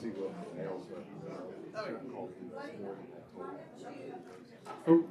see what else called this morning. Oh,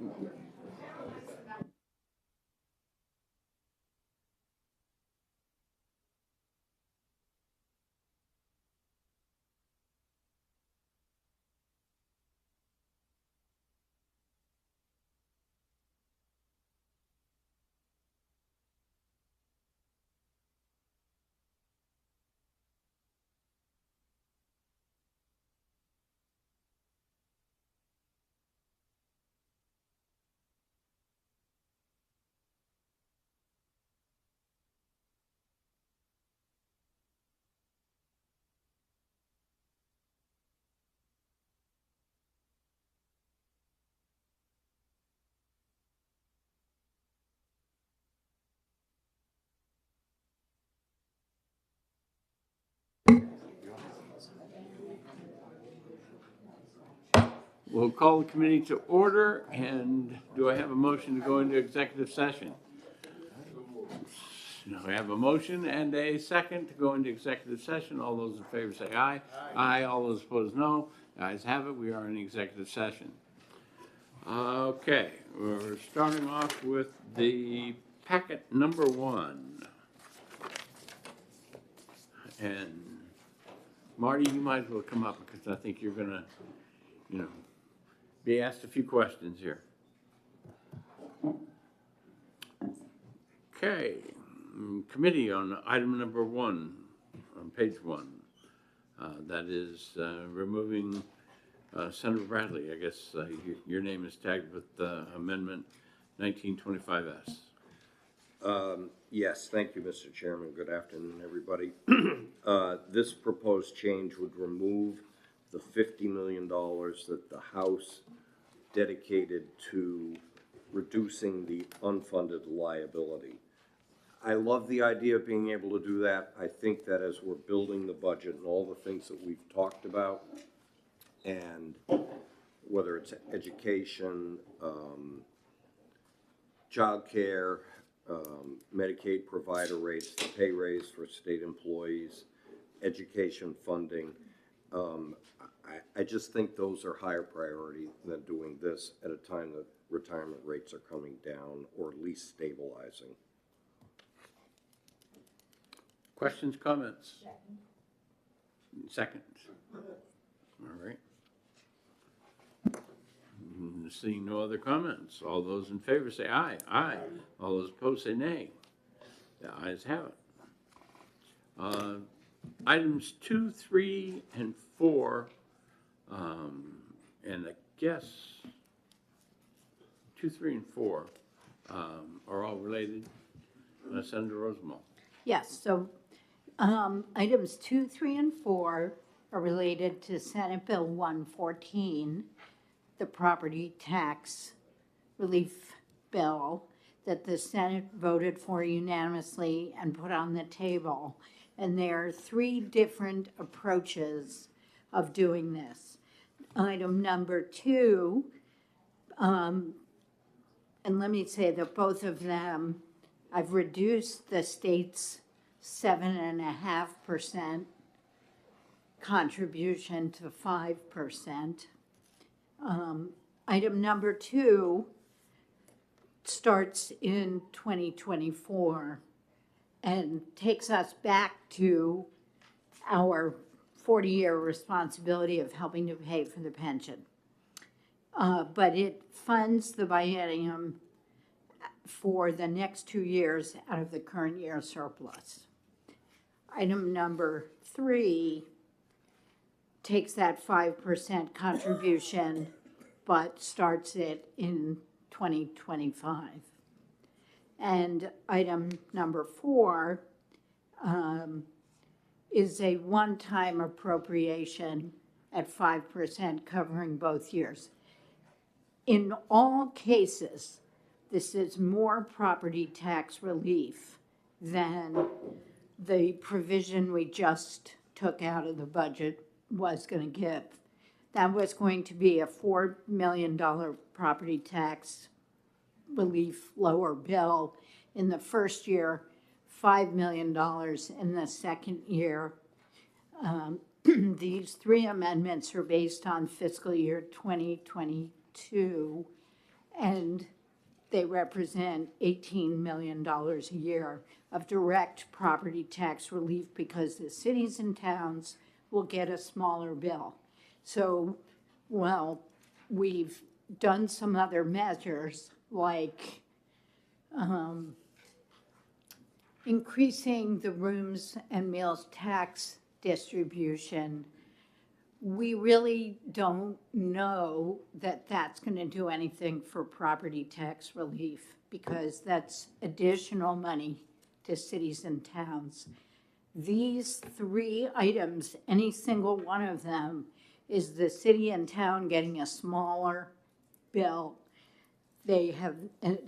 we'll call the committee to order, and do I have a motion to go into executive session? I have a motion and a second to go into executive session. All those in favor say aye. Aye. All those opposed, no. The ayes have it. We are in executive session. Okay, we're starting off with the packet number 1. And Marty, you might as well come up because I think you're gonna, be asked a few questions here. Okay, committee on item number 1, on page 1. That is removing Senator Bradley. I guess your name is tagged with Amendment 1925S. Yes, thank you, Mr. Chairman. Good afternoon, everybody. This proposed change would remove the $50 million that the House dedicated to reducing the unfunded liability. I love the idea of being able to do that. I think that as we're building the budget and all the things that we've talked about, and whether it's education, childcare, Medicaid provider rates, the pay raise for state employees, education funding, I just think those are higher priority than doing this at a time that retirement rates are coming down or at least stabilizing. Questions, comments? Second. All right. Seeing no other comments, all those in favor say aye. Aye. All those opposed say nay. The ayes have it. Items 2, 3, and 4, and I guess 2, 3, and 4 are all related. Senator Rosenbaum. Yes, so items 2, 3, and 4 are related to Senate Bill 114, the property tax relief bill that the Senate voted for unanimously and put on the table. And there are 3 different approaches of doing this. Item number 2, and let me say that both of them, I've reduced the state's 7.5% contribution to 5%. Item number 2 starts in 2024 and takes us back to our 40-year responsibility of helping to pay for the pension. But it funds the biennium for the next 2 years out of the current year surplus. Item number 3 takes that 5% contribution, but starts it in 2025. And item number 4 is a one-time appropriation at 5% covering both years. In all cases, this is more property tax relief than the provision we just took out of the budget was going to give. That was going to be a $4 million property tax relief lower bill in the first year, $5 million in the second year. these three amendments are based on fiscal year 2022, and they represent $18 million a year of direct property tax relief because the cities and towns will get a smaller bill. So, well, we've done some other measures like increasing the rooms and meals tax distribution. We really don't know that that's going to do anything for property tax relief because that's additional money to cities and towns. These three items, any single one of them, is the city and town getting a smaller bill. It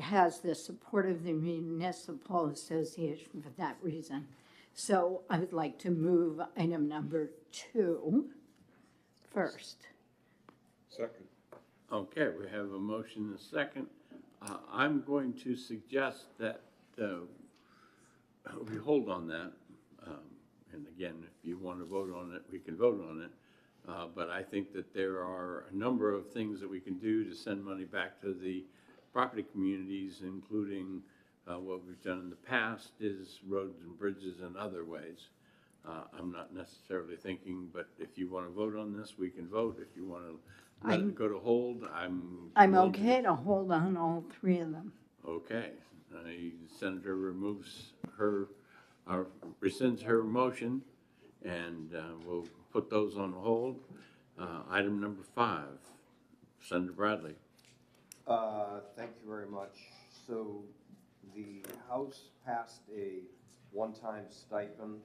has the support of the Municipal Association for that reason. So I would like to move item number 2 first. Second. Okay, we have a motion and a second. I'm going to suggest that we hold on that. And again, if you want to vote on it, we can vote on it. But I think that there are a number of things that we can do to send money back to the property communities, including what we've done in the past is roads and bridges and other ways. I'm not necessarily thinking, but if you want to vote on this, we can vote. If you want to let it go to hold, I'm willing okay to hold on all three of them. Okay. The senator rescinds her motion, and we'll put those on hold. Item number 5, Senator Bradley. Thank you very much. So the House passed a one-time stipend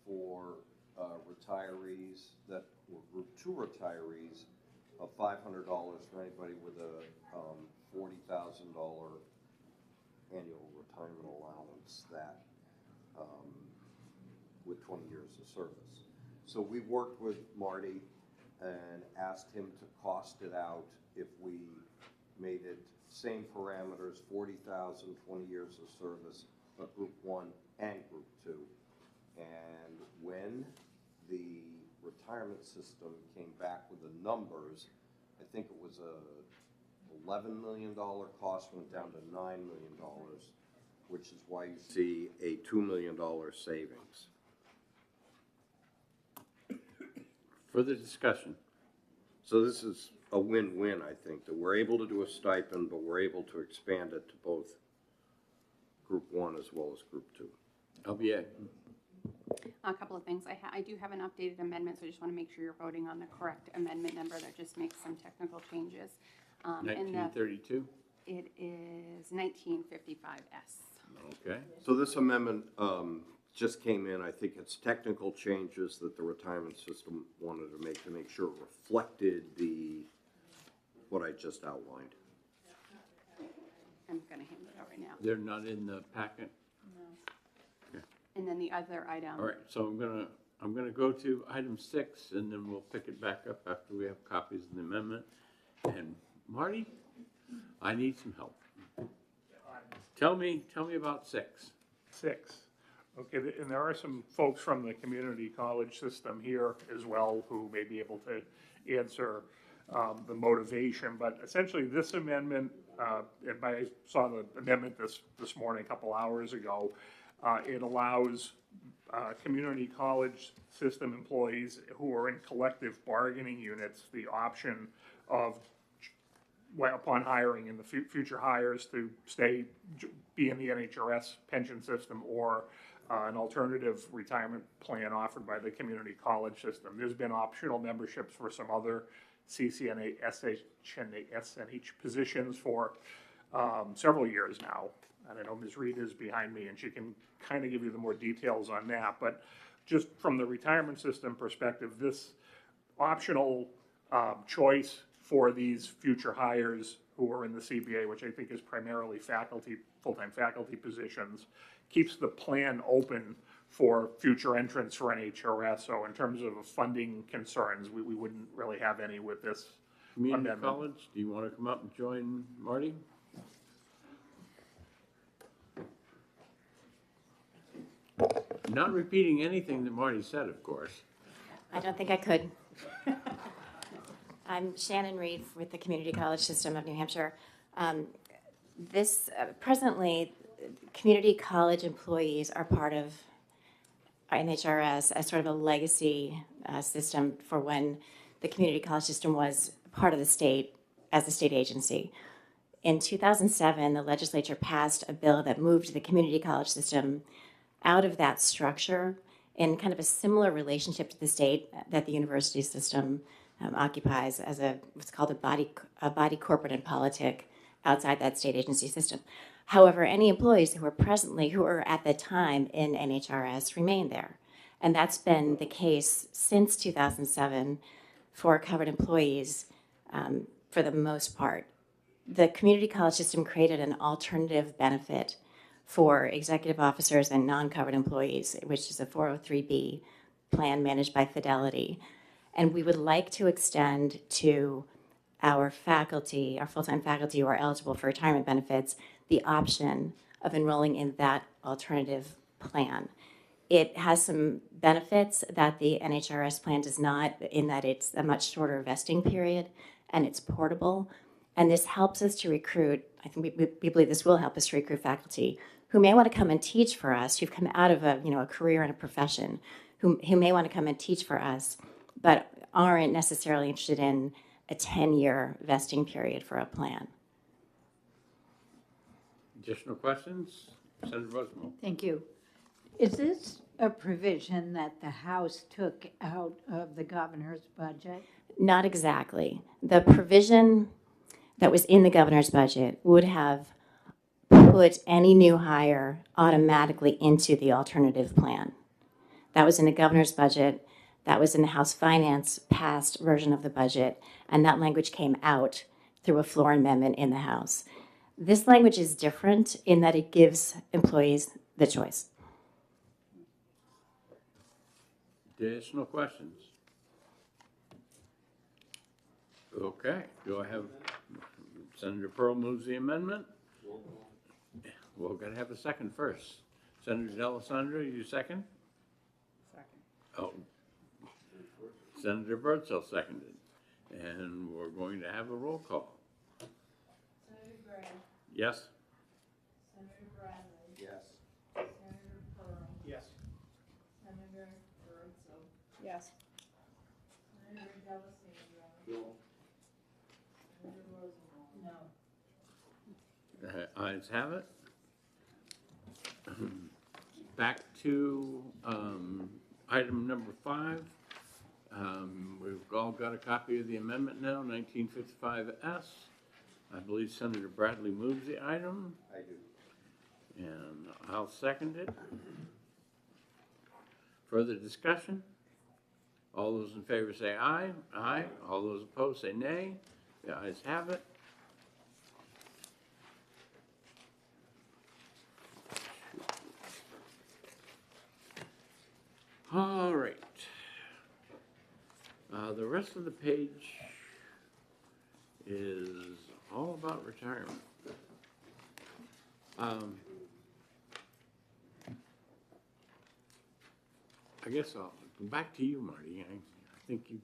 for retirees that were Group 2 retirees of $500 for anybody with a $40,000 annual retirement allowance that with 20 years of service. So we worked with Marty and asked him to cost it out if we made it same parameters, 40,000, 20 years of service, but Group 1 and Group 2. And when the retirement system came back with the numbers, I think it was a $11 million cost, went down to $9 million, which is why you see a $2 million savings. Further discussion? So this is a win-win, I think, that we're able to do a stipend, but we're able to expand it to both Group 1 as well as Group 2. LBA. A couple of things. I do have an updated amendment, so I just want to make sure you're voting on the correct amendment number. That just makes some technical changes. 1932? It is 1955S. Okay. So this amendment just came in. I think it's technical changes that the retirement system wanted to make sure it reflected what I just outlined. I'm going to hand it out right now. They're not in the packet? And then the other item. All right, so I'm gonna go to item 6, and then we'll pick it back up after we have copies of the amendment. And Marty, I need some help. Tell me about 6. 6. Okay, and there are some folks from the community college system here as well who may be able to answer the motivation. But essentially, this amendment, and I saw the amendment this morning, a couple hours ago, it allows community college system employees who are in collective bargaining units the option of, upon hiring in the future hires, to be in the NHRS pension system or an alternative retirement plan offered by the community college system. There's been optional memberships for some other CCNA, SNH positions for several years now. And I know Ms. Reed is behind me, and she can kind of give you the more details on that. But just from the retirement system perspective, this optional choice for these future hires who are in the CBA, which I think is primarily faculty, full-time faculty positions, keeps the plan open for future entrants for NHRS. So in terms of funding concerns, we wouldn't really have any with this Community amendment. college, do you want to come up and join Marty? Not repeating anything that Marty said, of course. I don't think I could. I'm Shannon Reed with the Community College System of New Hampshire. Presently, community college employees are part of NHRS as sort of a legacy system for when the community college system was part of the state as a state agency. In 2007, the legislature passed a bill that moved the community college system out of that structure in kind of a similar relationship to the state that the university system occupies as what's called a body corporate and politic outside that state agency system. However, any employees who are at the time in NHRS remain there. And that's been the case since 2007 for covered employees for the most part. The community college system created an alternative benefit for executive officers and non-covered employees, which is a 403B plan managed by Fidelity. And we would like to extend to our faculty, our full-time faculty who are eligible for retirement benefits, the option of enrolling in that alternative plan. It has some benefits that the NHRS plan does not, in that it's a much shorter vesting period and it's portable. And this helps us to recruit, I think we believe this will help us to recruit faculty who may want to come and teach for us, who've come out of a career and a profession, who may want to come and teach for us, but aren't necessarily interested in a 10-year vesting period for a plan. Additional questions? Senator Rosenbaum. Thank you. Is this a provision that the House took out of the governor's budget? Not exactly. The provision that was in the governor's budget would have put any new hire automatically into the alternative plan. That was in the governor's budget. That was in the House Finance passed version of the budget, and that language came out through a floor amendment in the House. This language is different in that it gives employees the choice. Additional questions? Okay, do I have, Senator Pearl moves the amendment? We're gonna have a second first. Senator D'Alessandro, you second? Second. Oh, Senator Birdsell seconded. And we're going to have a roll call. Senator Gray. Yes? Senator Bradley. Yes. Senator Pearl. Yes. Senator Birdsell. Yes. Senator D'Alessandro. No. Senator Rosenbaum. No. Ayes have it. Back to item number 5. We've all got a copy of the amendment now, 1955S. I believe Senator Bradley moves the item, I do. and I'll second it. Further discussion? All those in favor say aye. Aye. All those opposed say nay. The ayes have it. All right. The rest of the page is all about retirement. I guess I'll go back to you, Marty. I think you.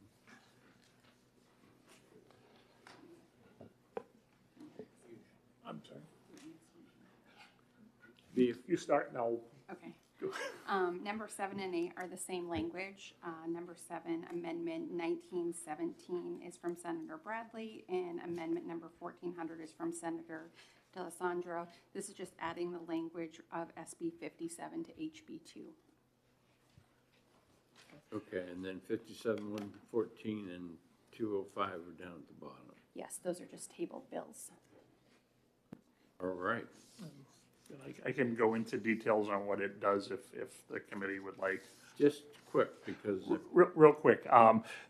I'm sorry. The, You start now. Okay. Number 7 and 8 are the same language. Number 7, Amendment 1917 is from Senator Bradley, and Amendment number 1400 is from Senator D'Alessandro. This is just adding the language of SB 57 to HB 2. okay, and then 57, 114, and 205 are down at the bottom. Yes, those are just tabled bills. All right. I can go into details on what it does if the committee would like. Just quick, because Real quick,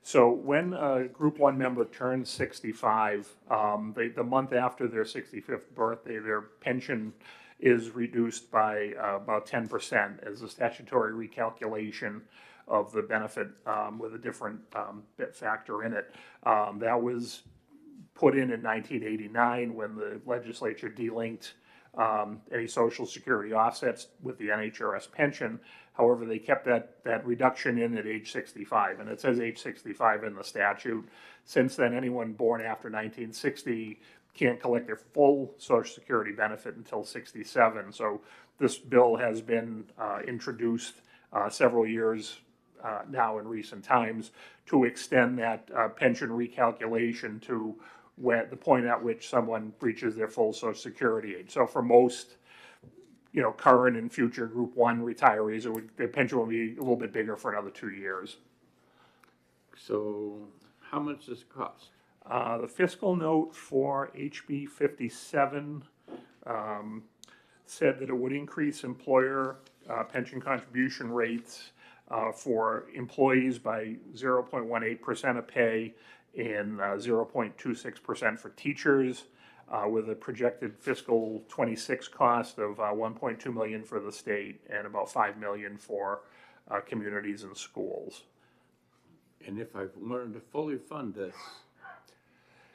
so when a Group 1 member turns 65, the month after their 65th birthday, their pension is reduced by about 10% as a statutory recalculation of the benefit with a different bit factor in it. That was put in 1989 when the legislature delinked any Social Security offsets with the NHRS pension. However, they kept that reduction in at age 65, and it says age 65 in the statute. Since then, anyone born after 1960 can't collect their full Social Security benefit until 67. So this bill has been introduced several years now in recent times to extend that pension recalculation to the point at which someone reaches their full Social Security age. So for most, current and future Group 1 retirees, their pension will be a little bit bigger for another 2 years. So how much does it cost? The fiscal note for HB 57 said that it would increase employer pension contribution rates for employees by 0.18% of pay and 0.26% for teachers, with a projected fiscal 26 cost of 1.2 million for the state and about 5 million for communities and schools. And if I wanted to fully fund this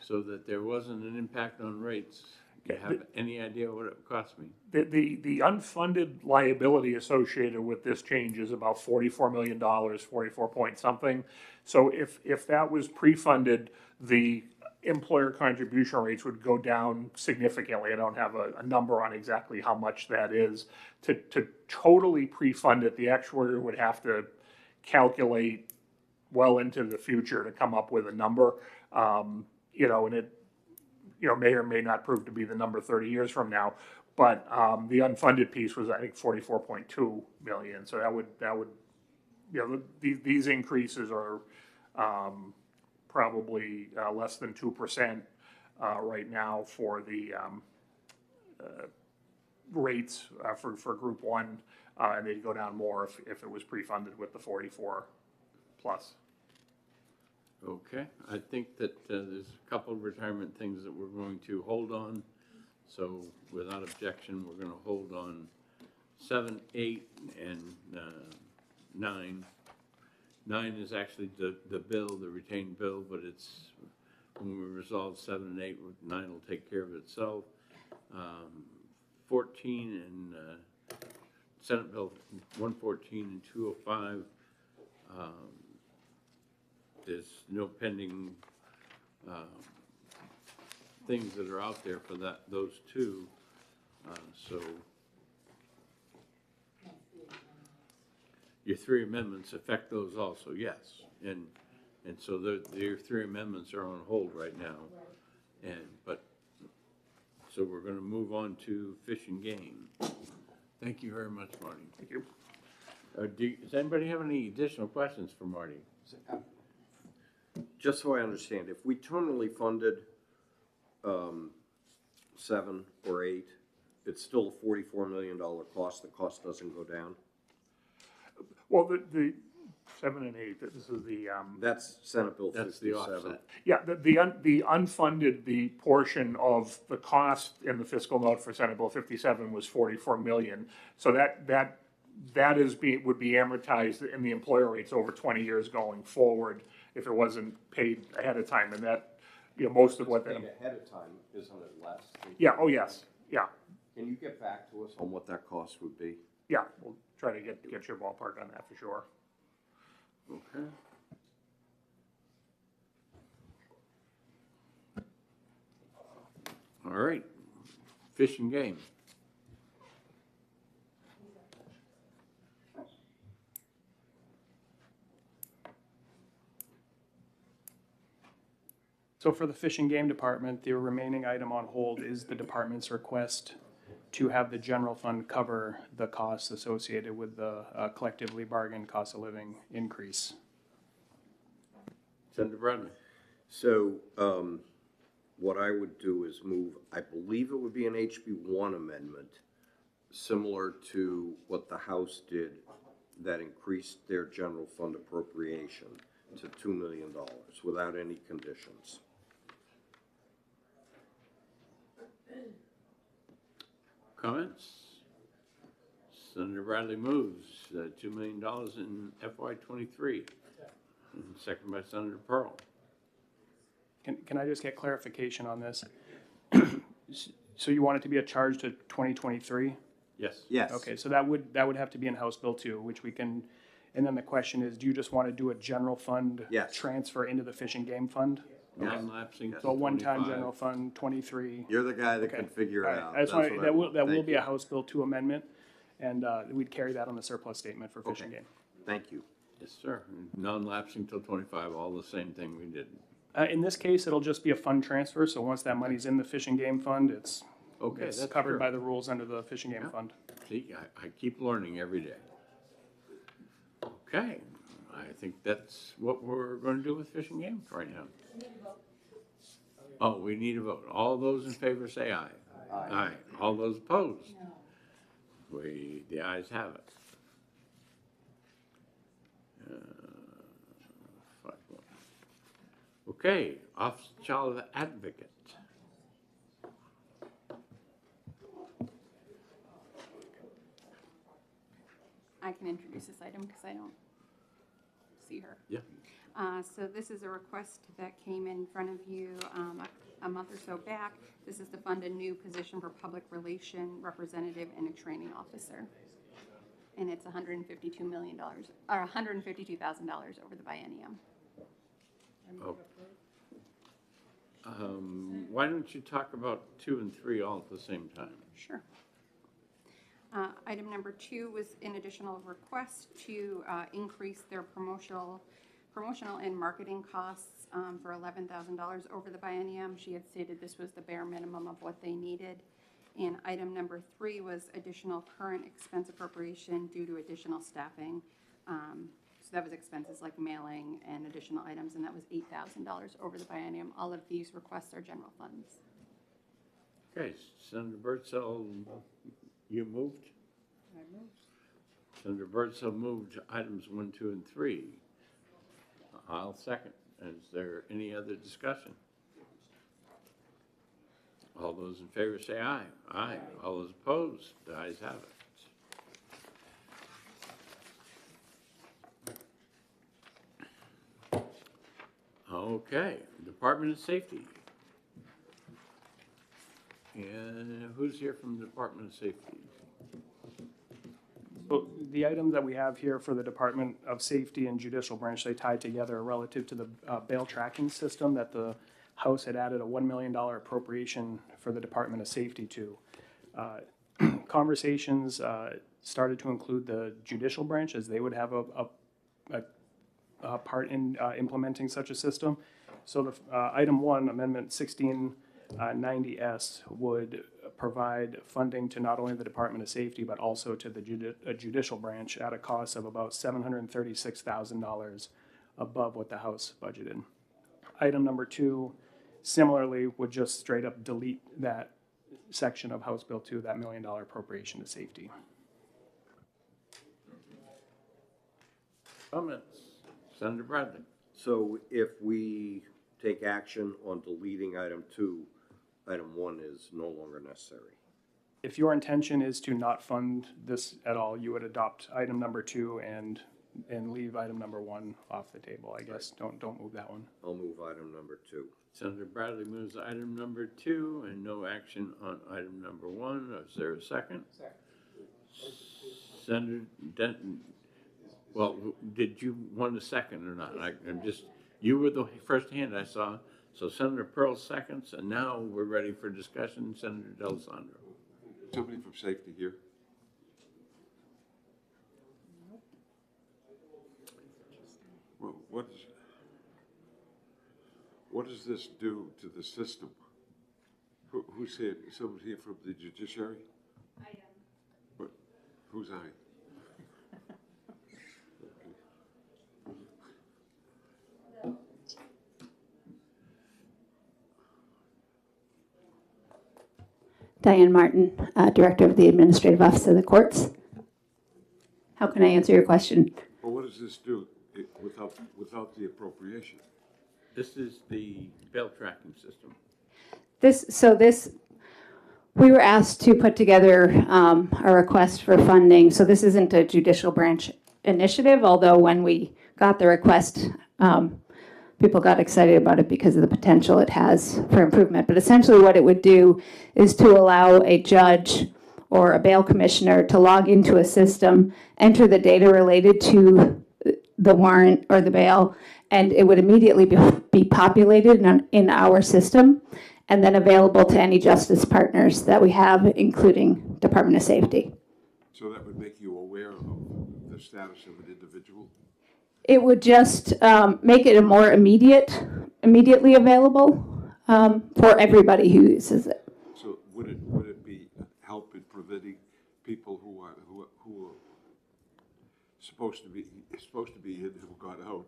so that there wasn't an impact on rates, do you have any idea what it would cost me? The unfunded liability associated with this change is about $44 million, 44 point something. So if that was pre-funded, the employer contribution rates would go down significantly. I don't have a number on exactly how much that is. To totally pre-fund it, the actuary would have to calculate well into the future to come up with a number, and it may or may not prove to be the number 30 years from now. But the unfunded piece was, I think, 44.2 million. So that would these increases are probably less than 2% right now for the rates for Group 1, and they'd go down more if it was pre-funded with the 44 plus. Okay, I think that there's a couple of retirement things that we're going to hold on. So without objection, we're going to hold on 7, 8, and 9. 9 is actually the bill, the retained bill, but it's, when we resolve 7 and 8, 9 will take care of itself. 14 and Senate Bill 114 and 205, there's no pending things that are out there for those two. So your 3 amendments affect those also, yes. And so your 3 amendments are on hold right now. So we're going to move on to Fish and Game. Thank you very much, Marty. Thank you. Does anybody have any additional questions for Marty? Just so I understand, if we terminally funded 7 or 8, it's still a $44 million cost. The cost doesn't go down? Well, the 7 and 8, this is the That's Senate Bill 57. That's the offset. yeah, the unfunded, the portion of the cost in the fiscal note for Senate Bill 57 was 44 million. So that would be amortized in the employer rates over 20 years going forward if it wasn't paid ahead of time. And that, most of what that. Paid ahead of time, isn't it less? Yeah, oh yes, yeah. Can you get back to us on what that cost would be? Yeah, we'll try to get your ballpark on that for sure. Okay. All right, Fish and Game. So for the Fish and Game Department, the remaining item on hold is the department's request to have the general fund cover the costs associated with the collectively bargained cost of living increase. Senator Bradley. So, what I would do is move, I believe it would be an HB1 amendment, similar to what the House did, that increased their general fund appropriation to $2 million without any conditions. Comments? Senator Bradley moves $2 million in FY23. Second by Senator Pearl. Can I just get clarification on this? So you want it to be a charge to 2023? Yes. Yes. Okay, so that would have to be in House Bill 2, which we can, and then the question is, do you just want to do a general fund Yes. transfer into the Fish and Game Fund? Non-lapsing So a one-time 25. general fund, 23. You're the guy that Okay. can figure All it right, out. I just That's want, what I want. that will Thank be a you. House Bill 2 amendment, and we'd carry that on the surplus statement for Fish and Okay. Game. Thank you. Yes, sir. Non-lapsing till 25, all the same thing we did. In this case, it'll just be a fund transfer, so once that money's in the Fish and Game Fund, it's Okay, it's that's covered fair. by the rules under the Fish and Game Yeah. Fund. See, I keep learning every day. Okay, I think that's what we're going to do with Fish and Game right now. Oh, we need a vote. All those in favor say aye. Aye. All those opposed? The ayes have it. 5-1. Okay, Office of Child Advocate. I can introduce this item because I don't see her. Yeah. So this is a request that came in front of you a month or so back. This is to fund a new position for public relation representative and a training officer. And it's $152 million, or $152,000 over the biennium. Oh. Why don't you talk about 2 and 3 all at the same time? Sure. Item number 2 was an additional request to increase their promotional and marketing costs for $11,000 over the biennium. She had stated this was the bare minimum of what they needed. And item number 3 was additional current expense appropriation due to additional staffing. So that was expenses like mailing and additional items, and that was $8,000 over the biennium. All of these requests are general funds. Okay, Senator Birdsell, you moved? I moved. Senator Birdsell moved items 1, 2, and 3. I'll second. Is there any other discussion? All those in favor say aye. Aye. All those opposed, the ayes have it. Okay, Department of Safety. And who's here from the Department of Safety? So the items that we have here for the Department of Safety and Judicial Branch, they tie together relative to the bail tracking system that the House had added a $1 million appropriation for the Department of Safety to. Conversations started to include the judicial branch, as they would have a part in implementing such a system. So the item 1, Amendment 1690S, would provide funding to not only the Department of Safety, but also to the judicial branch at a cost of about $736,000 above what the House budgeted. Item number 2, similarly, would just straight up delete that section of House Bill 2, that $1 million appropriation to safety. Comments? Senator Bradley? So if we take action on deleting item 2, item 1 is no longer necessary. If your intention is to not fund this at all, you would adopt item number 2 and leave item number 1 off the table, I guess. Don't move that one. I'll move item number 2. Senator Bradley moves item number 2 and no action on item number 1. Is there a second? Second. Senator Denton, well, did you want a second or not? I'm just, you were the first hand I saw. So Senator Pearl seconds, and now we're ready for discussion. Senator D'Alessandro. Somebody from safety here? Well, what does this do to the system? Who's here? Someone here from the judiciary? I am. What? Who's I? Diane Martin, Director of the Administrative Office of the Courts. How can I answer your question? Well, what does this do without the appropriation? This is the bail tracking system. We were asked to put together a request for funding. So this isn't a judicial branch initiative, although when we got the request, people got excited about it because of the potential it has for improvement. But essentially what it would do is to allow a judge or a bail commissioner to log into a system, enter the data related to the warrant or the bail, and it would immediately be populated in our system and then available to any justice partners that we have, including Department of Safety. So that would make you aware of the status of an individual? It would just make it a more immediately available for everybody who uses it. So would it be help in preventing people who are supposed to be in who got out?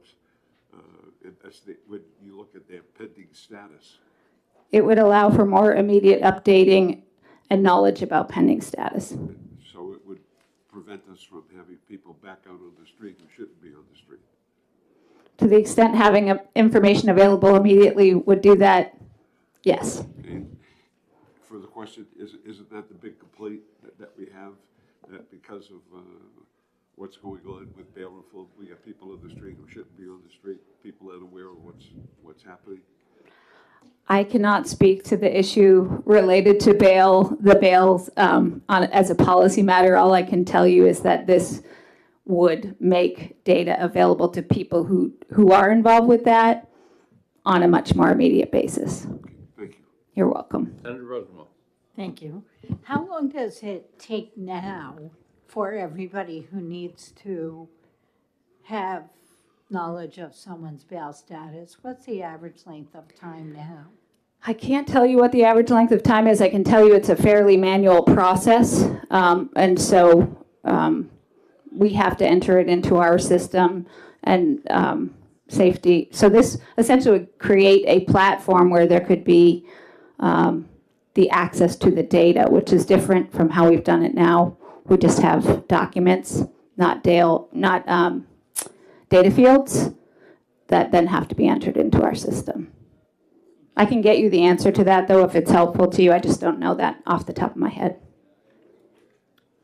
When you look at their pending status. It would allow for more immediate updating and knowledge about pending status. So it would prevent us from having people back out on the street who shouldn't be on the street. To the extent having information available immediately would do that, yes. And for the question, isn't that the big complaint that we have, that because of what's going on with bail reform, we got people on the street who shouldn't be on the street, people unaware of what's happening? I cannot speak to the issue related to the bails as a policy matter. All I can tell you is that this would make data available to people who are involved with that on a much more immediate basis. Okay, thank you. You're welcome. Senator Rosenwald. Thank you. How long does it take now for everybody who needs to have knowledge of someone's bail status? What's the average length of time now? I can't tell you what the average length of time is. I can tell you it's a fairly manual process. And so we have to enter it into our system and safety. So this essentially would create a platform where there could be the access to the data, which is different from how we've done it now. We just have documents, not data fields that then have to be entered into our system. I can get you the answer to that, though, if it's helpful to you. I just don't know that off the top of my head.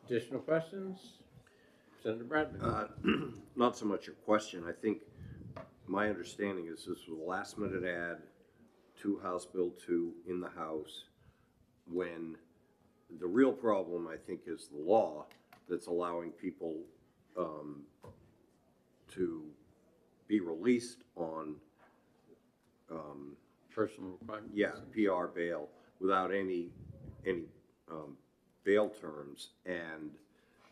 Additional questions? Senator Bradley. Not so much a question. I think my understanding is this was a last minute add to House Bill 2 in the House, when the real problem, I think, is the law that's allowing people to be released on Personal requirements. yeah, PR bail without any bail terms. And,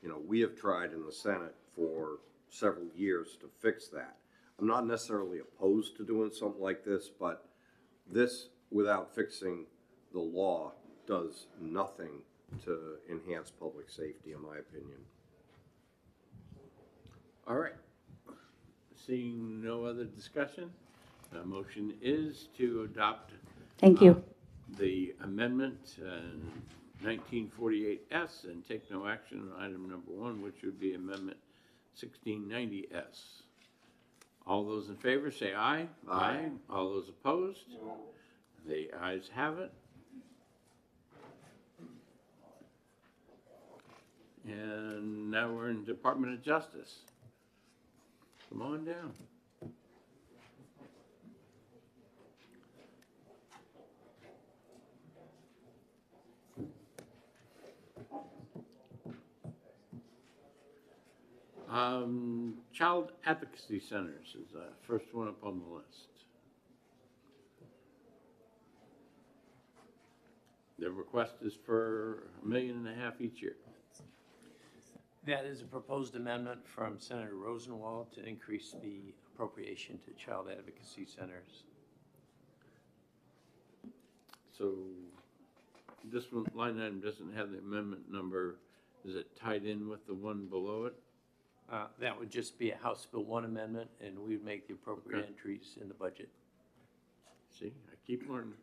you know, we have tried in the Senate for several years to fix that. I'm not necessarily opposed to doing something like this, but this, without fixing the law, does nothing to enhance public safety, in my opinion. All right. Seeing no other discussion, the motion is to adopt Thank you. the amendment 1948S and take no action on item number 1, which would be amendment 1690S. All those in favor say aye. Aye. All those opposed? The ayes have it. And now we're in Department of Justice. Come on down. Child Advocacy Centers is the first one up on the list. The request is for $1.5 million each year. That is a proposed amendment from Senator Rosenwald to increase the appropriation to child advocacy centers. So this one, line item doesn't have the amendment number. Is it tied in with the one below it? That would just be a House Bill 1 amendment, and we would make the appropriate Okay. entries in the budget. See, I keep learning,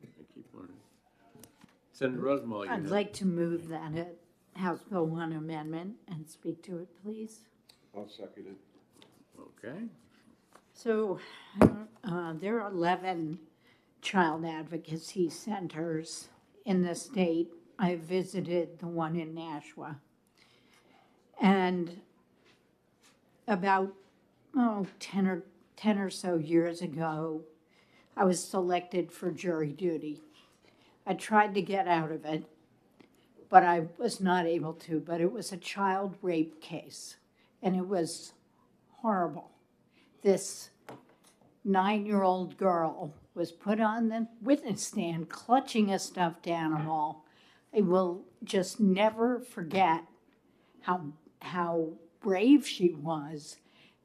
Senator Rosenwald, you I'd have. like to move that House Bill 1 amendment and speak to it, please. I'll second it. Okay, So there are 11 child advocacy centers in the state. I visited the one in Nashua. And about 10 or so years ago, I was selected for jury duty. I tried to get out of it, but I was not able to. But it was a child rape case, and it was horrible. This 9-year-old girl was put on the witness stand clutching a stuffed animal. I will just never forget how brave she was.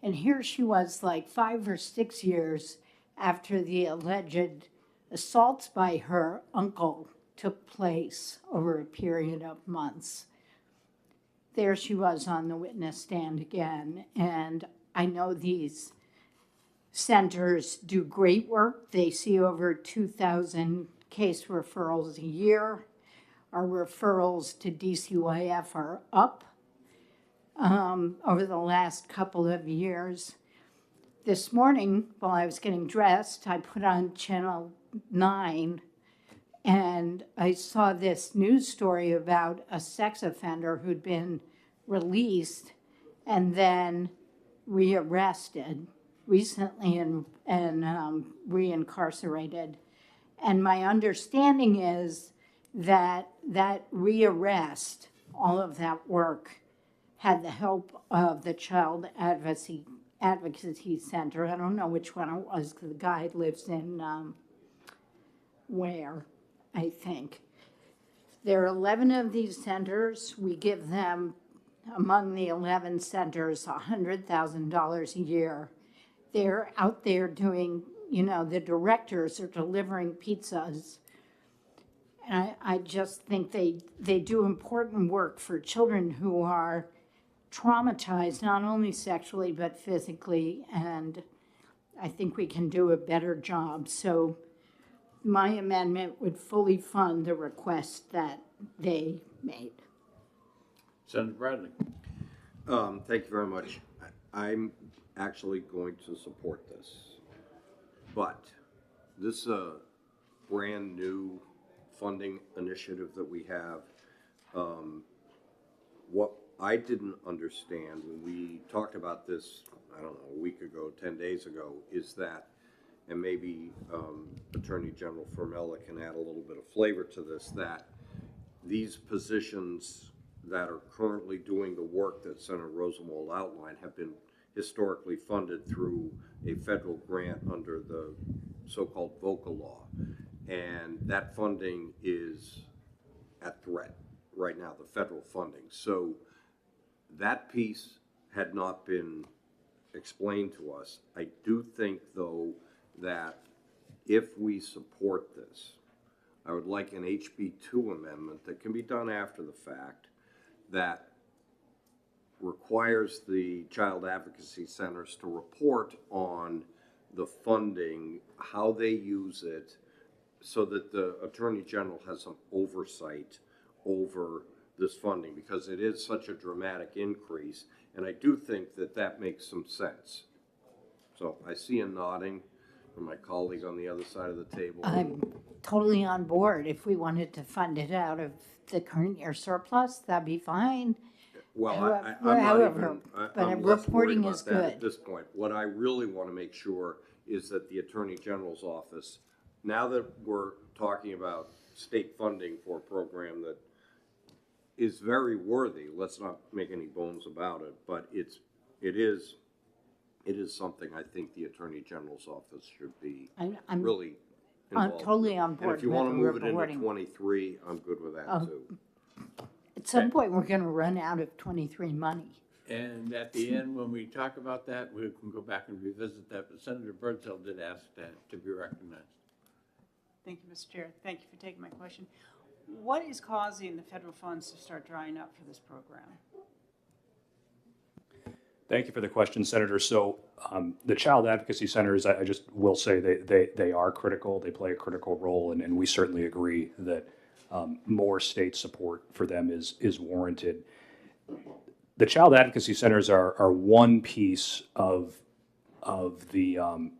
And here she was, like 5 or 6 years after the alleged assaults by her uncle took place over a period of months. There she was on the witness stand again. And I know these centers do great work. They see over 2,000 case referrals a year. Our referrals to DCYF are up over the last couple of years. This morning, while I was getting dressed, I put on Channel 9, and I saw this news story about a sex offender who'd been released and then rearrested recently and reincarcerated. And my understanding is that rearrest, all of that work, had the help of the Child Advocacy Center. I don't know which one it was, because the guy lives in Ware, I think. There are 11 of these centers. We give them, among the 11 centers, $100,000 a year. They're out there doing, the directors are delivering pizzas. And I just think they do important work for children who are traumatized, not only sexually, but physically. And I think we can do a better job. So my amendment would fully fund the request that they made. Senator Bradley. Thank you very much. I'm actually going to support this, but this is a brand new funding initiative that we have. What I didn't understand when we talked about this, I don't know, a week ago, 10 days ago, is that, and maybe Attorney General Formella can add a little bit of flavor to this, that these positions that are currently doing the work that Senator Rosenwald outlined have been historically funded through a federal grant under the so-called VOCA law. And that funding is at threat right now, the federal funding. So that piece had not been explained to us. I do think, though, that if we support this, I would like an HB2 amendment that can be done after the fact that requires the child advocacy centers to report on the funding, how they use it, so that the Attorney General has some oversight over this funding, because it is such a dramatic increase, and I do think that that makes some sense. So I see a nodding from my colleague on the other side of the table. I'm totally on board. If we wanted to fund it out of the current year surplus, that'd be fine. Well, I'm However, not but even, I'm less worried reporting about is that good. at this point. What I really want to make sure is that the Attorney General's office, now that we're talking about state funding for a program that is very worthy, let's not make any bones about it, but it is something I think the Attorney General's office should be I'm really I'm involved totally with. on board And if you with want to the move it into reporting. 23, I'm good with that too. At some point, we're going to run out of 23 money. And at the end, when we talk about that, we can go back and revisit that, but Senator Birdsell did ask that to be recognized. Thank you, Mr. Chair. Thank you for taking my question. What is causing the federal funds to start drying up for this program? Thank you for the question, Senator. So the Child Advocacy Centers, I just will say they are critical. They play a critical role, and we certainly agree that more state support for them is warranted. The Child Advocacy Centers are one piece of the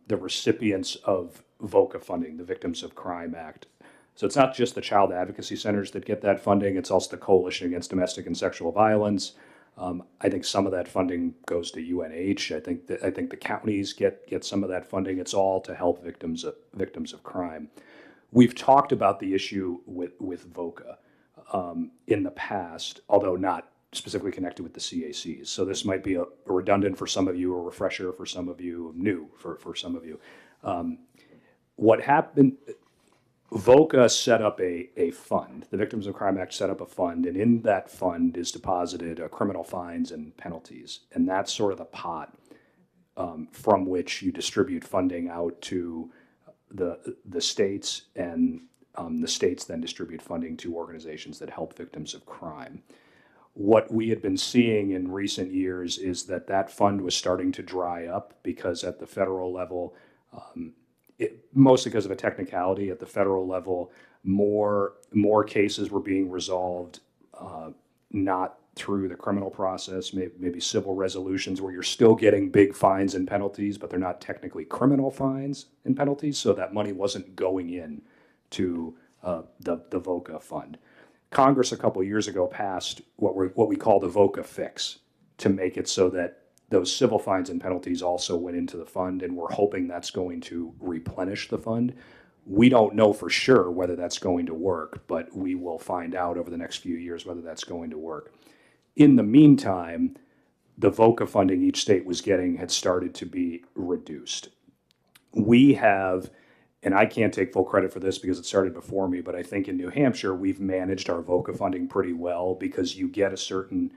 recipients of VOCA funding, the Victims of Crime Act. So it's not just the Child Advocacy Centers that get that funding, it's also the Coalition Against Domestic and Sexual Violence, I think some of that funding goes to UNH. I think the counties get some of that funding. It's all to help victims of crime. We've talked about the issue with VOCA in the past, although not specifically connected with the CACs. So this might be a redundant for some of you, a refresher for some of you, new for some of you. What happened, VOCA set up a fund. The Victims of Crime Act set up a fund, and in that fund is deposited criminal fines and penalties. And that's sort of the pot from which you distribute funding out to the states, and the states then distribute funding to organizations that help victims of crime. What we had been seeing in recent years is that fund was starting to dry up because at the federal level, mostly because of a technicality, at the federal level, more cases were being resolved not through the criminal process, maybe civil resolutions where you're still getting big fines and penalties, but they're not technically criminal fines and penalties, so that money wasn't going in to the VOCA fund. Congress a couple of years ago passed what we call the VOCA fix to make it so that those civil fines and penalties also went into the fund, and we're hoping that's going to replenish the fund. We don't know for sure whether that's going to work, but we will find out over the next few years whether that's going to work. In the meantime, the VOCA funding each state was getting had started to be reduced. We have, and I can't take full credit for this because it started before me, but I think in New Hampshire, we've managed our VOCA funding pretty well because you get a certain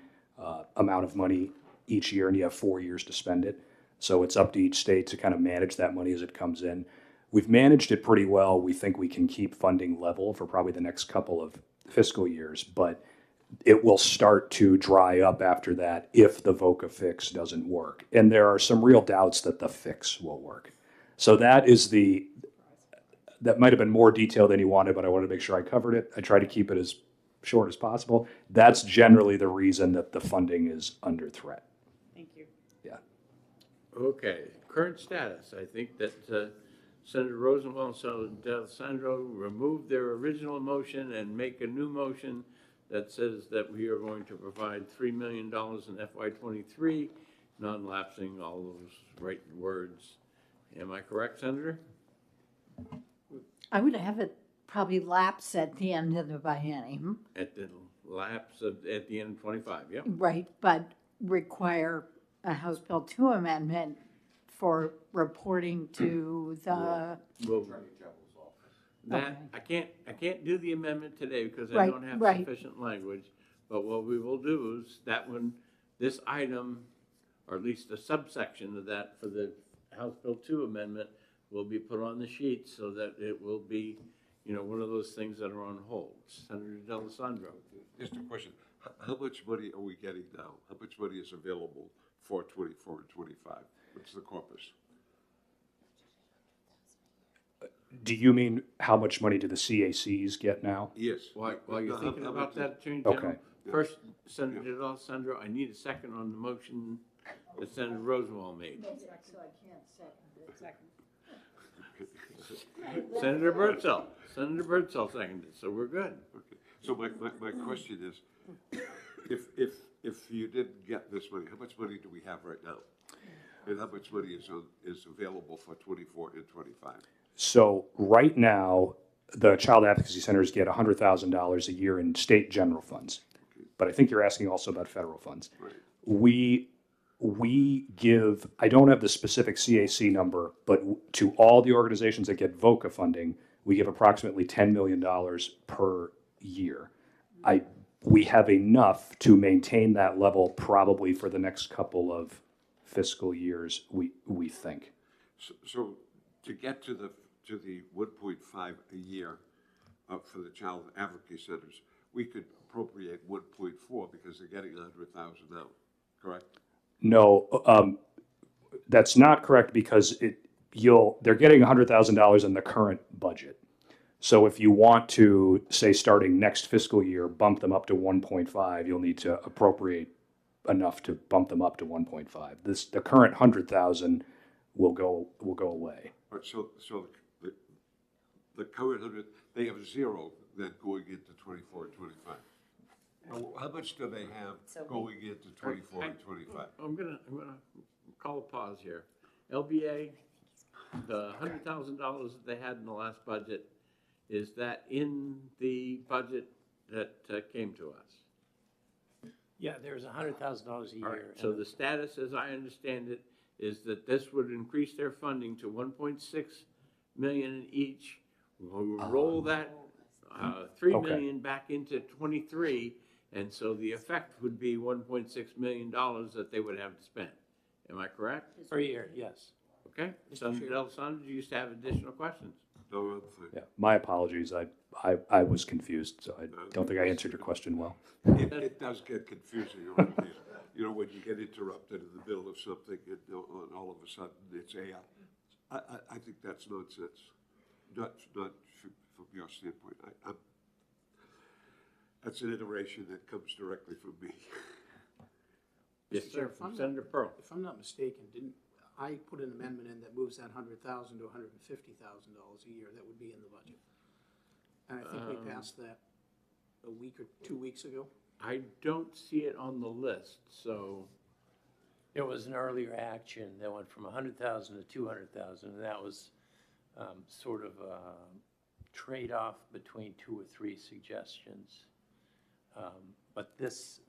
amount of money each year and you have 4 years to spend it. So it's up to each state to kind of manage that money as it comes in. We've managed it pretty well. We think we can keep funding level for probably the next couple of fiscal years, but it will start to dry up after that if the VOCA fix doesn't work. And there are some real doubts that the fix will work. So that might have been more detail than you wanted, but I wanted to make sure I covered it. I try to keep it as short as possible. That's generally the reason that the funding is under threat. Thank you. Yeah. Okay, current status, I think that Senator Rosenwald and D'Alessandro remove their original motion and make a new motion that says that we are going to provide $3 million in FY23, non-lapsing all those right words. Am I correct, Senator? I would have it probably lapse at the end of the biennium. At the lapse at the end of 25, yeah. Right, but require a House Bill 2 amendment for reporting to the, Well, that, I can't do the amendment today because I Right, don't have right. sufficient language. But what we will do is that when this item, or at least a subsection of that for the House Bill 2 amendment, will be put on the sheet so that it will be, one of those things that are on hold. Senator D'Alessandro. Just a question, how much money are we getting now? How much money is available for 24 and 25? What's the corpus? Do you mean how much money do the CACs get now? Yes. While you're thinking How about much that, Attorney Okay. General, first, Senator D'Alessandro, I need a second on the motion that Senator Rosenwald made. Senator Birdsell seconded, so we're good. Okay. So my question is, if you didn't get this money, how much money do we have right now? And how much money is available for 24 and 25? So right now, the Child Advocacy Centers get $100,000 a year in state general funds. But I think you're asking also about federal funds. Right. We give, I don't have the specific CAC number, but to all the organizations that get VOCA funding, we give approximately $10 million per year. We have enough to maintain that level probably for the next couple of fiscal years, we think. So to get to the 1.5 a year for the child advocacy centers, we could appropriate 1.4 because they're getting 100,000 now, correct? No, that's not correct because they're getting $100,000 in the current budget. So if you want to, say, starting next fiscal year, bump them up to 1.5, you'll need to appropriate enough to bump them up to 1.5. The current 100,000 will go away. Right, so the current 100, they have zero then going into 24 and 25. How much do they have going into 24 and 25? I'm gonna call a pause here. LBA, the $100,000 that they had in the last budget, is that in the budget that came to us? Yeah, there's $100,000 a All right, year. so and the status, as I understand it, is that this would increase their funding to 1.6 million each. We'll roll that 3 Okay. million back into 23, and so the effect would be $1.6 million that they would have to spend. Am I correct? Per year, yes. Okay, Senator D'Alessandro, do you have additional questions? No other thing. Yeah, my apologies. I was confused, so I don't think I answered your question well. It does get confusing over here. You know, when you get interrupted in the middle of something and all of a sudden it's I think that's nonsense. Not from your standpoint. That's an iteration that comes directly from me. Yes, sir, from Senator Pearl. If I'm not mistaken, didn't, I put an amendment in that moves that $100,000 to $150,000 a year, that would be in the budget. And I think we passed that a week or 2 weeks ago. I don't see it on the list, so, There was an earlier action that went from 100,000 to 200,000, and that was sort of a trade-off between 2 or 3 suggestions. But this,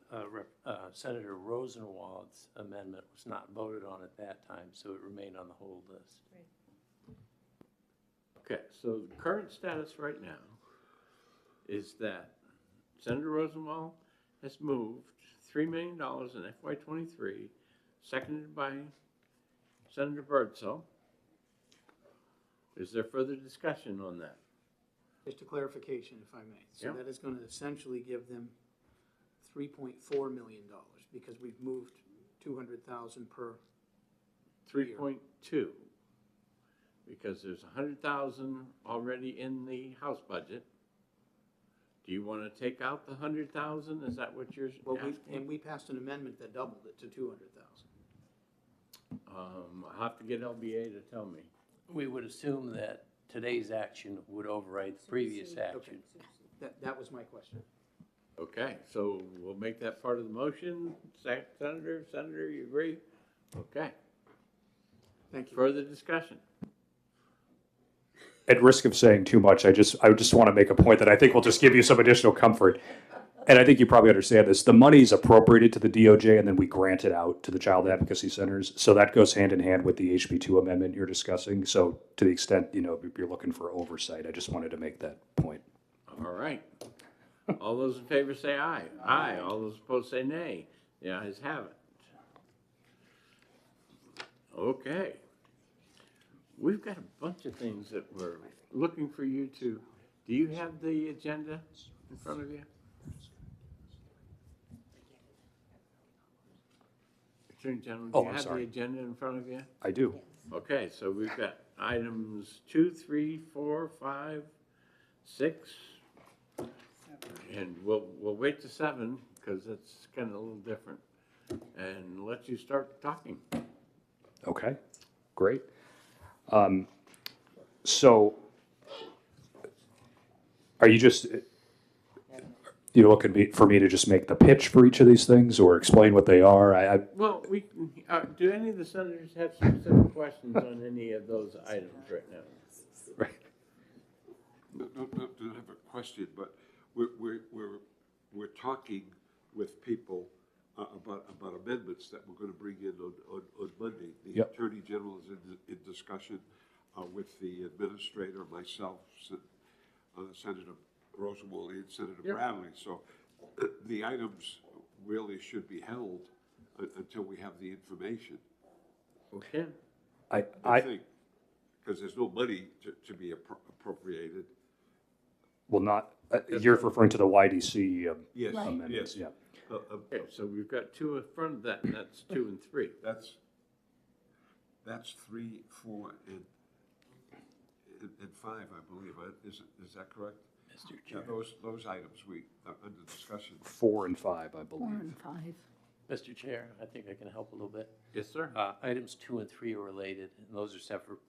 Senator Rosenwald's amendment was not voted on at that time, so it remained on the hold list. okay, so the current status right now is that Senator Rosenwald has moved $3 million in FY '23, seconded by Senator Birdsall. Is there further discussion on that? Just a clarification, if I may. So Yeah. that is going to essentially give them $3.4 million because we've moved 200,000 per. 3.2, because there's 100,000 already in the House budget. Do you want to take out the 100,000? Is that what you're Well, asking? we passed an amendment that doubled it to 200,000. I'll have to get LBA to tell me. We would assume that today's action would override the previous action. That was my question. Okay, so we'll make that part of the motion. Senator, you agree? Okay. Thank you. Further discussion? At risk of saying too much, I just want to make a point that I think will just give you some additional comfort. And I think you probably understand this. The money is appropriated to the DOJ and then we grant it out to the child advocacy centers. So that goes hand in hand with the HB2 amendment you're discussing. So to the extent, if you're looking for oversight, I just wanted to make that point. All right. All those in favor say aye. Aye. All those opposed say nay. The ayes have it. Okay. We've got a bunch of things that we're looking for you to, do you have the agenda in front of you? Attorney General, do Oh, you I'm have the sorry. agenda in front of you? I do. Okay, so we've got items 2, 3, 4, 5, 6, and we'll wait to 7, because it's kind of a little different, and let you start talking. Okay, great. So are you just, you're looking for me to just make the pitch for each of these things or explain what they are? Well, do any of the senators have specific questions on any of those items right now? Right. Not to have a question, but we're talking with people about amendments that we're going to bring in on Monday. The Yep. Attorney General is in discussion with the administrator, myself, Senator Rosenwald, and Senator Yep. Bradley. So the items really should be held until we have the information, Okay. I think, because there's no money to be appropriated. Well, not, you're referring to the YDC Yes, amendments, yes. yeah. Okay, so we've got 2 in front of that, and that's 2 and 3. That's 3, 4, and 5, I believe. Is that correct? Mr. Yeah, Chair. those items we are under discussion. 4 and 5, I 4 believe. and 5. Mr. Chair, I think I can help a little bit. Yes, sir. Items 2 and 3 are related, and those are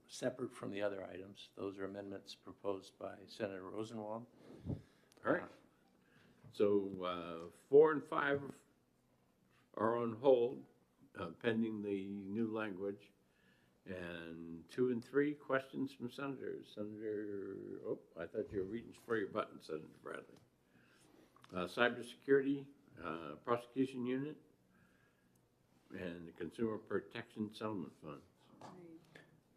separate from the other items. Those are amendments proposed by Senator Rosenwald. All right. So 4 and 5 are on hold pending the new language. And 2 and 3, questions from senators. Senator, oh, I thought you were reaching for your button, Senator Bradley. Cybersecurity, prosecution unit, and the Consumer Protection Settlement Fund.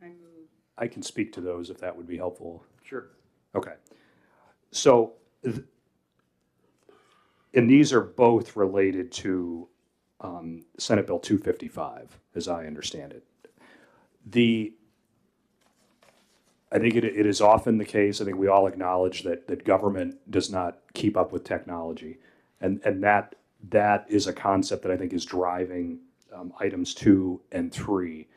I move. I can speak to those if that would be helpful. Sure. Okay. So, and these are both related to Senate Bill 255, as I understand it. I think it is often the case, I think we all acknowledge that government does not keep up with technology. And that is a concept that I think is driving items 2 and 3.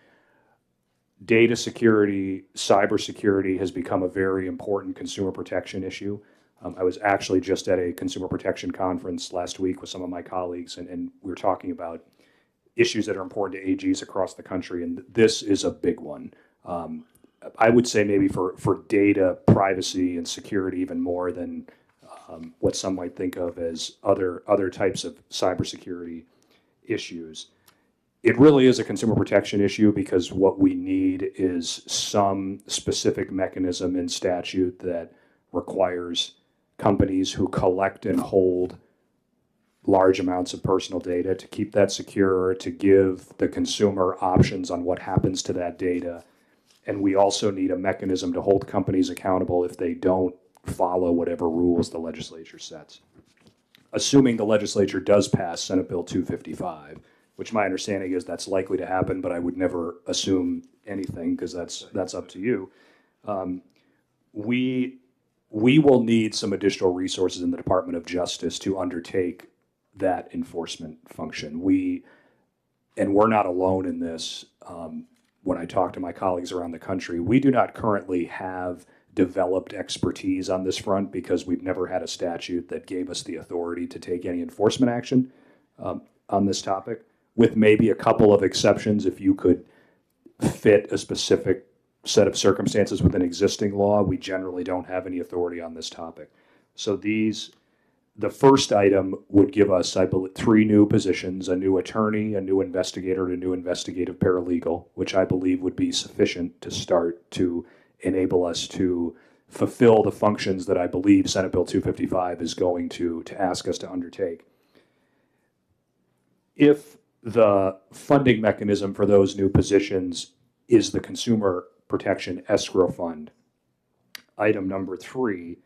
Data security, cybersecurity has become a very important consumer protection issue. I was actually just at a consumer protection conference last week with some of my colleagues, and we were talking about issues that are important to AGs across the country, and this is a big one. I would say maybe for data privacy and security even more than what some might think of as other types of cybersecurity issues. It really is a consumer protection issue because what we need is some specific mechanism in statute that requires companies who collect and hold large amounts of personal data to keep that secure, to give the consumer options on what happens to that data. And we also need a mechanism to hold companies accountable if they don't follow whatever rules the legislature sets. Assuming the legislature does pass Senate Bill 255, which my understanding is that's likely to happen, but I would never assume anything because that's up to you. We will need some additional resources in the Department of Justice to undertake that enforcement function. We're not alone in this. When I talk to my colleagues around the country, we do not currently have developed expertise on this front because we've never had a statute that gave us the authority to take any enforcement action on this topic, with maybe a couple of exceptions. If you could fit a specific set of circumstances with an existing law, we generally don't have any authority on this topic. So the first item would give us, I believe, 3 new positions: a new attorney, a new investigator, and a new investigative paralegal, which I believe would be sufficient to start to enable us to fulfill the functions that I believe Senate Bill 255 is going to ask us to undertake. If the funding mechanism for those new positions is the Consumer Protection Escrow Fund, item number 3,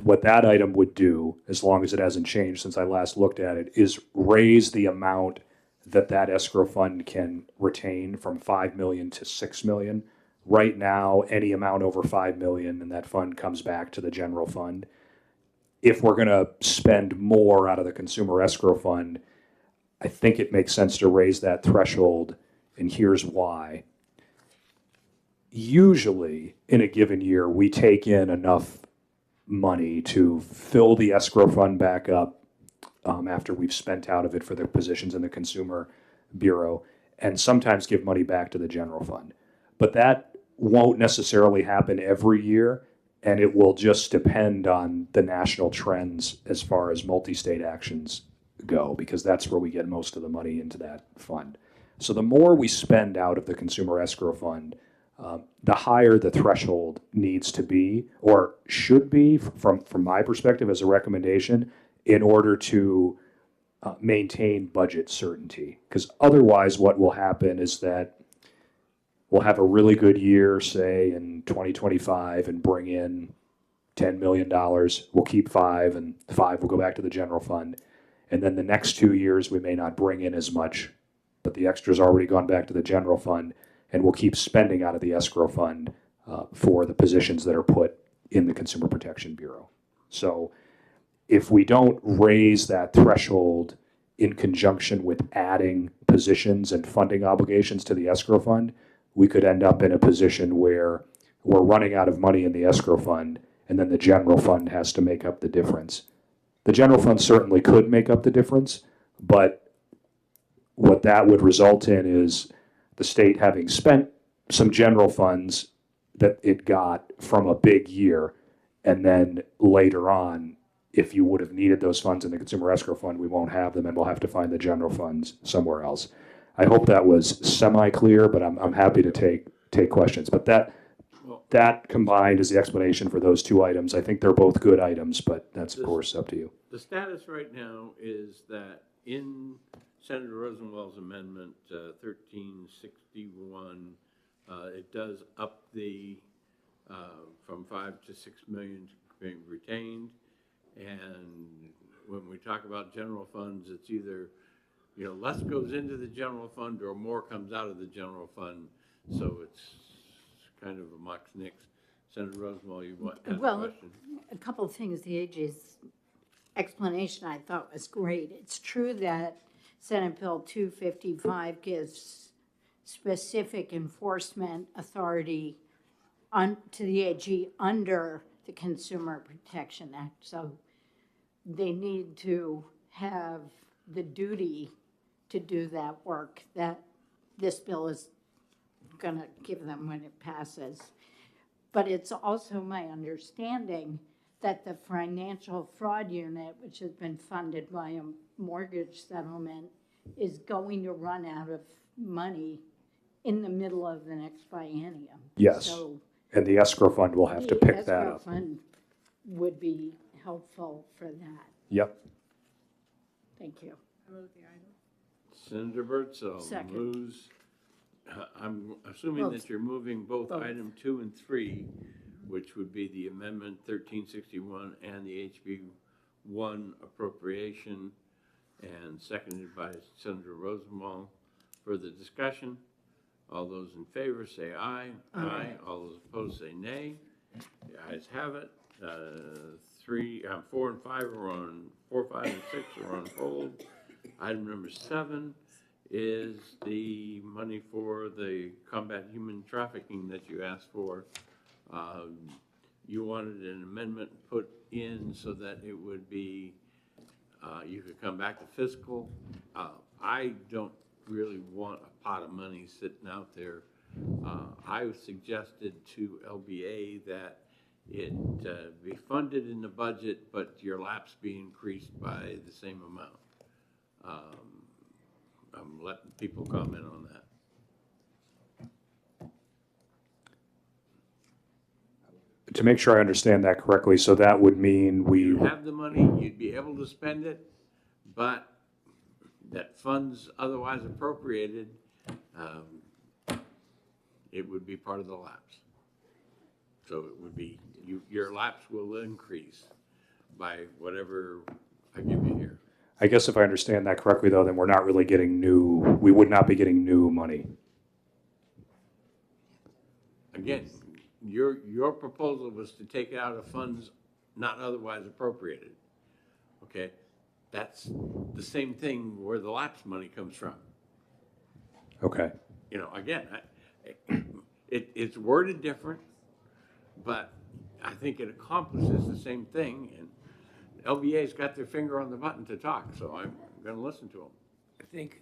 what that item would do, as long as it hasn't changed since I last looked at it, is raise the amount that escrow fund can retain from $5 million to $6 million. Right now, any amount over $5 million in that fund comes back to the general fund. If we're going to spend more out of the consumer escrow fund, I think it makes sense to raise that threshold, and here's why. Usually, in a given year, we take in enough money to fill the escrow fund back up after we've spent out of it for the positions in the Consumer Bureau, and sometimes give money back to the general fund. But that won't necessarily happen every year, and it will just depend on the national trends as far as multi-state actions go, because that's where we get most of the money into that fund. So the more we spend out of the Consumer Escrow Fund, the higher the threshold needs to be, or should be, from my perspective as a recommendation, in order to maintain budget certainty. Because otherwise what will happen is that we'll have a really good year, say in 2025, and bring in $10 million. We'll keep 5, and 5 will go back to the general fund. And then the next 2 years we may not bring in as much, but the extra's already gone back to the general fund, and we'll keep spending out of the escrow fund for the positions that are put in the Consumer Protection Bureau. So if we don't raise that threshold in conjunction with adding positions and funding obligations to the escrow fund, we could end up in a position where we're running out of money in the escrow fund, and then the general fund has to make up the difference. The general fund certainly could make up the difference, but what that would result in is the state having spent some general funds that it got from a big year, And then later on, if you would have needed those funds in the consumer escrow fund, we won't have them and we'll have to find the general funds somewhere else. I hope that was semi-clear, but I'm happy to take questions. But that combined is the explanation for those two items. I think they're both good items, but that's of course up to you. The status right now is that in Senator Rosenwald's amendment, 1361, it does up the, from 5 to 6 million being retained. And when we talk about general funds, it's either, less goes into the general fund or more comes out of the general fund. So it's kind of a mox nix. Senator Rosenwald, you want to ask a question? A couple of things. The AG's explanation I thought was great. It's true that Senate Bill 255 gives specific enforcement authority to the AG under the Consumer Protection Act. So they need to have the duty to do that work that this bill is going to give them when it passes. But it's also my understanding that the financial fraud unit, which has been funded by a mortgage settlement, is going to run out of money in the middle of the next biennium. Yes. So And the escrow fund will have to pick that the escrow up. fund would be helpful for that. Yep. Thank you. Senator Bertzel Second. moves. I'm assuming Well, that you're moving both both. item 2 and 3, which would be the amendment 1361 and the HB1 appropriation, and seconded by Senator Rosenwald. Further discussion? All those in favor say aye. Aye. All those opposed say nay. The ayes have it. 4 and 5 are on, 4, 5, and 6 are on hold. Item number 7 is the money for the combat human trafficking that you asked for. You wanted an amendment put in so that it would be, you could come back to fiscal. I don't really want a pot of money sitting out there. I suggested to LBA that it be funded in the budget, but your lapse be increased by the same amount. I'm letting people comment on that. To make sure I understand that correctly, so that would mean we, You have the money, you'd be able to spend it, but that funds otherwise appropriated, it would be part of the lapse. So it would be, your lapse will increase by whatever I give you here. I guess if I understand that correctly though, then we're not really getting we would not be getting new money. Again, your proposal was to take it out of funds not otherwise appropriated. Okay, that's the same thing where the lapse money comes from. Okay. Again, it's worded different, but I think it accomplishes the same thing, and LBA's got their finger on the button to talk, so I'm gonna listen to them. I think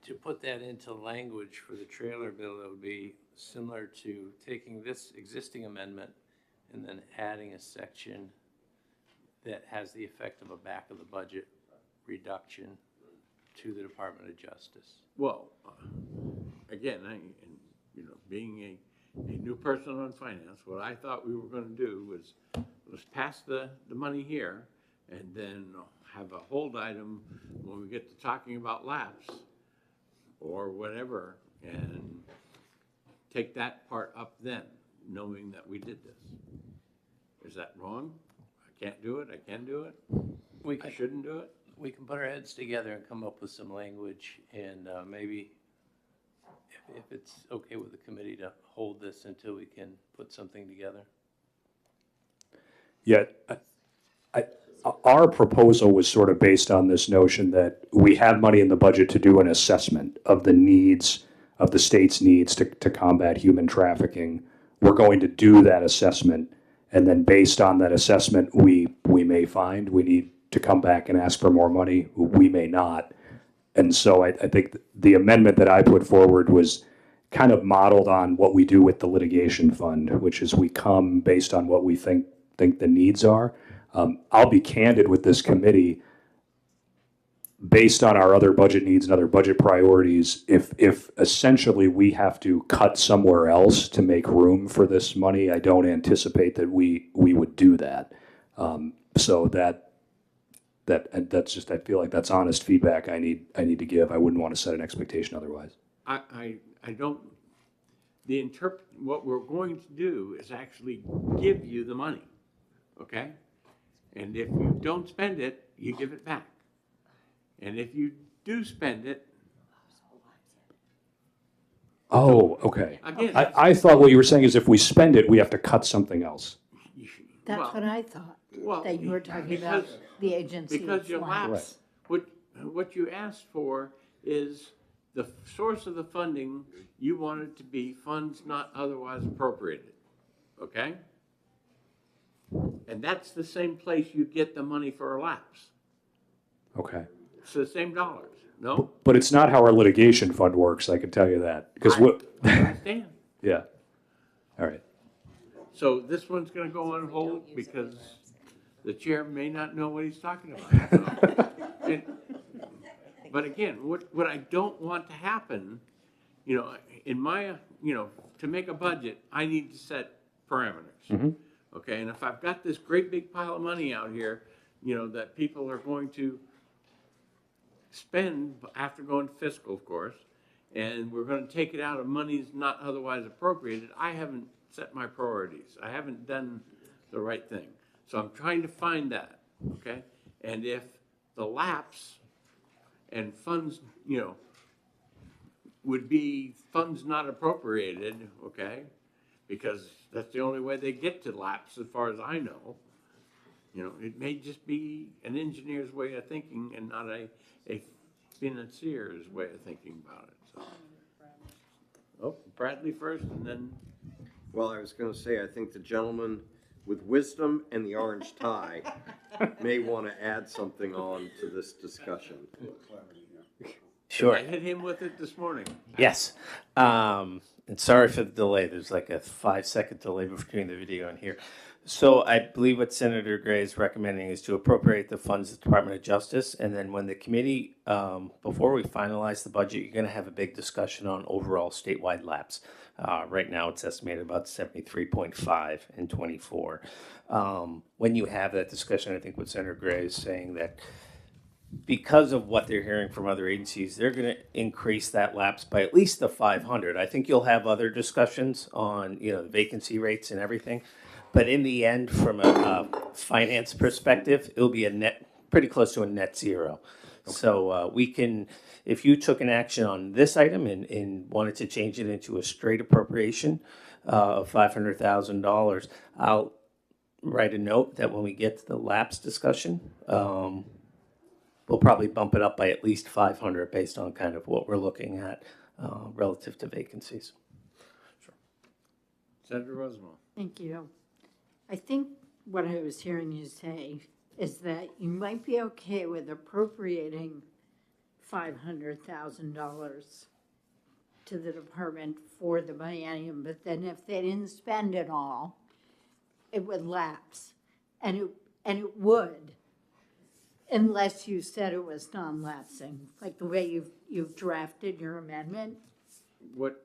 to put that into language for the trailer bill, it would be similar to taking this existing amendment and then adding a section that has the effect of a back of the budget reduction to the Department of Justice. Well, again, being a new person on finance, what I thought we were gonna do was let's pass the money here and then have a hold item when we get to talking about lapse or whatever, and take that part up then, knowing that we did this. Is that wrong? I can't do it, I can do it, I shouldn't do it? We can put our heads together and come up with some language, and maybe if it's okay with the committee to hold this until we can put something together. Yeah, our proposal was sort of based on this notion that we have money in the budget to do an assessment of the needs, of the state's needs to combat human trafficking. We're going to do that assessment, and then based on that assessment, we may find we need to come back and ask for more money, we may not. And so I think the amendment that I put forward was kind of modeled on what we do with the litigation fund, which is we come based on what we think the needs are. I'll be candid with this committee. Based on our other budget needs and other budget priorities, if essentially we have to cut somewhere else to make room for this money, I don't anticipate that we would do that. So that's just, I feel like that's honest feedback I need to give. I wouldn't want to set an expectation otherwise. I don't, what we're going to do is actually give you the money, okay? And if you don't spend it, you give it back. And if you do spend it. Oh, okay. Again. I thought what you were saying is if we spend it, we have to cut something else. That's Well, what I thought, well, that you were talking about because- the agency. Because your fund. lapse, what you asked for is the source of the funding, you want it to be funds not otherwise appropriated, okay? And that's the same place you get the money for a lapse. Okay. It's the same dollars, no? But it's not how our litigation fund works, I can tell you that. Because what, I understand. yeah. All right. So this one's gonna go on hold because the chair may not know what he's talking about. So, but again, what I don't want to happen, in my, to make a budget, I need to set parameters. Okay, and if I've got this great big pile of money out here, that people are going to spend after going to fiscal, of course, and we're going to take it out of monies not otherwise appropriated, I haven't set my priorities. I haven't done the right thing. So I'm trying to find that, okay? And if the lapse and funds, would be funds not appropriated, okay? Because that's the only way they get to lapse as far as I know. It may just be an engineer's way of thinking and not a financier's way of thinking about it, so. Oh, Bradley first and then. Well, I was gonna say, I think the gentleman with wisdom and the orange tie may want to add something on to this discussion. Sure. I hit him with it this morning. Yes. And sorry for the delay. There's like a 5-second delay between the video and here. So I believe what Senator Gray is recommending is to appropriate the funds of the Department of Justice. And then when the committee, before we finalize the budget, you're going to have a big discussion on overall statewide lapse. Right now, it's estimated about 73.5 in 24. When you have that discussion, I think what Senator Gray is saying that because of what they're hearing from other agencies, they're going to increase that lapse by at least the 500. I think you'll have other discussions on, the vacancy rates and everything. But in the end, from a finance perspective, it'll be pretty close to a net zero. Okay. So we can, if you took an action on this item and wanted to change it into a straight appropriation of $500,000, I'll write a note that when we get to the lapse discussion, we'll probably bump it up by at least 500 based on kind of what we're looking at relative to vacancies. Sure. Senator Rosenwald. Thank you. I think what I was hearing you say is that you might be okay with appropriating $500,000 to the department for the biennium, but then if they didn't spend it all, it would lapse. And it would, unless you said it was non-lapsing, like the way you've drafted your amendment. What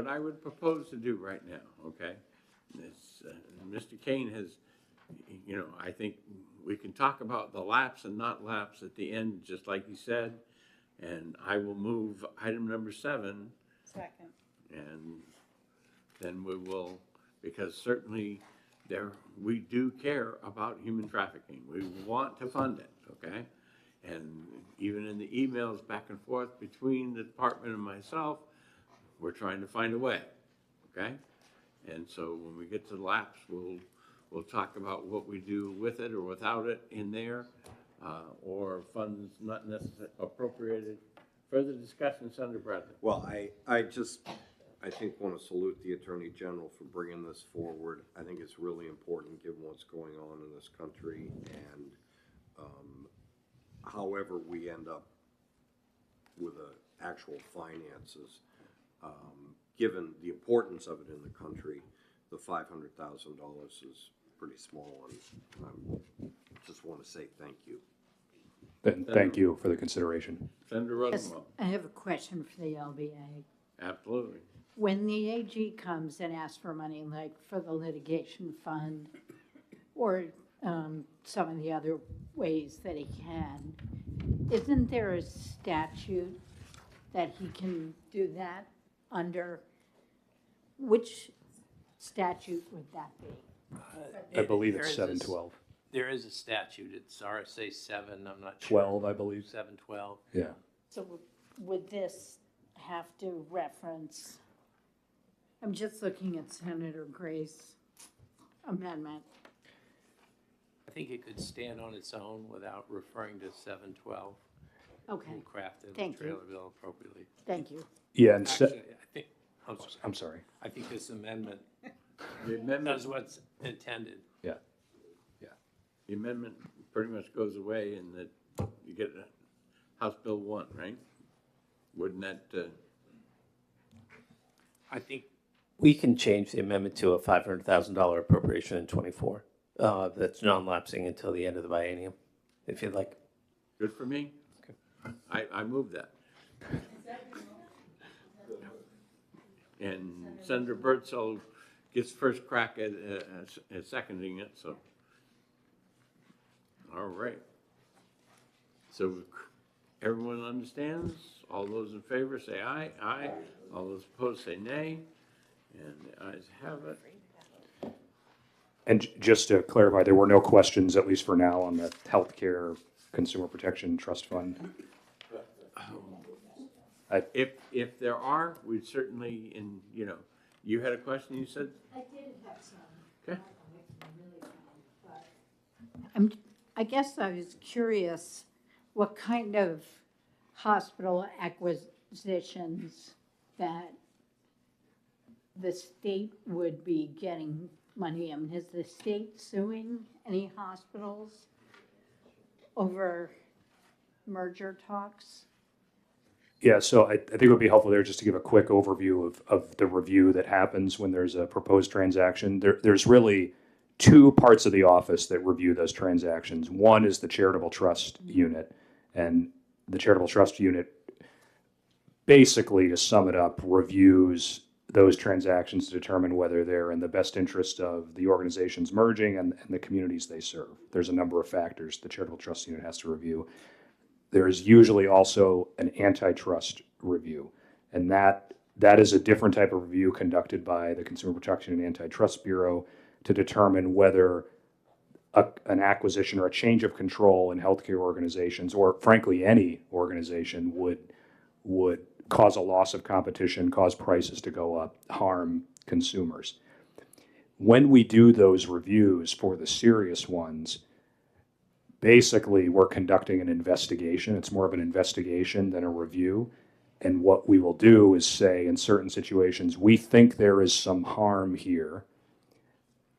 I would propose to do right now, okay, is, Mr. Kane has, I think we can talk about the lapse and not lapse at the end, just like he said, and I will move item number 7. Second. And then we will, because certainly we do care about human trafficking. We want to fund it, okay? And even in the emails back and forth between the department and myself, we're trying to find a way, okay? And so when we get to the lapse, we'll talk about what we do with it or without it in there, or funds not necessarily appropriated. Further discussion, Senator Bradley. Well, I think want to salute the Attorney General for bringing this forward. I think it's really important given what's going on in this country, and however we end up with actual finances, Given the importance of it in the country, the $500,000 is pretty small, and just want to say thank you. Thank you for the consideration. Senator Yes, Rosenbaum. I have a question for the LBA. Absolutely. When the AG comes and asks for money, like for the litigation fund, or some of the other ways that he can, isn't there a statute that he can do that under? Which statute would that be? I believe There it's is 712. There is a statute, it's RSA 7, I'm not sure. 12, I believe. 712. Yeah. So would this have to reference, I'm just looking at Senator Gray's amendment. I think it could stand on its own without referring to 712. Okay, And crafted the Thank you. trailer bill appropriately. thank you. Yeah, and Actually, I think, I'm sorry. I think this amendment The amendment, does what's intended. Yeah. the amendment pretty much goes away in that you get House Bill 1, right? Wouldn't that, I think we can change the amendment to a $500,000 appropriation in '24. That's non-lapsing until the end of the biennium, if you'd like. good for me? I move that. And Senator Birdsall gets first crack at seconding it, so. All right. So everyone understands? All those in favor say aye. Aye. All those opposed say nay. And the ayes have it. And just to clarify, there were no questions, at least for now, on the Healthcare Consumer Protection Trust Fund. If there are, we'd certainly, you had a question, you said? I did have some. Okay. I guess I was curious what kind of hospital acquisitions that the state would be getting money. I mean, is the state suing any hospitals over merger talks? Yeah, so I think it would be helpful there just to give a quick overview of the review that happens when there's a proposed transaction. There's really two parts of the office that review those transactions. One is the charitable trust unit, and the charitable trust unit, basically, to sum it up, reviews those transactions to determine whether they're in the best interest of the organizations merging and the communities they serve. There's a number of factors the charitable trust unit has to review. There is usually also an antitrust review, and that is a different type of review conducted by the Consumer Protection and Antitrust Bureau to determine whether an acquisition or a change of control in healthcare organizations, or frankly any organization, would cause a loss of competition, cause prices to go up, harm consumers. When we do those reviews for the serious ones, basically we're conducting an investigation. It's more of an investigation than a review. And what we will do is say, in certain situations, we think there is some harm here.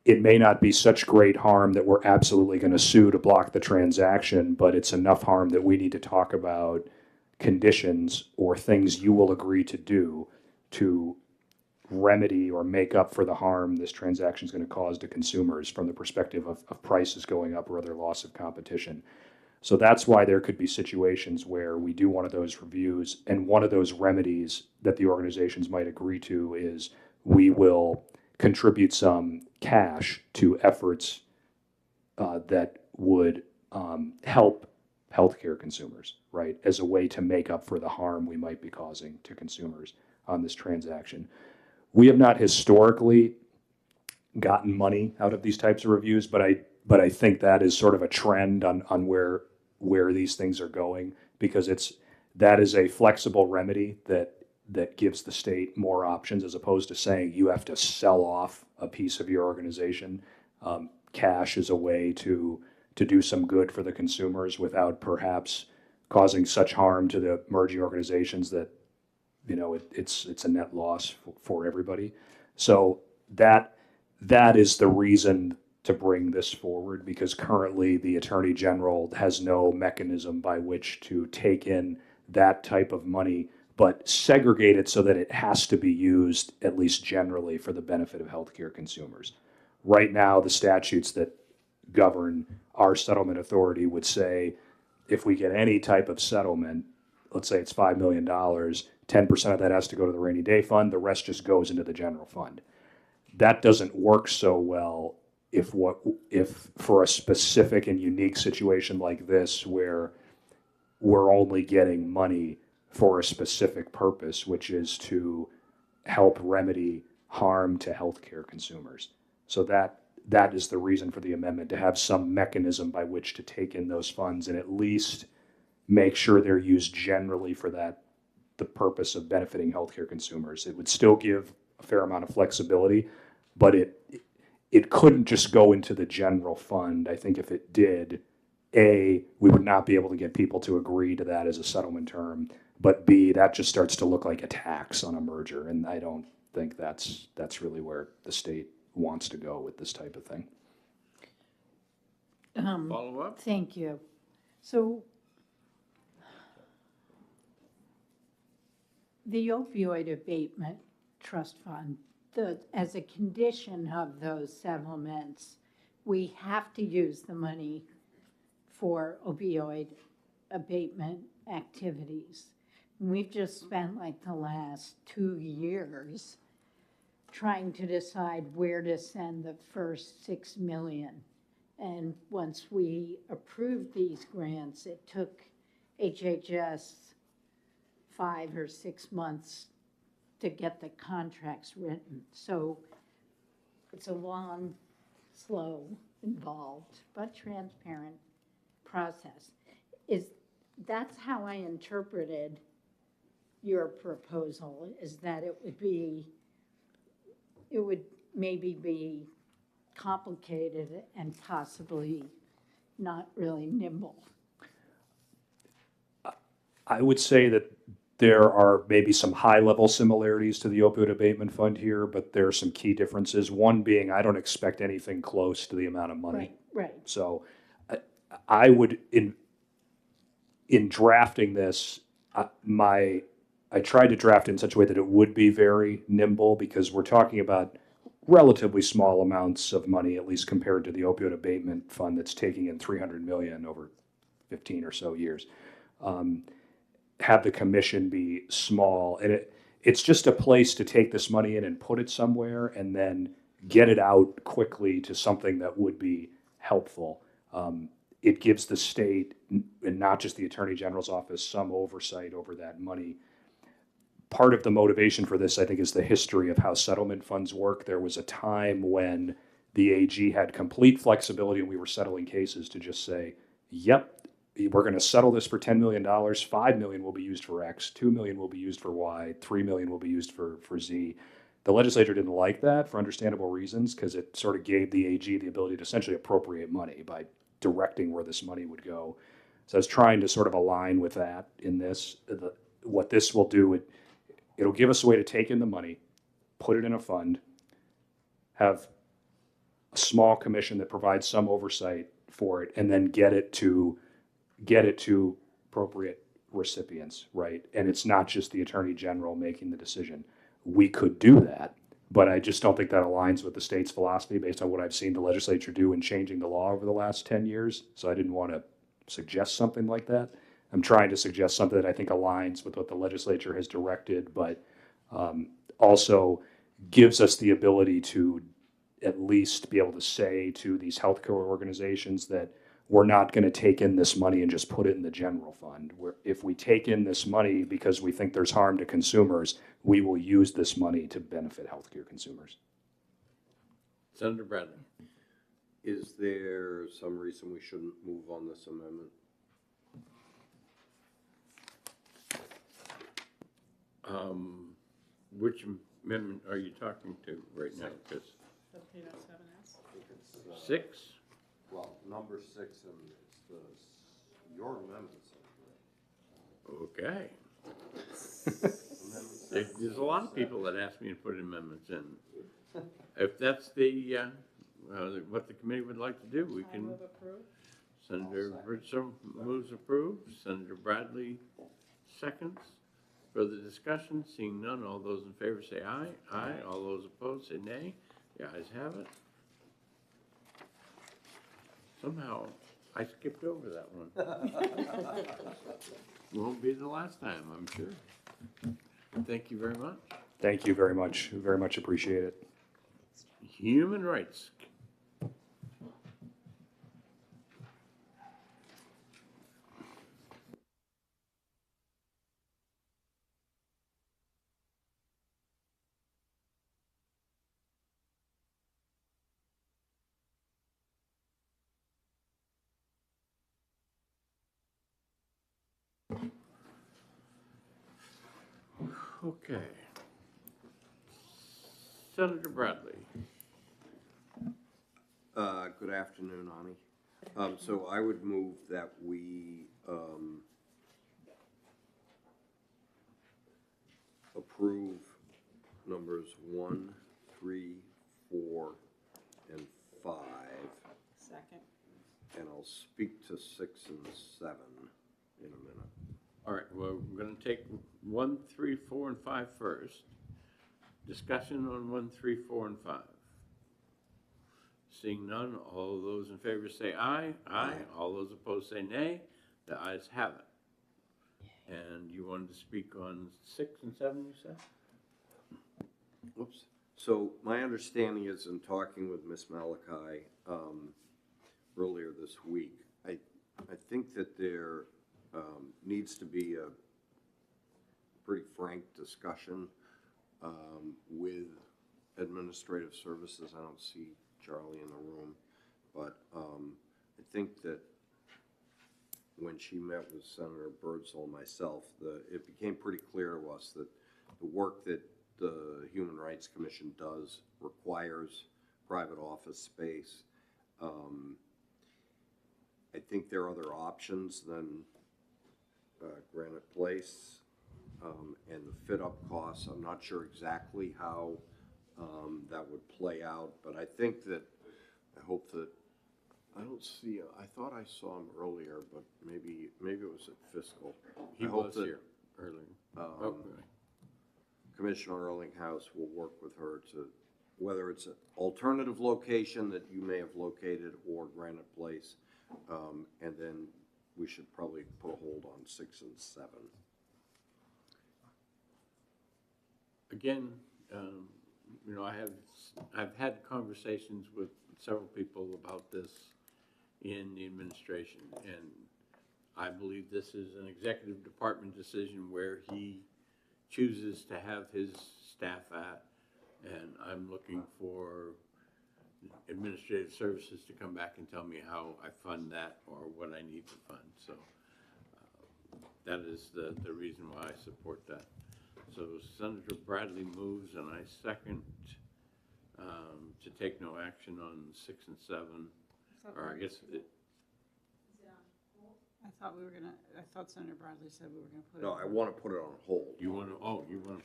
It may not be such great harm that we're absolutely going to sue to block the transaction, but it's enough harm that we need to talk about conditions or things you will agree to do to remedy or make up for the harm this transaction is going to cause to consumers from the perspective of prices going up or other loss of competition. So that's why there could be situations where we do one of those reviews, and one of those remedies that the organizations might agree to is we will contribute some cash to efforts that would help healthcare consumers, right, as a way to make up for the harm we might be causing to consumers on this transaction. We have not historically gotten money out of these types of reviews, but I think that is sort of a trend on where these things are going, because that is a flexible remedy that gives the state more options, as opposed to saying you have to sell off a piece of your organization. Cash is a way to do some good for the consumers without perhaps causing such harm to the merging organizations that it's a net loss for everybody. So that is the reason to bring this forward, because currently the Attorney General has no mechanism by which to take in that type of money but segregate it so that it has to be used, at least generally, for the benefit of healthcare consumers. Right now, the statutes that govern our settlement authority would say if we get any type of settlement, let's say it's $5 million, 10% of that has to go to the rainy day fund, the rest just goes into the general fund. That doesn't work so well if for a specific and unique situation like this where we're only getting money for a specific purpose, which is to help remedy harm to healthcare consumers. So that is the reason for the amendment, to have some mechanism by which to take in those funds and at least make sure they're used generally for the purpose of benefiting healthcare consumers. It would still give a fair amount of flexibility, but it couldn't just go into the general fund. I think if it did, A, we would not be able to get people to agree to that as a settlement term, but B, that just starts to look like a tax on a merger, and I don't think that's really where the state wants to go with this type of thing. Follow up? Thank you. So the opioid abatement trust fund, as a condition of those settlements, we have to use the money for opioid abatement activities. We've just spent like the last 2 years trying to decide where to send the first $6 million. And once we approved these grants, it took HHS 5 or 6 months to get the contracts written. So it's a long, slow, involved, but transparent process. That's how I interpreted your proposal, is that it would maybe be complicated and possibly not really nimble. I would say that there are maybe some high-level similarities to the opioid abatement fund here, but there are some key differences. One being, I don't expect anything close to the amount of money. Right. So I would, in drafting this, I tried to draft it in such a way that it would be very nimble, because we're talking about relatively small amounts of money, at least compared to the opioid abatement fund that's taking in $300 million over 15 or so years. Have the commission be small, and it's just a place to take this money in and put it somewhere and then get it out quickly to something that would be helpful. It gives the state, and not just the Attorney General's office, some oversight over that money. Part of the motivation for this, I think, is the history of how settlement funds work. There was a time when the AG had complete flexibility and we were settling cases to just say, yep, we're going to settle this for $10 million, $5 million will be used for X, $2 million will be used for Y, $3 million will be used for Z. The legislature didn't like that for understandable reasons, because it sort of gave the AG the ability to essentially appropriate money by directing where this money would go. So I was trying to sort of align with that in this. What this will do, it'll give us a way to take in the money, put it in a fund, have a small commission that provides some oversight for it, and then get it to appropriate recipients, right? And it's not just the Attorney General making the decision. We could do that, but I just don't think that aligns with the state's philosophy based on what I've seen the legislature do in changing the law over the last 10 years. So I didn't want to suggest something like that. I'm trying to suggest something that I think aligns with what the legislature has directed, but also gives us the ability to at least be able to say to these healthcare organizations that we're not going to take in this money and just put it in the general fund. If we take in this money because we think there's harm to consumers, we will use this money to benefit healthcare consumers. Senator Bradley. Is there some reason we shouldn't move on this amendment? Which amendment are you talking to right now? 'Cause 6? Well, number 6, and it's your amendment. Okay. There's a lot of people that ask me to put amendments in. If that's what the committee would like to do, we can. Senator Ritchie moves approve. Senator Bradley seconds. Further discussion? Seeing none, all those in favor say aye. Aye. All those opposed say nay. The ayes have it. Somehow, I skipped over that one. Won't be the last time, I'm sure. Thank you very much. Thank you very much. Very much appreciate it. Human rights. Okay. Senator Bradley. Good afternoon, Ani. So I would move that we, approve numbers 1, 3, 4, and 5, Second. and I'll speak to 6 and 7 in a minute. All right, well, we're gonna take 1, 3, 4, and 5 first. Discussion on 1, 3, 4, and 5. Seeing none, all those in favor say aye. Aye. All those opposed say nay. The ayes have it. And you wanted to speak on 6 and 7, you said? Whoops. So my understanding is in talking with Ms. Malachi earlier this week, I think that there needs to be a pretty frank discussion with administrative services. I don't see Charlie in the room, but I think that when she met with Senator Birdsall and myself, it became pretty clear to us that the work that the Human Rights Commission does requires private office space. I think there are other options than Granite Place and the fit-up costs. I'm not sure exactly how that would play out, but I think that, I hope that, I don't see, I thought I saw him earlier, but maybe it was at fiscal. He I hope was that, here earlier. Okay. Commissioner Erlinghouse will work with her to, whether it's an alternative location that you may have located or Granite Place, and then we should probably put a hold on 6 and 7. Again, you know, I've had conversations with several people about this in the administration, and I believe this is an executive department decision where he chooses to have his staff at, and I'm looking for administrative services to come back and tell me how I fund that or what I need to fund. So that is the reason why I support that. So Senator Bradley moves, and I second to take no action on 6 and 7, or I guess I thought Senator Bradley said we were gonna put it. No, I want to put it on hold. you want to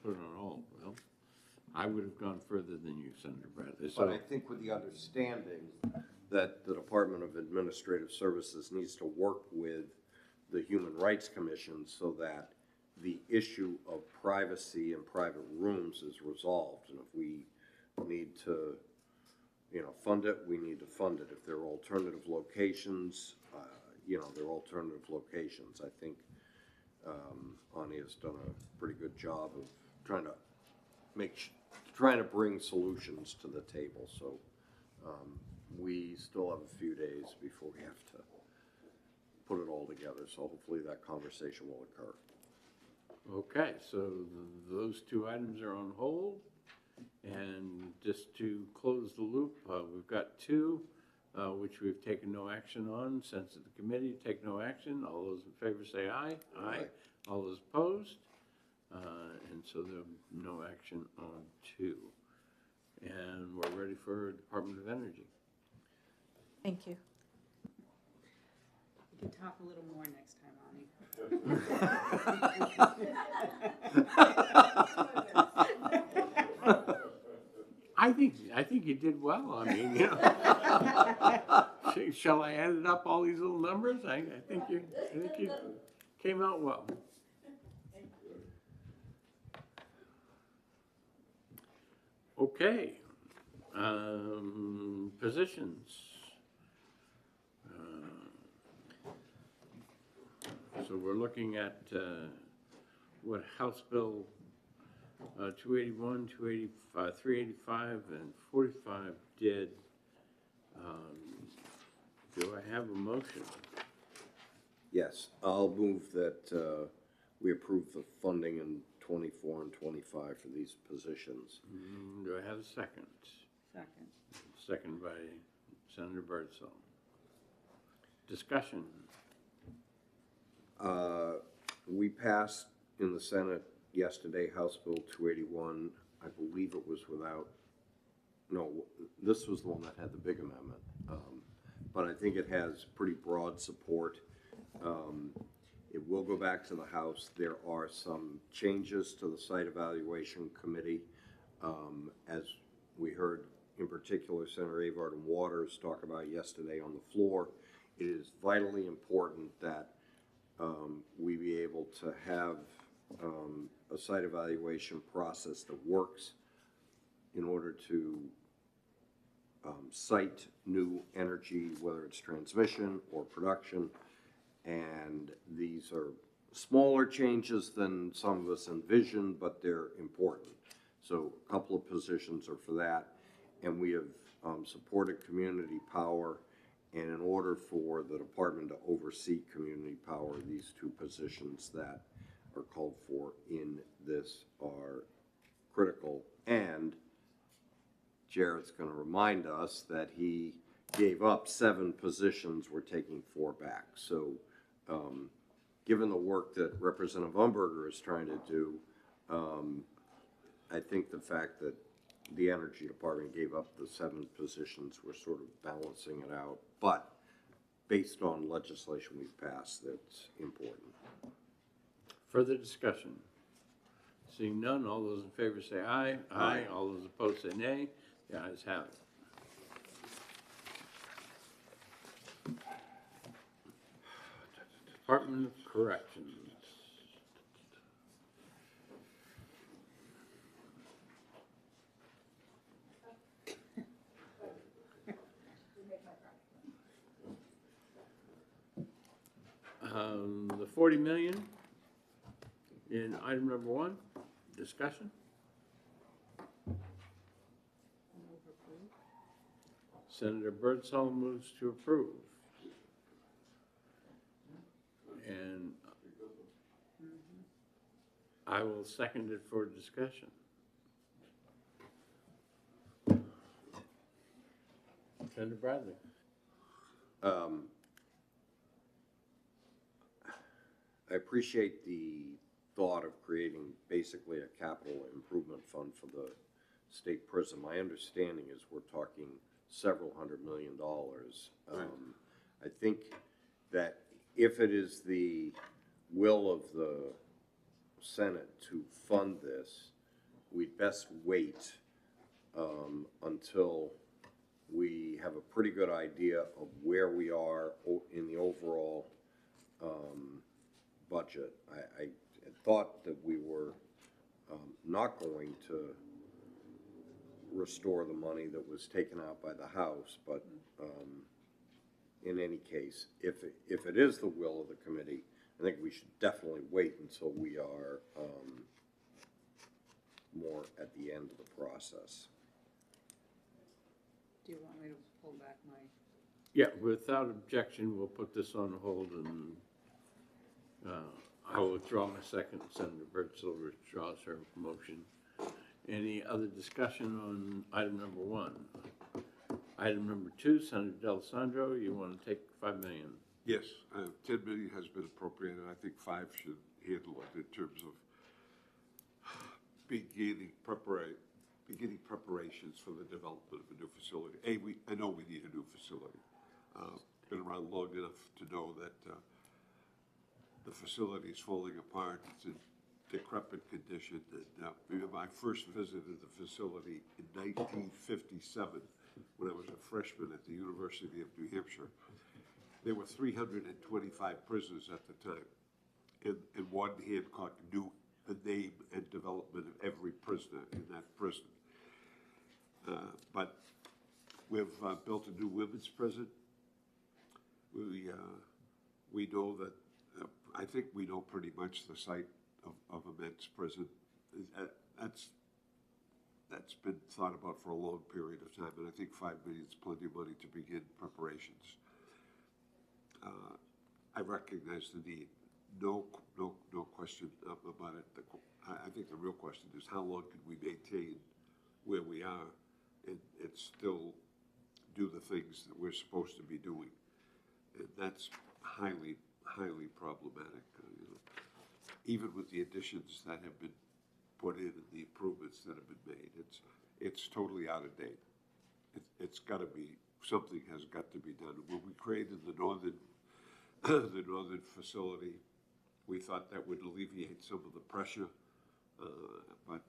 put it on hold. Well, I would have gone further than you, Senator Bradley. But So I think with the understanding that the Department of Administrative Services needs to work with the Human Rights Commission so that the issue of privacy in private rooms is resolved. And if we need to, fund it, we need to fund it. If there are alternative locations, there are alternative locations. I think Ani has done a pretty good job of trying to bring solutions to the table. So we still have a few days before we have to put it all together. So hopefully that conversation will occur. okay, so those two items are on hold. And just to close the loop, we've got 2, which we've taken no action on. Sense of the committee, take no action. All those in favor say aye. Aye. All those opposed? And so there's no action on 2. And we're ready for Department of Energy. Thank you. You can talk a little more next time, Ani. I think you did well. I mean, shall I add it up, all these little numbers? I think you came out well. Okay. Positions. So we're looking at what House Bill 281, 285, 385, and 45 did. Do I have a motion? Yes, I'll move that we approve the funding in 24 and 25 for these positions. Do I have a second? Second. Second by Senator Birdsall. Discussion. We passed in the Senate yesterday House Bill 281. I believe it was without, no, this was the one that had the big amendment. But I think it has pretty broad support. It will go back to the House. There are some changes to the Site Evaluation Committee. As we heard, in particular, Senator Avard and Waters talk about yesterday on the floor, it is vitally important that we be able to have a site evaluation process that works in order to site new energy, whether it's transmission or production. And these are smaller changes than some of us envision, but they're important. So a couple of positions are for that. And we have supported community power. And in order for the department to oversee community power, these two positions that are called for in this are critical. And Jarrett's going to remind us that he gave up 7 positions, we're taking 4 back. So given the work that Representative Umberger is trying to do, I think the fact that the Energy Department gave up the 7 positions, we're sort of balancing it out. But based on legislation we've passed, that's important. Further discussion? Seeing none, all those in favor say aye. Aye. All those opposed say nay. The ayes have it. Department of Corrections. The 40 million in item number 1, discussion. Senator Birdsall moves to approve. And I will second it for discussion. Senator Bradley. I appreciate the thought of creating basically a capital improvement fund for the state prison. My understanding is we're talking several $100 million. I think that if it is the will of the Senate to fund this, we'd best wait until we have a pretty good idea of where we are in the overall budget. I thought that we were not going to restore the money that was taken out by the House, but in any case, if it is the will of the committee, I think we should definitely wait until we are more at the end of the process. Do you want me to pull back my? Yeah, without objection, we'll put this on hold and I will withdraw my second. Senator Birdsall withdraws her motion. Any other discussion on item number 1? Item number 2, Senator D'Alessandro, you want to take $5 million? Yes, 10 million has been appropriated. I think 5 should handle it in terms of beginning preparations for the development of a new facility. I know we need a new facility. Been around long enough to know that the facility is falling apart. It's in decrepit condition. And my first visit to the facility in 1957, when I was a freshman at the University of New Hampshire, there were 325 prisoners at the time. And one Hancock knew the name and development of every prisoner in that prison. we've built a new women's prison. We know that, I think we know pretty much the site of a men's prison. That's been thought about for a long period of time, and I think $5 million is plenty of money to begin preparations. I recognize the need, no question about it. I think the real question is how long can we maintain where we are and still do the things that we're supposed to be doing? And that's highly problematic. Even with the additions that have been put in and the improvements that have been made, it's totally out of date. It's got to be, something has got to be done. When we created the northern facility, we thought that would alleviate some of the pressure, but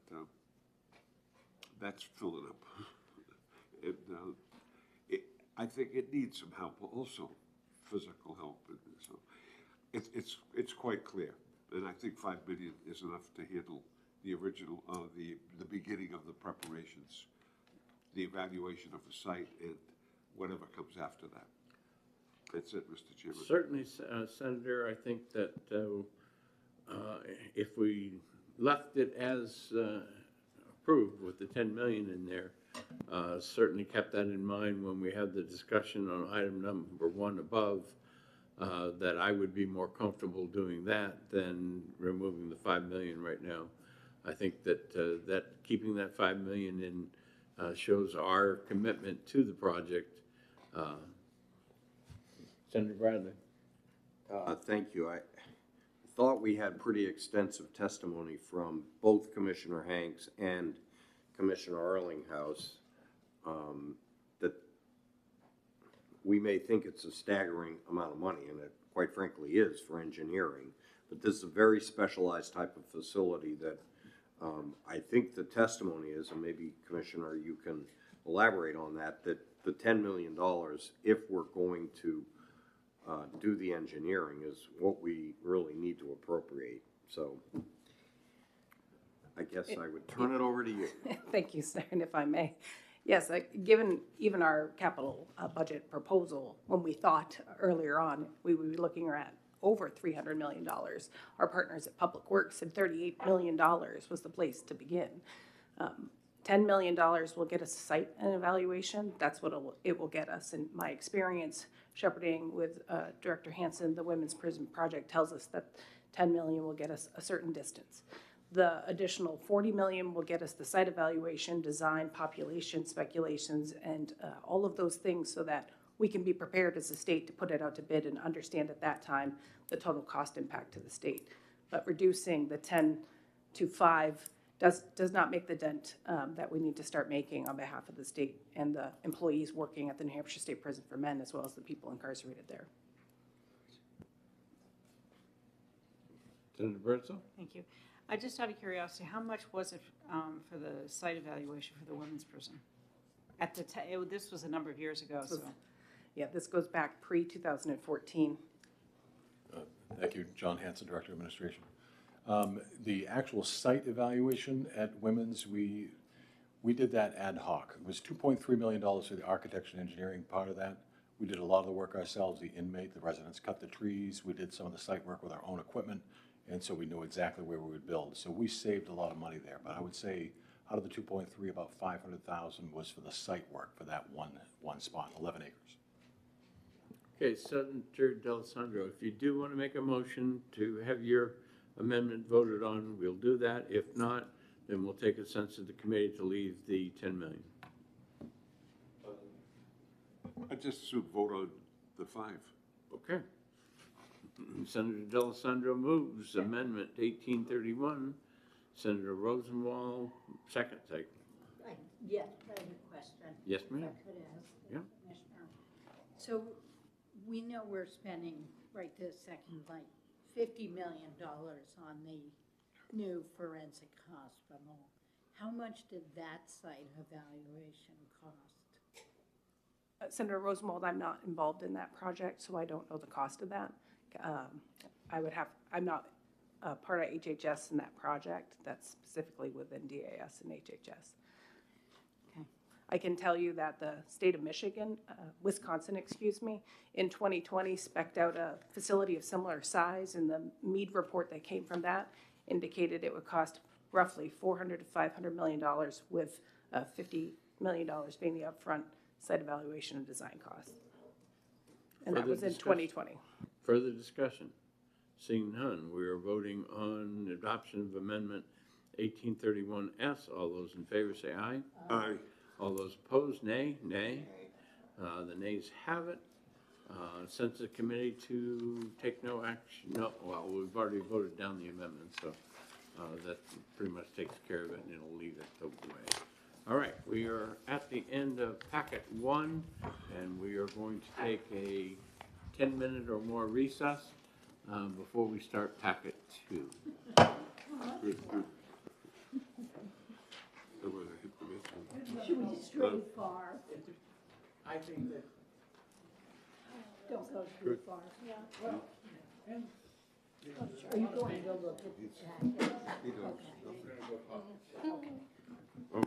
that's filling up. And I think it needs some help also, physical help. And so it's quite clear, and I think $5 million is enough to handle the original, the beginning of the preparations, the evaluation of the site, and whatever comes after that. That's it, Mr. Chairman. Certainly, Senator, I think that if we left it as approved with the 10 million in there, certainly kept that in mind when we had the discussion on item number 1 above, that I would be more comfortable doing that than removing the 5 million right now. I think that that keeping that 5 million in shows our commitment to the project. Senator Bradley. Thank you. I thought we had pretty extensive testimony from both Commissioner Hanks and Commissioner Erlinghouse, that we may think it's a staggering amount of money, and it quite frankly is for engineering, but this is a very specialized type of facility that I think the testimony is, and maybe Commissioner, you can elaborate on that, that the $10 million, if we're going to do the engineering, is what we really need to appropriate. So I guess I would turn it over to you. Thank you, sir, and if I may. Yes, given even our capital budget proposal, when we thought earlier on we would be looking at over $300 million, our partners at Public Works said $38 million was the place to begin. $10 million will get us a site and evaluation. That's what it will get us. In my experience shepherding with Director Hansen, the Women's Prison Project tells us that 10 million will get us a certain distance. The additional 40 million will get us the site evaluation, design, population, speculations, and all of those things so that we can be prepared as a state to put it out to bid and understand at that time the total cost impact to the state. But reducing the 10 to 5 does not make the dent that we need to start making on behalf of the state and the employees working at the New Hampshire State Prison for Men, as well as the people incarcerated there. Senator Bertzel? Thank you. Just out of curiosity, how much was it for the site evaluation for the women's prison? At the time, this was a number of years ago, so. Yeah, this goes back pre-2014. Thank you, John Hanson, Director of Administration. The actual site evaluation at Women's, we did that ad hoc. It was $2.3 million for the architecture and engineering part of that. We did a lot of the work ourselves, the inmate, the residents cut the trees. We did some of the site work with our own equipment, and so we knew exactly where we would build. So we saved a lot of money there, but I would say out of the 2.3, about 500,000 was for the site work for that one spot, 11 acres. Okay, Senator D'Alessandro, if you do want to make a motion to have your amendment voted on, we'll do that. If not, then we'll take a sense of the committee to leave the 10 million. I just assume vote on the 5. Okay. Senator D'Alessandro moves Amendment 1831. Senator Rosenwald seconds. Yes, I have a question. Yes, ma'am. If I could ask the Yeah. Commissioner. So we know we're spending right this second like $50 million on the new forensic hospital. How much did that site evaluation cost? Senator Rosenwald, I'm not involved in that project, so I don't know the cost of that. I'm not part of HHS in that project. That's specifically within DAS and HHS. Okay. I can tell you that the state of Michigan, Wisconsin, excuse me, in 2020 spec'd out a facility of similar size, and the Mead report that came from that indicated it would cost roughly $400 to $500 million, with $50 million being the upfront site evaluation and design cost. And that Further was in discussion? 2020. Further discussion? Seeing none, we are voting on adoption of Amendment 1831S. All those in favor say aye. Aye. All those opposed, nay. Nay. The nays have it. Census Committee to take no action. No, well, we've already voted down the amendment, so that pretty much takes care of it, and it'll leave it the way. All right, we are at the end of packet 1, and we are going to take a 10-minute or more recess before we start packet 2. Good, good. That was a hit and miss. Should we stray far? I think that Don't go too far. Yeah. Are you going to go look at the packet? He does. Okay. Okay.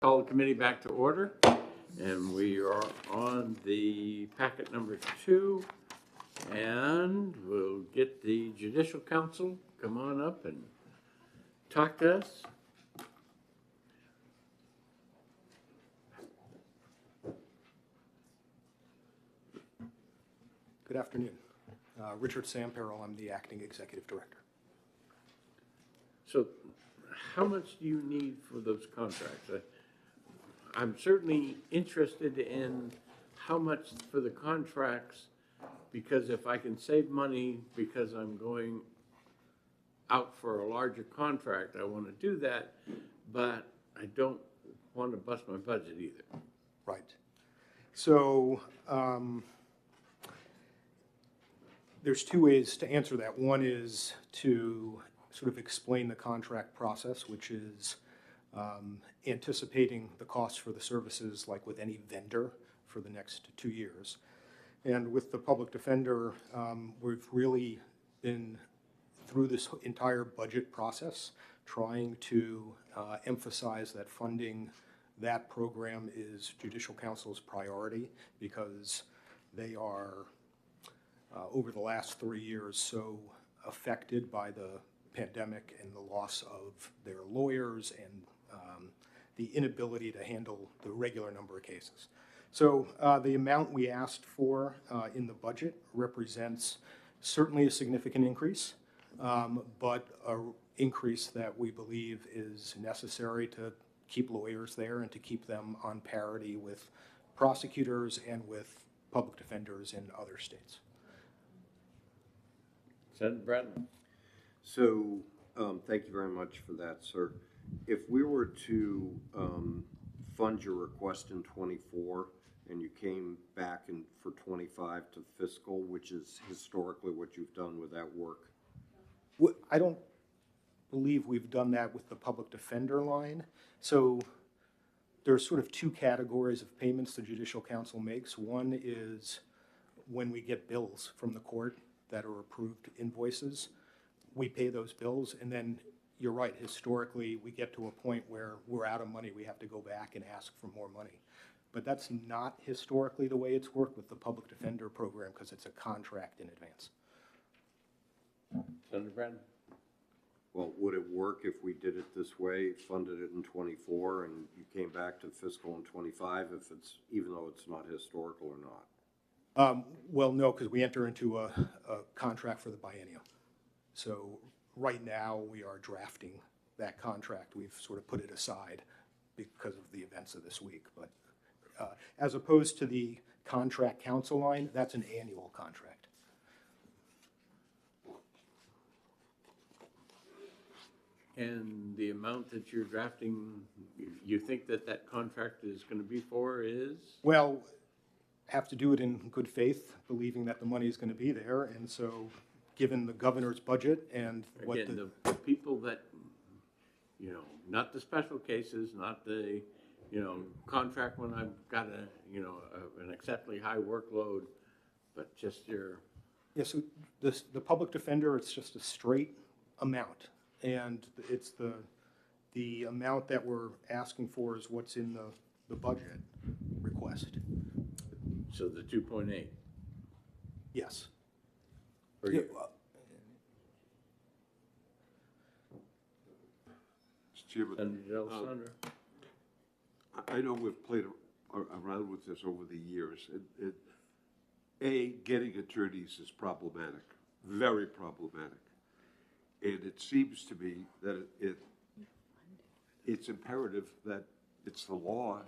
Call the committee back to order, and we are on the packet number 2, and we'll get the judicial council, come on up and talk to us. Good afternoon. Richard Samperl, I'm the acting executive director. So how much do you need for those contracts? I'm certainly interested in how much for the contracts, because if I can save money because I'm going out for a larger contract, I want to do that, but I don't want to bust my budget either. Right. So there's two ways to answer that. One is to sort of explain the contract process, which is anticipating the costs for the services like with any vendor for the next 2 years. And with the public defender, we've really been through this entire budget process trying to emphasize that funding that program is Judicial Council's priority, because they are, over the last 3 years, so affected by the pandemic and the loss of their lawyers and the inability to handle the regular number of cases. So the amount we asked for in the budget represents certainly a significant increase, but an increase that we believe is necessary to keep lawyers there and to keep them on parity with prosecutors and with public defenders in other states. Senator Bradley. So, thank you very much for that, sir. If we were to fund your request in '24 and you came back for '25 to fiscal, which is historically what you've done with that work? I don't believe we've done that with the public defender line. So there's sort of two categories of payments the Judicial Council makes. One is when we get bills from the court that are approved invoices, we pay those bills, and then you're right, historically, we get to a point where we're out of money, we have to go back and ask for more money. But that's not historically the way it's worked with the public defender program, because it's a contract in advance. Senator Bradley. Well, would it work if we did it this way, funded it in '24, and you came back to fiscal in '25, if it's, even though it's not historical or not? Well, no, because we enter into a contract for the biennium. So right now, we are drafting that contract. We've sort of put it aside because of the events of this week. But as opposed to the contract council line, that's an annual contract. And the amount that you're drafting, you think that that contract is going to be for is? Well, have to do it in good faith, believing that the money is going to be there. And so given the governor's budget and what Again, the people that, you know, not the special cases, not the, you know, contract when I've got a, you know, an exceptionally high workload, but just your. Yeah, so the public defender, it's just a straight amount. And it's the amount that we're asking for is what's in the budget request. So the 2.8. Yes. Yeah. Mr. Chairman, Senator Alessandro. I know we've played around with this over the years. Getting attorneys is problematic, very problematic. And it seems to me that it's imperative that it's the law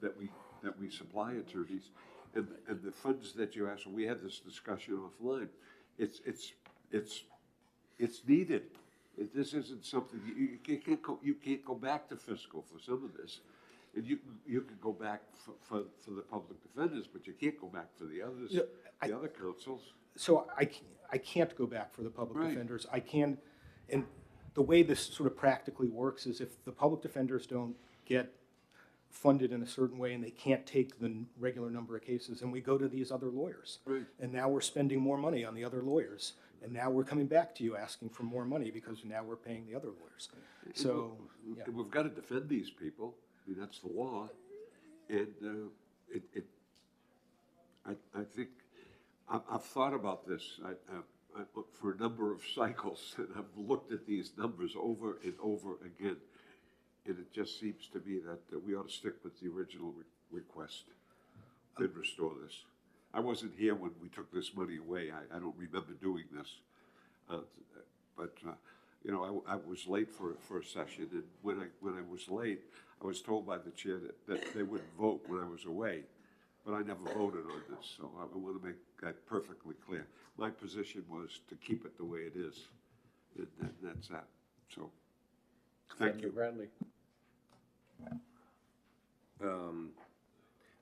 that we supply attorneys, and the funds that you ask. We had this discussion offline. It's needed. This isn't something you can't go back to fiscal for some of this, and you can go back for the public defenders, but you can't go back for the others, the other councils. So I can't go back for the public defenders. I can, and the way this sort of practically works is if the public defenders don't get funded in a certain way and they can't take the regular number of cases, and we go to these other lawyers. Right. And now we're spending more money on the other lawyers. And now we're coming back to you asking for more money because now we're paying the other lawyers. So, yeah. We've got to defend these people. I mean, that's the law. And I think, I've thought about this for a number of cycles, and I've looked at these numbers over and over again. And it just seems to me that we ought to stick with the original request and restore this. I wasn't here when we took this money away. I don't remember doing this. But you know, I was late for a session, and when I was late, I was told by the chair that they wouldn't vote when I was away. But I never voted on this, so I want to make that perfectly clear. My position was to keep it the way it is, and that's that. So, thank Senator you. Bradley. All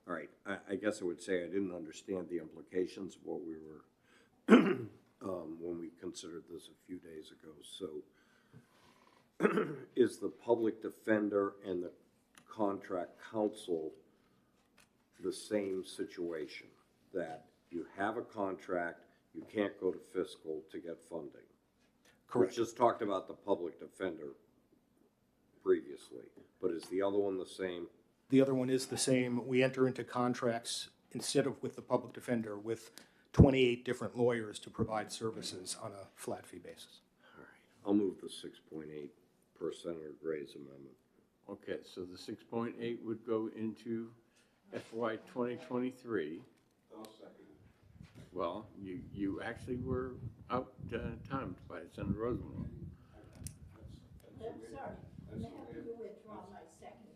right, I guess I would say I didn't understand the implications of what we were, when we considered this a few days ago. So is the public defender and the contract counsel the same situation? That you have a contract, you can't go to fiscal to get funding? Correct. We just talked about the public defender previously, but is the other one the same? The other one is the same. We enter into contracts instead of with the public defender with 28 different lawyers to provide services on a flat fee basis. All right, I'll move the 6.8 per Senator Gray's amendment. Okay, so the 6.8 would go into FY 2023. I'll second it. Well, you actually were out timed by Senator Rosenwald. I'm sorry, I'm going to have to withdraw my second.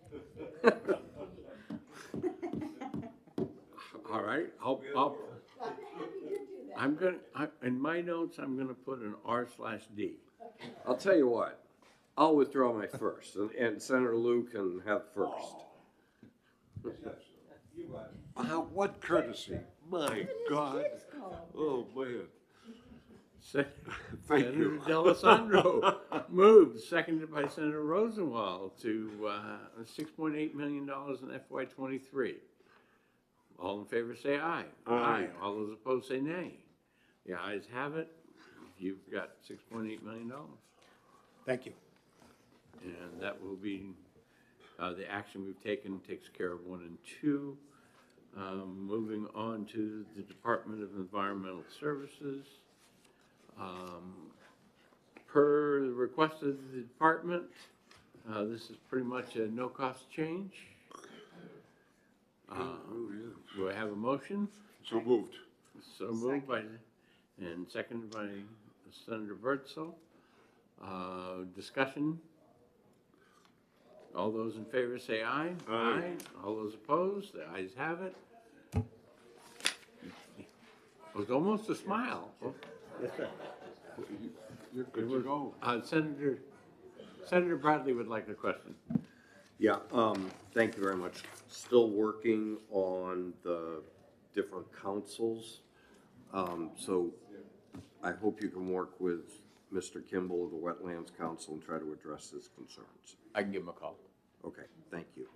All right, I'm happy to do that. I'm gonna, in my notes, I'm gonna put an R/D. I'll tell you what, I'll withdraw my first, and Senator Lou can have first. What courtesy, my God. Oh, man. Thank Senator you. D'Alessandro moved, seconded by Senator Rosenwald to $6.8 million in FY '23. All in favor say aye. Aye. All those opposed say nay. The ayes have it. You've got $6.8 million. Thank you. And that will be, the action we've taken takes care of 1 and 2. Moving on to the Department of Environmental Services. Per the request of the department, this is pretty much a no-cost change. Do I have a motion? So moved. So moved by, and seconded by Senator Bertzel. Discussion? All those in favor say aye. Aye. All those opposed, the ayes have it. It was almost a smile. You're good to go. Senator Bradley would like a question. Yeah, thank you very much. Still working on the different councils. So I hope you can work with Mr. Kimball of the Wetlands Council and try to address his concerns. I can give him a call. Okay, thank you.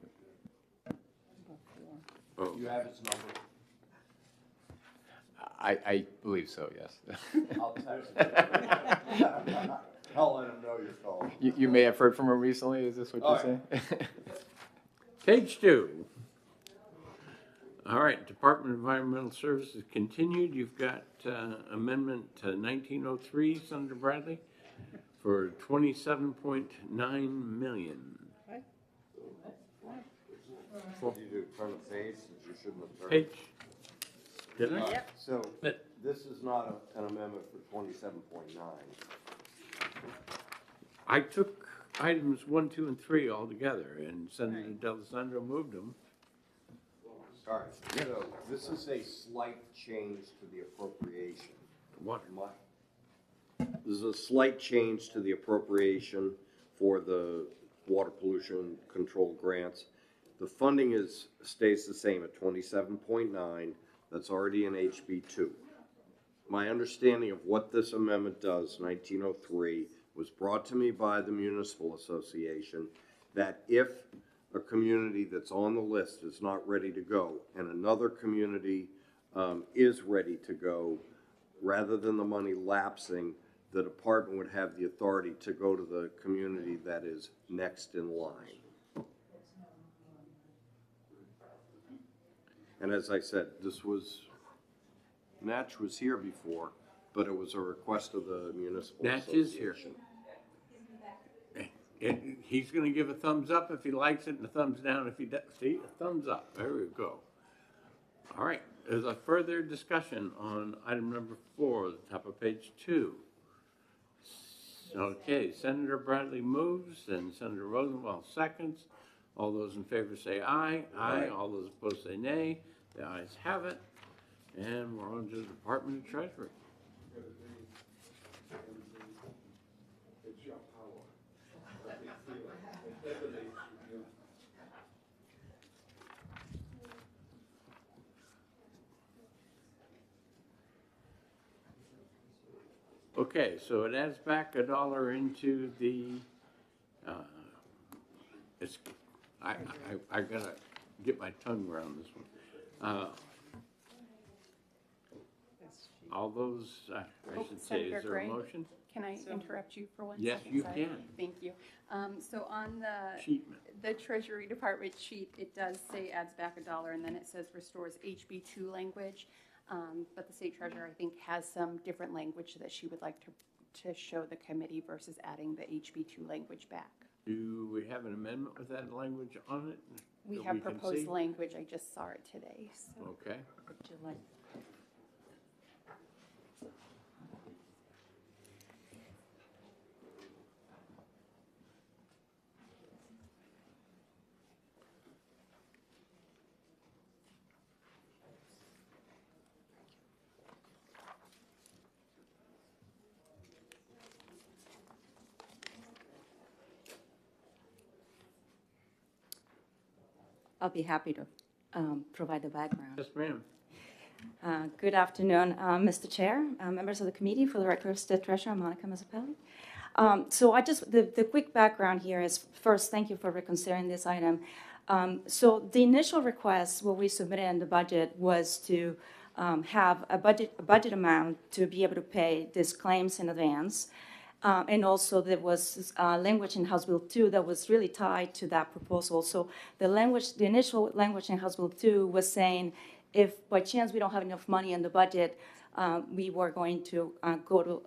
You have his number? I believe so, yes. I'll text him. I'll let him know you're calling. You may have heard from him recently, is this what you're saying? Page 2. All right, Department of Environmental Services continued. You've got Amendment 1903, Senator Bradley, for $27.9 million. You do turn a page that you shouldn't have turned. Page. Did I? Yep. So this is not an amendment for 27.9. I took items 1, 2, and 3 all together, and Senator D'Alessandro moved them. All right, so this is a slight change to the appropriation. What? This is a slight change to the appropriation for the water pollution control grants. The funding stays the same at 27.9. That's already in HB2. My understanding of what this amendment does, 1903, was brought to me by the Municipal Association, that if a community that's on the list is not ready to go and another community is ready to go, rather than the money lapsing, the department would have the authority to go to the community that is next in line. And as I said, Natch was here before, but it was a request of the municipal Natch is here. association. He's gonna give a thumbs up if he likes it and a thumbs down if he does. See, a thumbs up. There we go. All right, there's a further discussion on item number 4, the top of page 2. Okay, Senator Bradley moves and Senator Rosenwald seconds. All those in favor say aye. Aye. All those opposed say nay. The ayes have it. And we're on to the Department of Treasury. It's your power. Okay, so it adds back $1 into the, I gotta get my tongue around this one. All those, I should say, Senator is there a Gray? motion? Can I interrupt you for 1 second? Yes, you Sorry. can. Thank you. So on Sheet. the Treasury Department sheet, it does say adds back $1, and then it says restores HB2 language. But the state treasurer, I think, has some different language that she would like to show the committee versus adding the HB2 language back. Do we have an amendment with that language on it? We that have can proposed see? language, I just saw it today, so. Okay. Would you like? I'll be happy to provide the background. Yes, ma'am. Good afternoon, Mr. Chair, members of the committee. For the record, State Treasurer Monica Mazzapelli. So the quick background here is, first, thank you for reconsidering this item. So the initial request, what we submitted in the budget, was to have a budget amount to be able to pay these claims in advance. And also there was language in House Bill 2 that was really tied to that proposal. So the initial language in House Bill 2 was saying, if by chance we don't have enough money in the budget, we were going to go to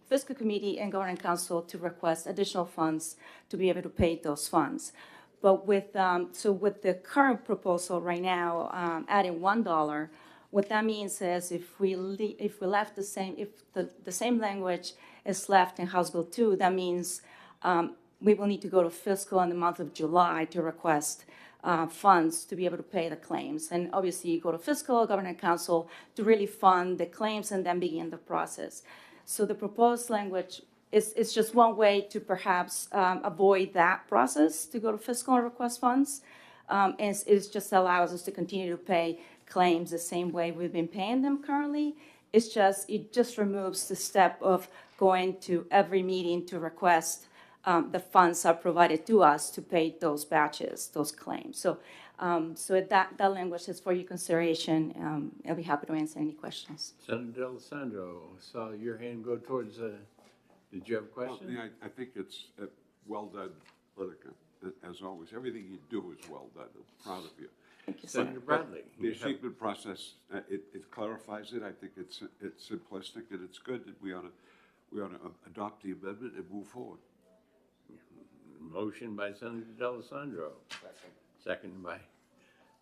Fiscal Committee and Government Council to request additional funds to be able to pay those funds. But with the current proposal right now, adding $1, what that means is if we left the same, if the same language is left in House Bill 2, that means we will need to go to fiscal in the month of July to request funds to be able to pay the claims. And obviously you go to fiscal, government council to really fund the claims and then begin the process. So the proposed language is just one way to perhaps avoid that process to go to fiscal and request funds. And it just allows us to continue to pay claims the same way we've been paying them currently. It just removes the step of going to every meeting to request the funds are provided to us to pay those batches, those claims. So that language is for your consideration. I'll be happy to answer any questions. Senator D'Alessandro, saw your hand go towards, did you have a question? Well, yeah, I think it's well done, Litica, as always. Everything you do is well done. I'm proud of you. Thank you, Senator Bradley. The achievement process, it clarifies it. I think it's simplistic and it's good that we ought to adopt the amendment and move forward. Motion by Senator D'Alessandro. Second by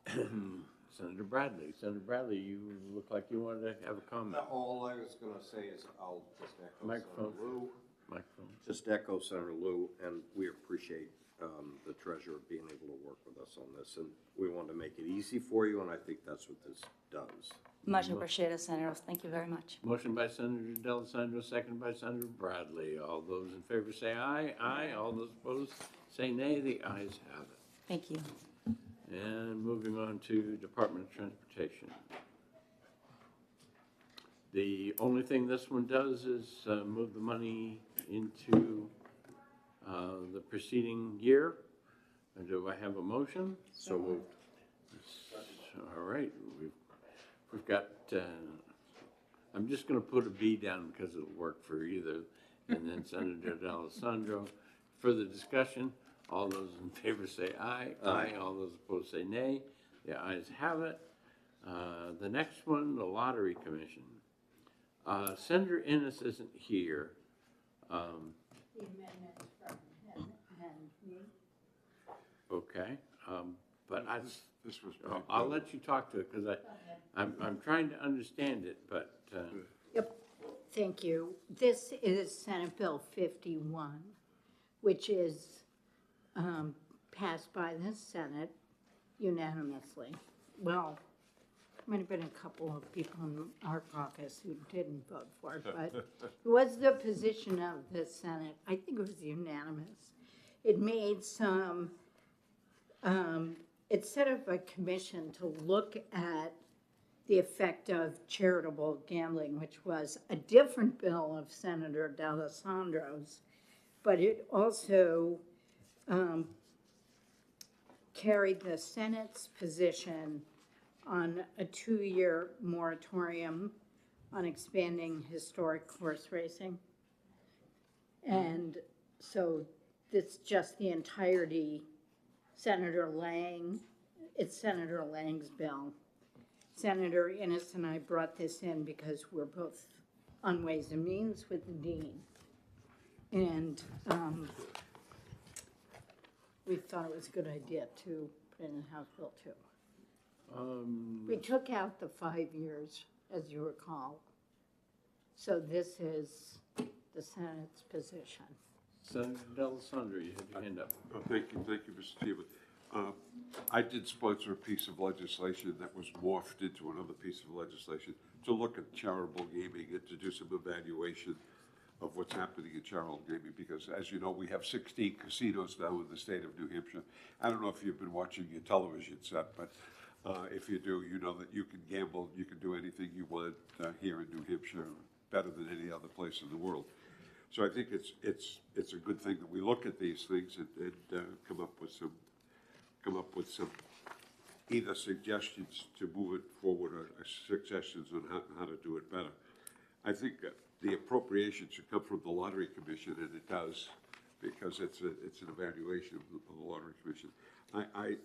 Senator Bradley. Senator Bradley, you look like you wanted to have a comment. All I was gonna say is I'll just echo Microphone. Senator Lou. Microphone. Just echo Senator Lou, and we appreciate the treasurer being able to work with us on this. And we want to make it easy for you, and I think that's what this does. Much appreciated, Senator. Thank you very much. Motion by Senator D'Alessandro, second by Senator Bradley. All those in favor say aye. Aye. All those opposed say nay. The ayes have it. Thank you. And moving on to Department of Transportation. The only thing this one does is move the money into the preceding year. Do I have a motion? So moved. All right, we've got, I'm just gonna put a B down because it'll work for either, and then Senator D'Alessandro. Further discussion, all those in favor say aye. Aye. All those opposed say nay. The ayes have it. The next one, the Lottery Commission. Senator Innes isn't here. Okay, but This was. I'll let you talk to it, because I'm trying to understand it, but, Yep, thank you. This is Senate Bill 51, which is passed by the Senate unanimously. Well, might have been a couple of people in our caucus who didn't vote for it, but it was the position of the Senate. I think it was unanimous. It made some, it set up a commission to look at the effect of charitable gambling, which was a different bill of Senator D'Alessandro's, but it also carried the Senate's position on a 2-year moratorium on expanding historic horse racing. And so it's just the entirety, Senator Lang, it's Senator Lang's bill. Senator Innes and I brought this in because we're both on Ways and Means with the dean. And we thought it was a good idea to put in House Bill 2. We took out the 5 years, as you recall. So this is the Senate's position. Senator D'Alessandro, you had your hand up. Oh, thank you, Mr. Chairman. I did sponsor a piece of legislation that was morphed into another piece of legislation to look at charitable gaming and to do some evaluation of what's happening in charitable gaming, because as you know, we have 16 casinos now in the state of New Hampshire. I don't know if you've been watching your television set, but if you do, you know that you can gamble, you can do anything you want here in New Hampshire, better than any other place in the world. So I think it's a good thing that we look at these things and come up with some either suggestions to move it forward or suggestions on how to do it better. I think the appropriation should come from the Lottery Commission, and it does, because it's an evaluation of the Lottery Commission. I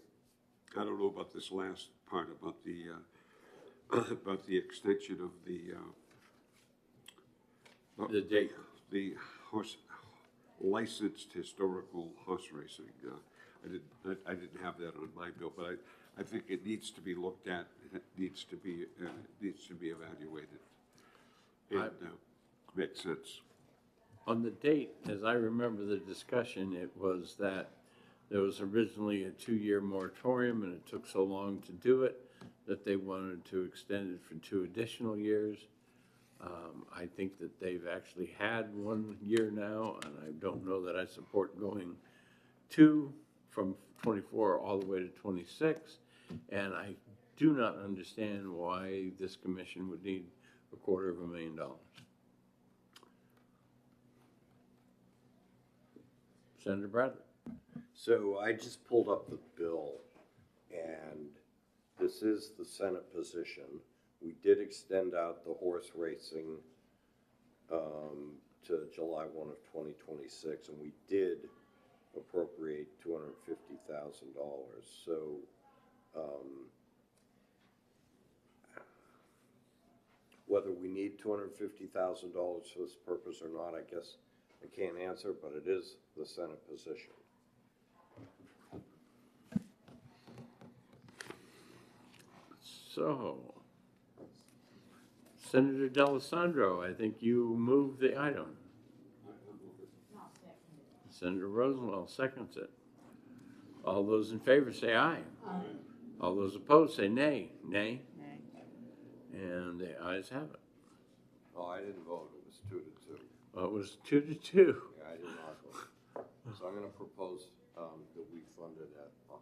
don't know about this last part about the extension of the date. The horse licensed historical horse racing. I didn't have that on my bill, but I think it needs to be looked at. It needs to be evaluated. And makes sense. On the date, as I remember the discussion, it was that there was originally a 2-year moratorium, and it took so long to do it that they wanted to extend it for 2 additional years. I think that they've actually had 1 year now, and I don't know that I support going from 24 all the way to 26. And I do not understand why this commission would need $250,000. Senator Bradley. So I just pulled up the bill, and this is the Senate position. We did extend out the horse racing to July 1 of 2026, and we did appropriate $250,000. So whether we need $250,000 for this purpose or not, I guess I can't answer, but it is the Senate position. So, Senator D'Alessandro, I think you moved the item. Senator Rosenwald seconds it. All those in favor say aye. Aye. All those opposed say nay. Nay. Nay. And the ayes have it. Oh, I didn't vote. It was 2 to 2. Well, it was 2 to 2. Yeah, I did not vote. So I'm going to propose that we fund it at $150,000.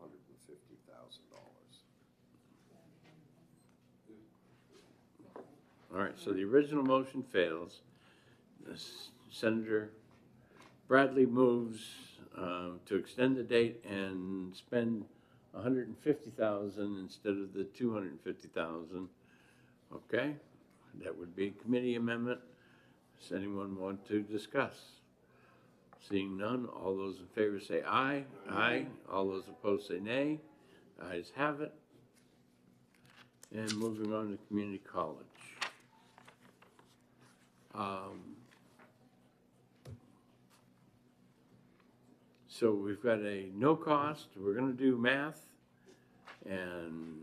All right, so the original motion fails. Senator Bradley moves to extend the date and spend $150,000 instead of the $250,000. Okay, that would be a committee amendment. Does anyone want to discuss? Seeing none, all those in favor say aye. Aye. All those opposed say nay. Ayes have it. And moving on to community college. So we've got a no cost, we're gonna do math, and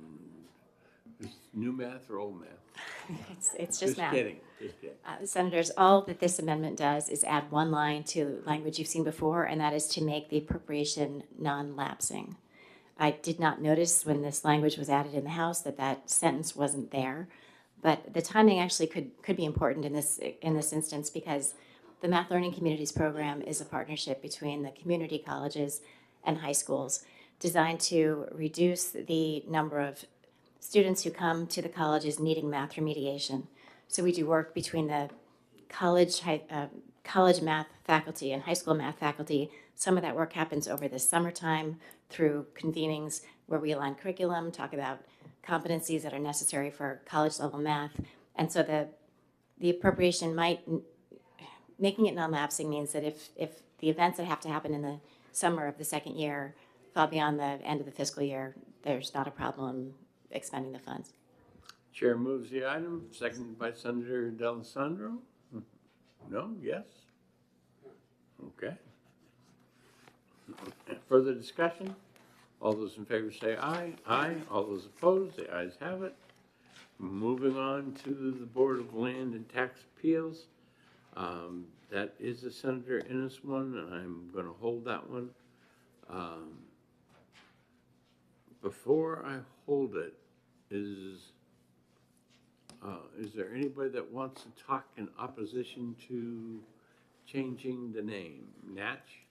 is new math or old math? It's just math. Kidding, just kidding. Senators, all that this amendment does is add one line to language you've seen before, and that is to make the appropriation non-lapsing. I did not notice when this language was added in the House that that sentence wasn't there, but the timing actually could be important in this instance because the Math Learning Communities program is a partnership between the community colleges and high schools designed to reduce the number of students who come to the colleges needing math remediation. So we do work between the college math faculty and high school math faculty. Some of that work happens over the summertime through convenings where we align curriculum, talk about competencies that are necessary for college level math. And so the appropriation making it non-lapsing means that if the events that have to happen in the summer of the second year fall beyond the end of the fiscal year, there's not a problem expending the funds. Chair moves the item, seconded by Senator D'Alessandro. No, yes? Okay. Further discussion? All those in favor say aye. Aye. All those opposed, the ayes have it. Moving on to the Board of Land and Tax Appeals. That is a Senator Innes one, and I'm going to hold that one. Before I hold it, is there anybody that wants to talk in opposition to changing the name? Natch?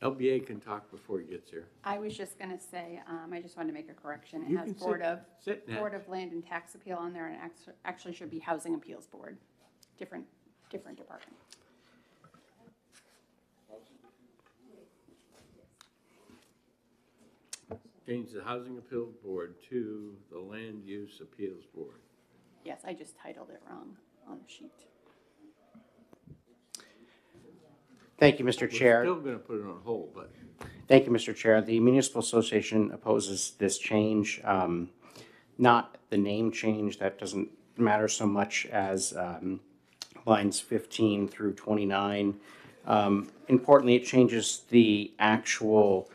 LBA can talk before he gets here. I was just gonna say, I just wanted to make a correction. It You has can Board sit, Nat. of Land and Tax Appeal on there, and actually should be Housing Appeals Board. Different department. Change the Housing Appeals Board to the Land Use Appeals Board. Yes, I just titled it wrong on the sheet. Thank you, Mr. Chair. We're still going to put it on hold, but. Thank you, Mr. Chair. The Municipal Association opposes this change, not the name change. That doesn't matter so much as lines 15 through 29. Importantly, it changes the actual,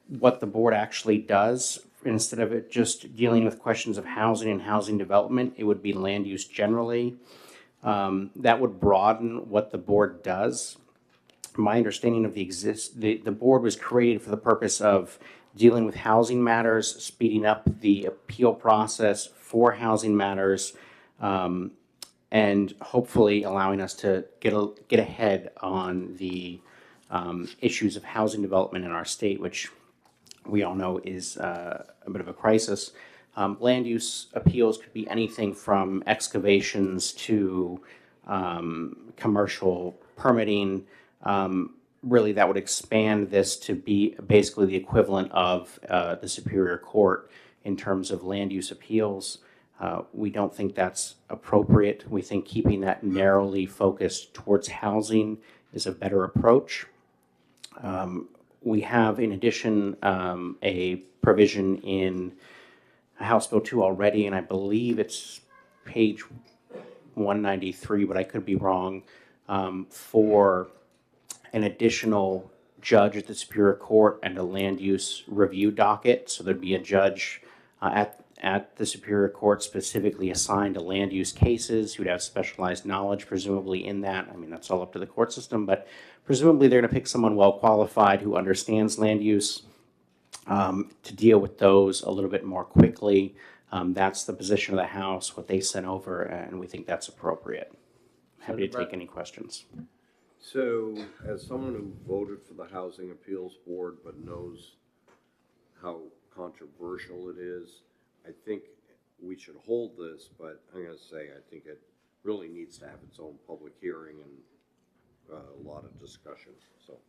what the board actually does. Instead of it just dealing with questions of housing and housing development, it would be land use generally. That would broaden what the board does. My understanding of the board was created for the purpose of dealing with housing matters, speeding up the appeal process for housing matters, and hopefully allowing us to get ahead on the issues of housing development in our state, which we all know is a bit of a crisis. Land use appeals could be anything from excavations to commercial permitting. Really, that would expand this to be basically the equivalent of the Superior Court in terms of land use appeals. We don't think that's appropriate. We think keeping that narrowly focused towards housing is a better approach. We have, in addition, a provision in House Bill 2 already, and I believe it's page 193, but I could be wrong, for an additional judge at the Superior Court and a land use review docket. So there'd be a judge at the Superior Court specifically assigned to land use cases who'd have specialized knowledge, presumably in that. I mean, that's all up to the court system, but presumably they're going to pick someone well qualified who understands land use to deal with those a little bit more quickly. That's the position of the House, what they sent over, and we think that's appropriate. Happy to take any questions. So, as someone who voted for the Housing Appeals Board but knows how controversial it is, I think we should hold this, but I'm going to say I think it really needs to have its own public hearing and a lot of discussion. So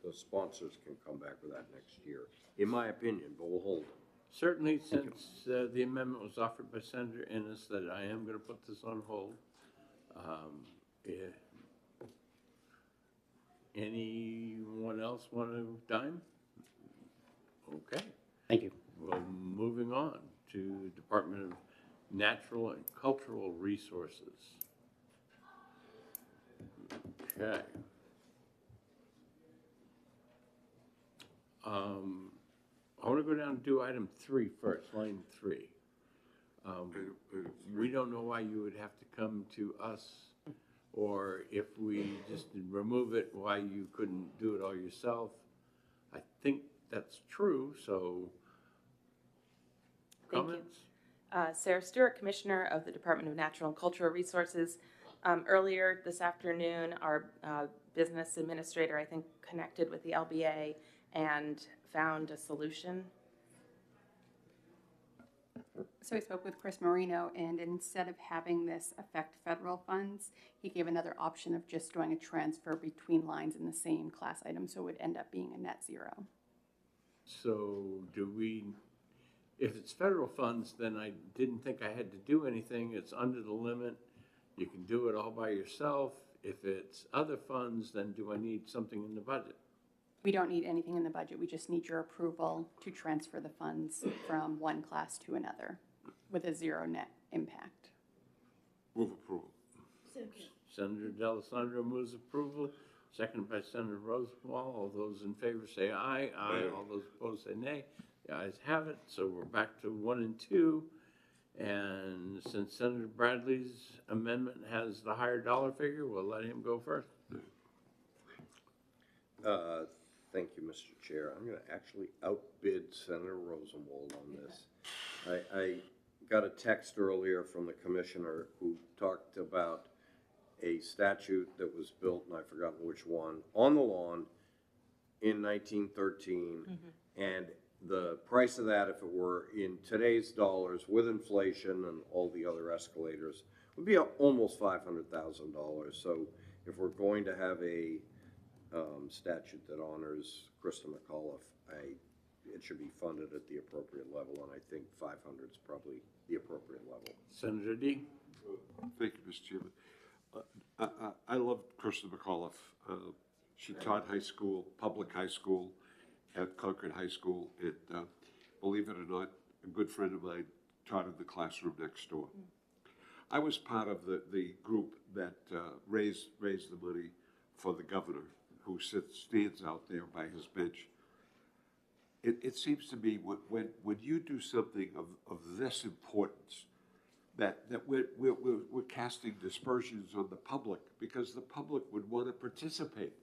the sponsors can come back with that next year, in my opinion, but we'll hold it. Certainly, since the amendment was offered by Senator Innes, that I am going to put this on hold. Anyone else want to dime? Okay. Thank you. Well, moving on to Department of Natural and Cultural Resources. Okay. I want to go down and do item 3 first, line 3. We don't know why you would have to come to us, or if we just remove it, why you couldn't do it all yourself. I think that's true, so Thank you. comments? Sarah Stewart, Commissioner of the Department of Natural and Cultural Resources. Earlier this afternoon, our business administrator, I think, connected with the LBA and found a solution. So I spoke with Chris Marino, and instead of having this affect federal funds, he gave another option of just doing a transfer between lines in the same class item, so it would end up being a net zero. So do we, if it's federal funds, then I didn't think I had to do anything. It's under the limit. You can do it all by yourself. If it's other funds, then do I need something in the budget? We don't need anything in the budget. We just need your approval to transfer the funds from one class to another with a zero net impact. Move approval. Senator D'Alessandro moves approval, seconded by Senator Rosenwald. All those in favor say aye. Aye. All those opposed say nay. The ayes have it. So we're back to 1 and 2. And since Senator Bradley's amendment has the higher dollar figure, we'll let him go first. Thank you, Mr. Chair. I'm going to actually outbid Senator Rosenwald on this. I got a text earlier from the commissioner who talked about a statute that was built, and I've forgotten which one, on the lawn in 1913. And the price of that, if it were in today's dollars with inflation and all the other escalators, would be almost $500,000. So if we're going to have a statute that honors Krista McAuliffe, it should be funded at the appropriate level, and I think 500 is probably the appropriate level. Senator D. Thank you, Mr. Chairman. I love Krista McAuliffe. She taught high school, public high school, at Concord High School. And believe it or not, a good friend of mine taught in the classroom next door. I was part of the group that raised the money for the governor, who stands out there by his bench. It seems to me when you do something of this importance, that we're casting dispersions on the public, because the public would want to participate.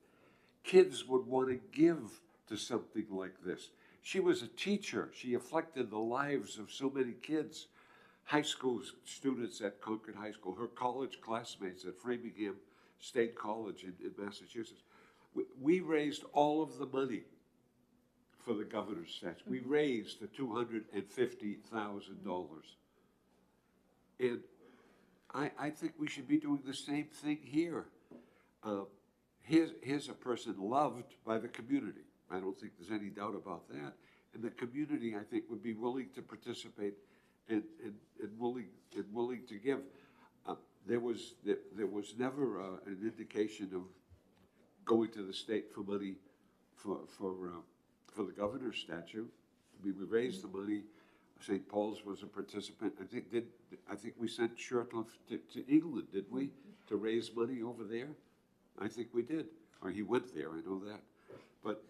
Kids would want to give to something like this. She was a teacher. She affected the lives of so many kids. High school students at Concord High School, her college classmates at Framingham State College in Massachusetts. We raised all of the money for the governor's statue. We raised the $250,000. And I think we should be doing the same thing here. Here's a person loved by the community. I don't think there's any doubt about that. And the community, I think, would be willing to participate and willing to give. There was never an indication of going to the state for money for the governor's statue. I mean, we raised the money. St. Paul's was a participant. I think we sent Shurtleff to England, didn't we, to raise money over there? I think we did, or he went there. I know that. But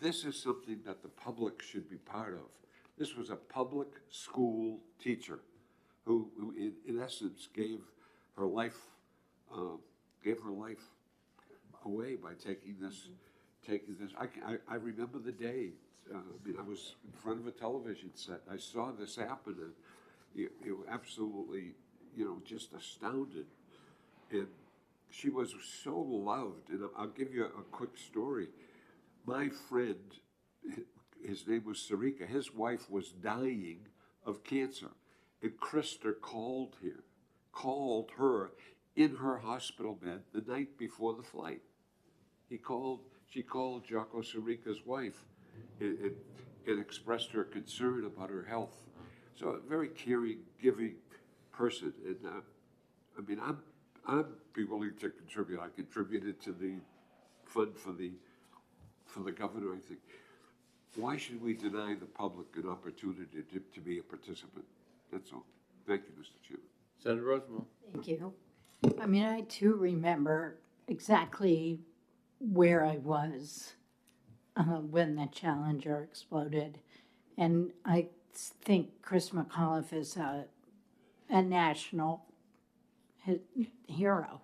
this is something that the public should be part of. This was a public school teacher who in essence gave her life away by taking this. I remember the day. I mean, I was in front of a television set. I saw this happen, and you absolutely, just astounded. And she was so loved. And I'll give you a quick story. My friend, his name was Sarika. His wife was dying of cancer, and Krista called her in her hospital bed the night before the flight. She called Jocko Sarika's wife and expressed her concern about her health. So a very caring, giving person. And I mean, I'd be willing to contribute. I contributed to the fund for the governor, I think. Why should we deny the public an opportunity to be a participant? That's all. Thank you, Mr. Chairman. Senator Rosenbaum. Thank you. I mean, I too remember exactly where I was when the Challenger exploded. And I think Chris McAuliffe is a national hero.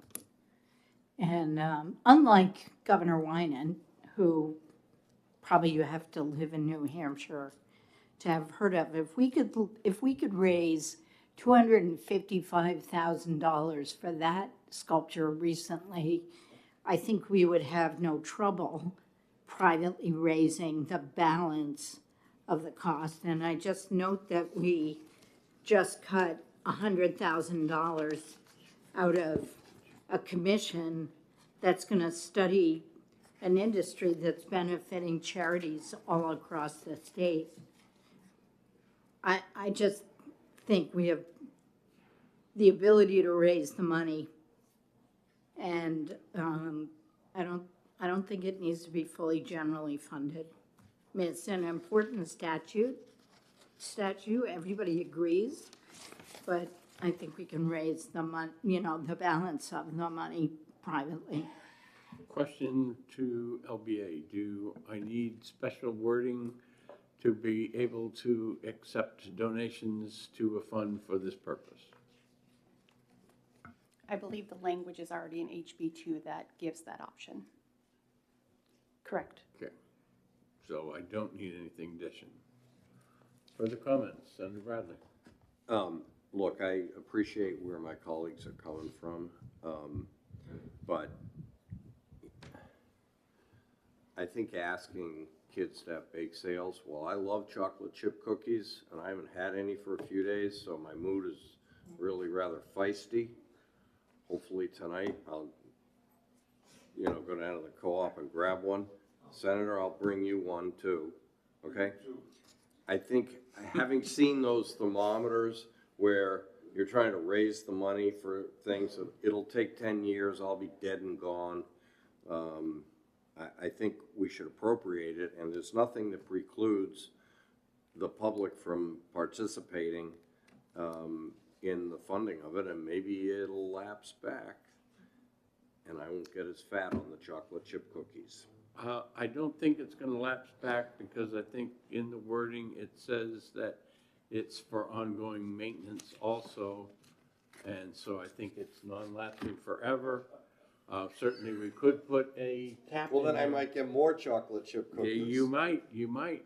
And unlike Governor Winan, who probably you have to live in New Hampshire to have heard of, if we could raise $255,000 for that sculpture recently, I think we would have no trouble privately raising the balance of the cost. And I just note that we just cut $100,000 out of a commission that's going to study an industry that's benefiting charities all across the state. I just think we have the ability to raise the money, and I don't think it needs to be fully generally funded. I mean, it's an important statute, everybody agrees, but I think we can raise the money, the balance of the money privately. Question to LBA. Do I need special wording to be able to accept donations to a fund for this purpose? I believe the language is already in HB2 that gives that option. Correct. Okay. So I don't need anything additional. Further comments? Senator Bradley. Look, I appreciate where my colleagues are coming from, but I think asking kids to have bake sales, well, I love chocolate chip cookies, and I haven't had any for a few days, so my mood is really rather feisty. Hopefully tonight I'll, go down to the co-op and grab one. Senator, I'll bring you one too, okay? I think having seen those thermometers where you're trying to raise the money for things, it'll take 10 years, I'll be dead and gone. I think we should appropriate it, and there's nothing that precludes the public from participating in the funding of it, and maybe it'll lapse back, and I won't get as fat on the chocolate chip cookies. I don't think it's going to lapse back, because I think in the wording it says that it's for ongoing maintenance also, and so I think it's non-lapsing forever. Certainly we could put a tap in Well, then I there. might get more chocolate chip cookies. Yeah, you might,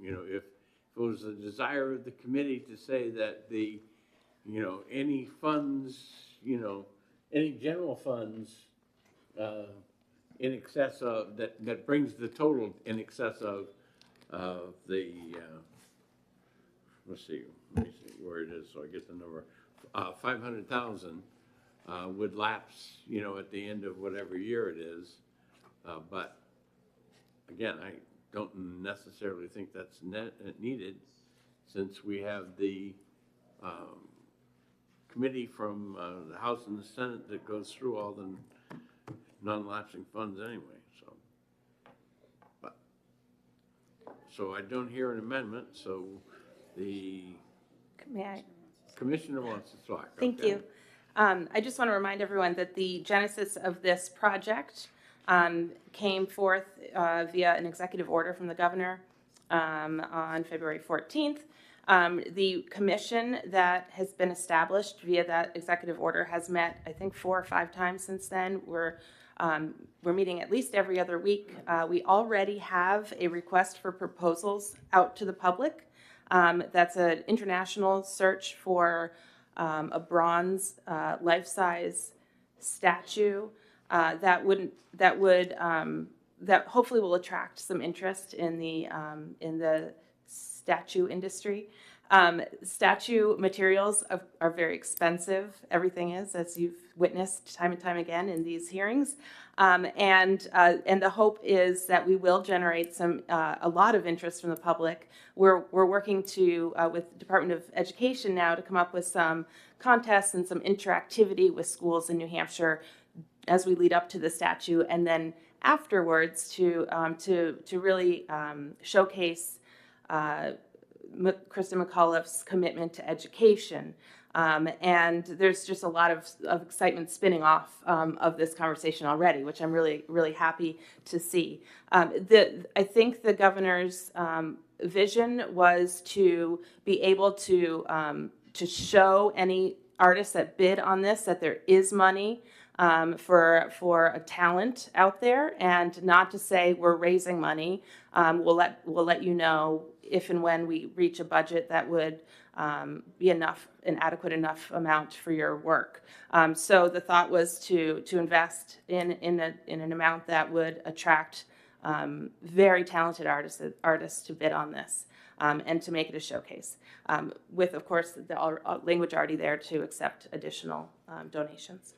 if it was the desire of the committee to say that the, any funds, any general funds in excess of, that brings the total in excess of the, let me see where it is so I get the number, 500,000 would lapse, at the end of whatever year it is. But again, I don't necessarily think that's needed, since we have the committee from the House and the Senate that goes through all the non-lapsing funds anyway. So I don't hear an amendment, so the May I? commissioner wants to talk. Thank okay? you. I just want to remind everyone that the genesis of this project came forth via an executive order from the governor on February 14th. The commission that has been established via that executive order has met, I think, 4 or 5 times since then. We're meeting at least every other week. We already have a request for proposals out to the public. That's an international search for a bronze life-size statue that hopefully will attract some interest in the statue industry. Statue materials are very expensive. Everything is, as you've witnessed time and time again in these hearings. And the hope is that we will generate a lot of interest from the public. We're working with the Department of Education now to come up with some contests and some interactivity with schools in New Hampshire as we lead up to the statue, and then afterwards to really showcase Kristen McAuliffe's commitment to education. And there's just a lot of excitement spinning off of this conversation already, which I'm really, really happy to see. I think the governor's vision was to be able to show any artists that bid on this that there is money for a talent out there, and not to say we're raising money. We'll let you know if and when we reach a budget that would be enough, an adequate enough amount for your work. So the thought was to invest in an amount that would attract very talented artists to bid on this, and to make it a showcase, with, of course, the language already there to accept additional donations.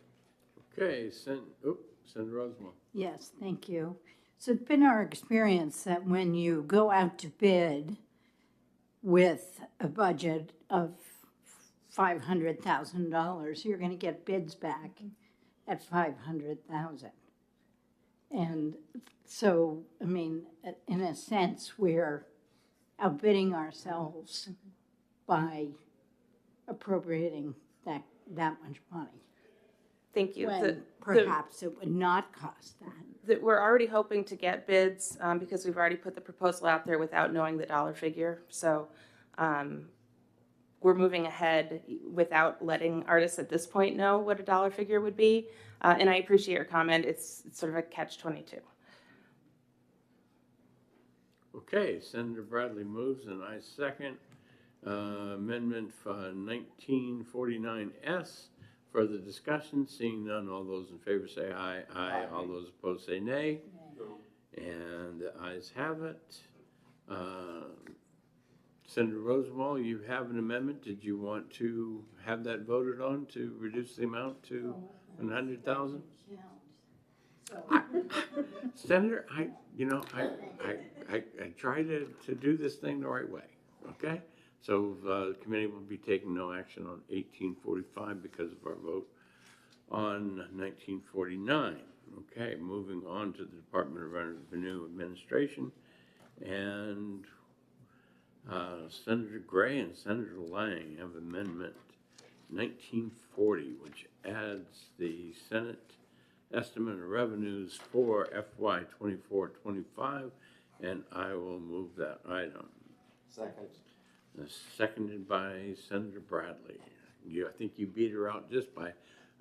Okay, Senator Rosenwald. Yes, thank you. So it's been our experience that when you go out to bid with a budget of $500,000, you're going to get bids back at $500,000. And so, I mean, in a sense, we're outbidding ourselves by appropriating that much money. Thank you. When perhaps it would not cost that. We're already hoping to get bids because we've already put the proposal out there without knowing the dollar figure. So we're moving ahead without letting artists at this point know what a dollar figure would be. And I appreciate your comment. It's sort of a catch-22. Okay, Senator Bradley moves and I second amendment 1949S. Further discussion, seeing none, all those in favor say aye. Aye. All those opposed say nay. And the ayes have it. Senator Rosenwald, you have an amendment. Did you want to have that voted on to reduce the amount to 100,000? Senator, I try to do this thing the right way, okay? So the committee will be taking no action on 1845 because of our vote on 1949. Okay, moving on to the Department of Revenue Administration. And Senator Gray and Senator Lang have amendment 1940, which adds the Senate estimate of revenues for FY 24-25, and I will move that item. Second. Seconded by Senator Bradley. I think you beat her out just by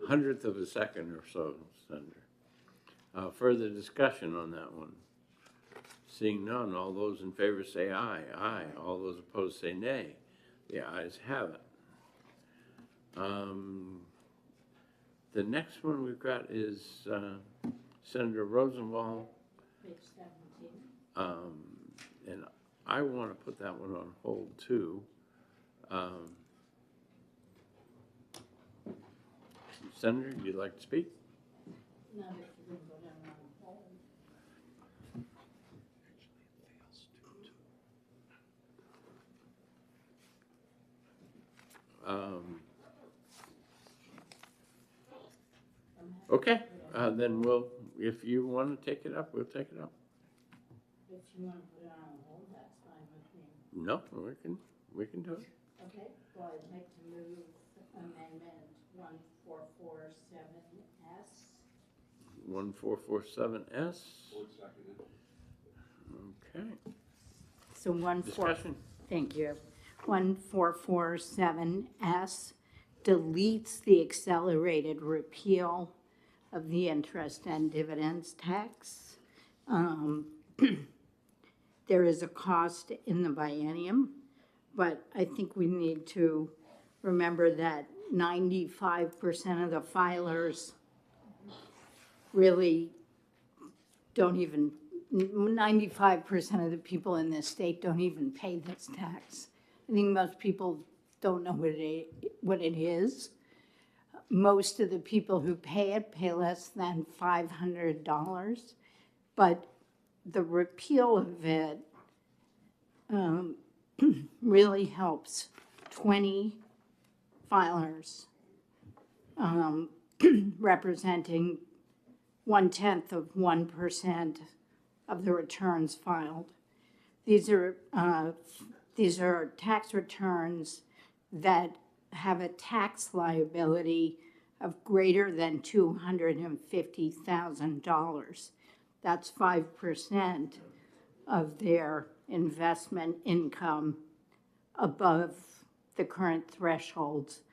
100th of a second or so, Senator. Further discussion on that one? Seeing none, all those in favor say aye. Aye. All those opposed say nay. The ayes have it. The next one we've got is Senator Rosenwald. Page 17. And I want to put that one on hold too. Senator, you'd like to speak? Not if you can go down on hold. Okay, then if you want to take it up, we'll take it up. If you want to put it on hold, that's fine with me. No, we can do it. Okay, well, I'd like to move amendment 1447S. 1447S. Okay. So Discussion. Thank you. 1447S deletes the accelerated repeal of the interest and dividends tax. There is a cost in the biennium, but I think we need to remember that 95% of the filers really don't even, 95% of the people in this state don't even pay this tax. I think most people don't know what it is. Most of the people who pay it pay less than $500, but the repeal of it really helps 20 filers representing 0.1% of the returns filed. These are tax returns that have a tax liability of greater than $250,000. That's 5% of their investment income above the current thresholds.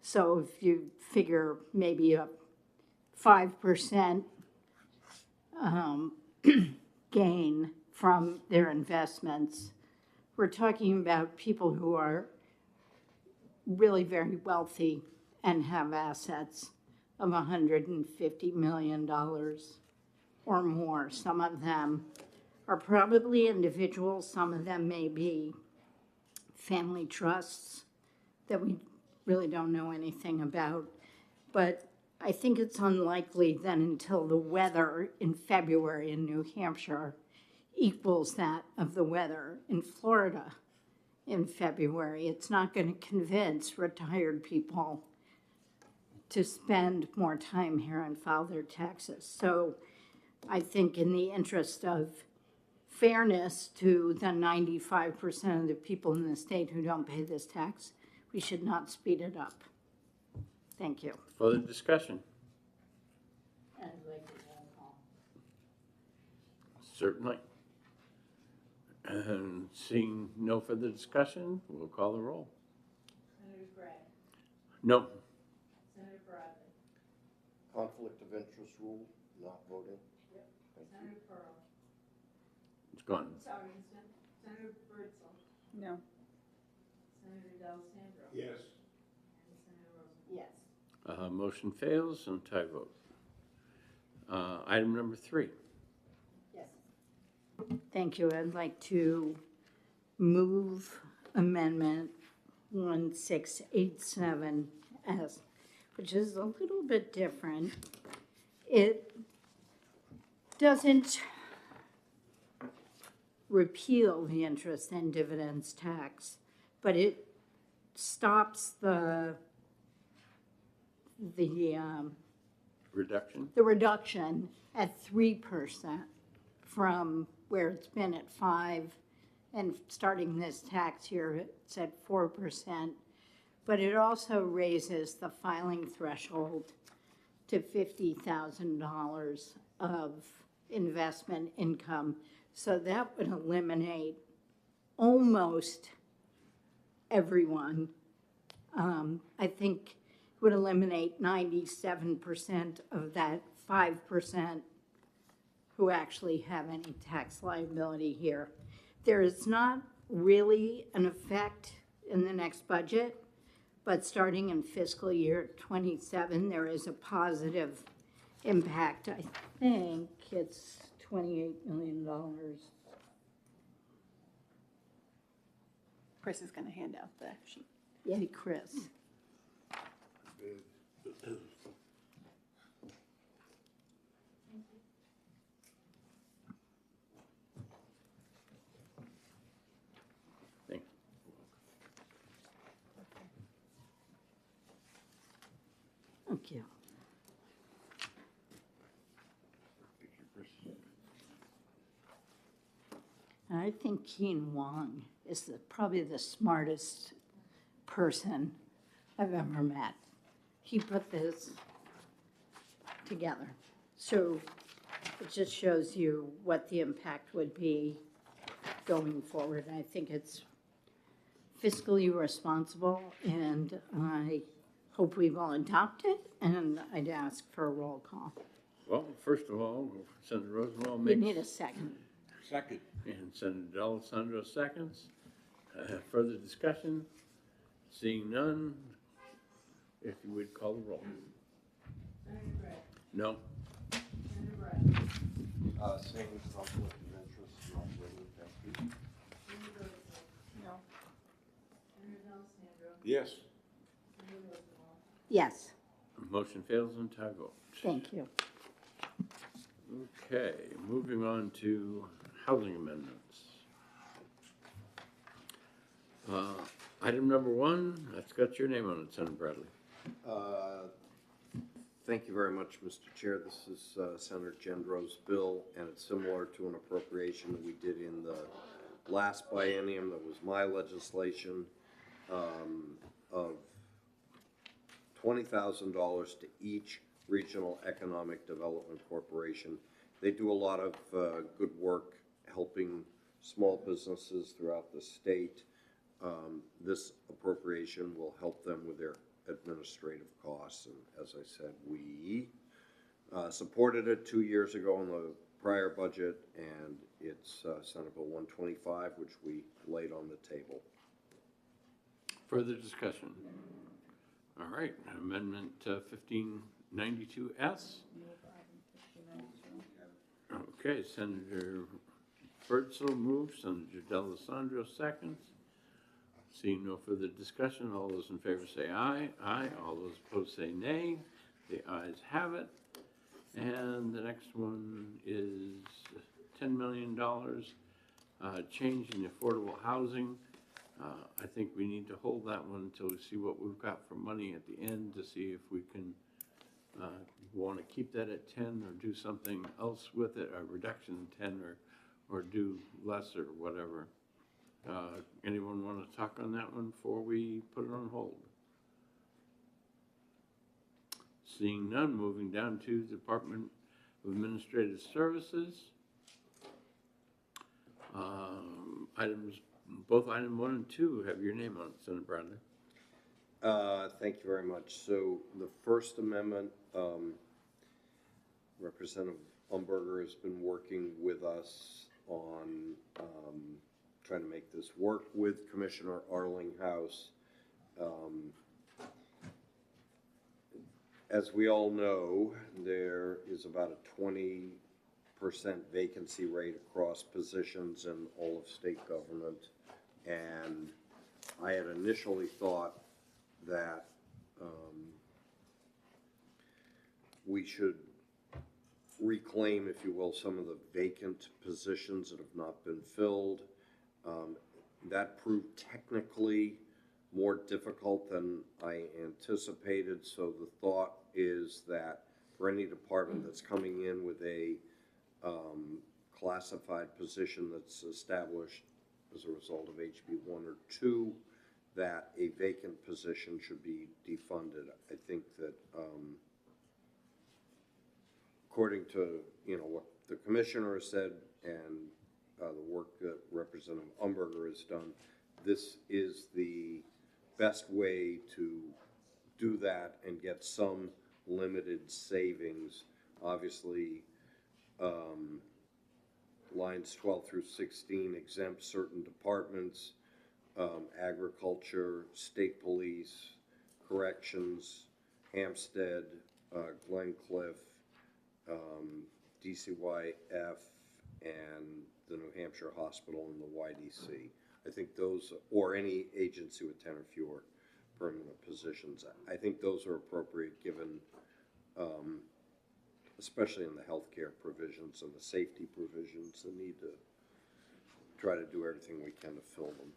So if you figure maybe a 5% gain from their investments, we're talking about people who are really very wealthy and have assets of $150 million or more. Some of them are probably individuals, some of them may be family trusts that we really don't know anything about. But I think it's unlikely that until the weather in February in New Hampshire equals that of the weather in Florida in February, it's not going to convince retired people to spend more time here and file their taxes. So I think in the interest of fairness to the 95% of the people in the state who don't pay this tax, we should not speed it up. Thank you. Further discussion? Certainly. And seeing no further discussion, we'll call the roll. Senator Gray. No. Senator Bradley. Conflict of interest rule, not voting. Yep. Senator Pearl. It's gone. Sorry, Senator Birdsall. No. Senator D'Alessandro. Yes. And Senator Rosen. Yes. Motion fails and tie vote. Item number 3. Thank you. I'd like to move Amendment 1687S, which is a little bit different. It doesn't repeal the interest and dividends tax, but it stops the reduction at 3% from where it's been at 5%, and starting this tax year, it's at 4%. But it also raises the filing threshold to $50,000 of investment income. So that would eliminate almost everyone. I think it would eliminate 97% of that 5% who actually have any tax liability here. There is not really an effect in the next budget, but starting in fiscal year 27, there is a positive impact. I think it's $28 million. Chris is going to hand out the sheet. Yay, Chris. Thank you. I think Keen Wong is probably the smartest person I've ever met. He put this together. So it just shows you what the impact would be going forward. I think it's fiscally responsible, and I hope we will adopt it, and I'd ask for a roll call. Well, first of all, Senator Rosenwald We makes... need a second. Second. And Senator D'Alessandro seconds. Further discussion? Seeing none, if you would call the roll. Senator Gray. No. Senator Bradley. Same conflict of interest, not voting, thank you. Senator Birdsall. No. Senator D'Alessandro. Yes. Senator Rosenwald. Yes. Motion fails and tie vote. Thank you. Okay, moving on to housing amendments. Item number 1, that's got your name on it, Senator Bradley. Thank you very much, Mr. Chair. This is Senator Gendro's bill, and it's similar to an appropriation that we did in the last biennium. That was my legislation of $20,000 to each regional economic development corporation. They do a lot of good work helping small businesses throughout the state. This appropriation will help them with their administrative costs, and as I said, we supported it 2 years ago in the prior budget, and it's Senate Bill 125, which we laid on the table. Further discussion? All right, Amendment 1592S. Okay, Senator Birdsell moves, Senator D'Alessandro seconds. Seeing no further discussion, all those in favor say aye. Aye. All those opposed say nay. The ayes have it. And the next one is $10 million, change in affordable housing. I think we need to hold that one until we see what we've got for money at the end to see if we can want to keep that at 10 or do something else with it, a reduction in 10 or do less or whatever. Anyone want to talk on that one before we put it on hold? Seeing none, moving down to Department of Administrative Services. Both item 1 and 2 have your name on it, Senator Bradley. Thank you very much. So the First Amendment, Representative Umberger has been working with us on trying to make this work with Commissioner Arlinghouse. As we all know, there is about a 20% vacancy rate across positions in all of state government. And I had initially thought that we should reclaim, if you will, some of the vacant positions that have not been filled. That proved technically more difficult than I anticipated, so the thought is that for any department that's coming in with a classified position that's established as a result of HB 1 or 2, that a vacant position should be defunded. I think that according to what the commissioner has said and the work that Representative Umberger has done, this is the best way to do that and get some limited savings. Obviously, lines 12 through 16 exempt certain departments, agriculture, state police, corrections, Hampstead, Glencliff, DCYF, and the New Hampshire Hospital and the YDC. I think those, or any agency with 10 or fewer permanent positions, I think those are appropriate given, especially in the healthcare provisions and the safety provisions, the need to try to do everything we can to fill them.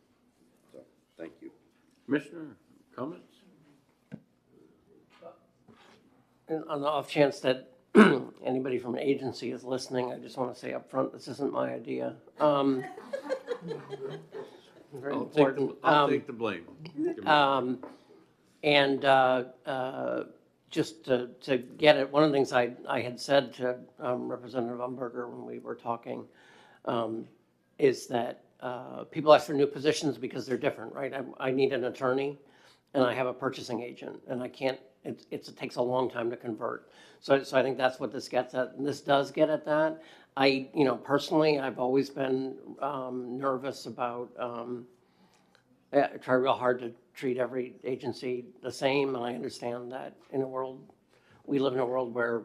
So, thank you. Commissioner, comments? And on the off chance that anybody from an agency is listening, I just want to say up front, this isn't my idea. Very important. I'll take the blame. Just to get it, one of the things I had said to Representative Umberger when we were talking is that people ask for new positions because they're different, right? I need an attorney and I have a purchasing agent and I can't, it takes a long time to convert. So I think that's what this gets at, and this does get at that. Personally, I've always been nervous about, I try real hard to treat every agency the same, and I understand that we live in a world where,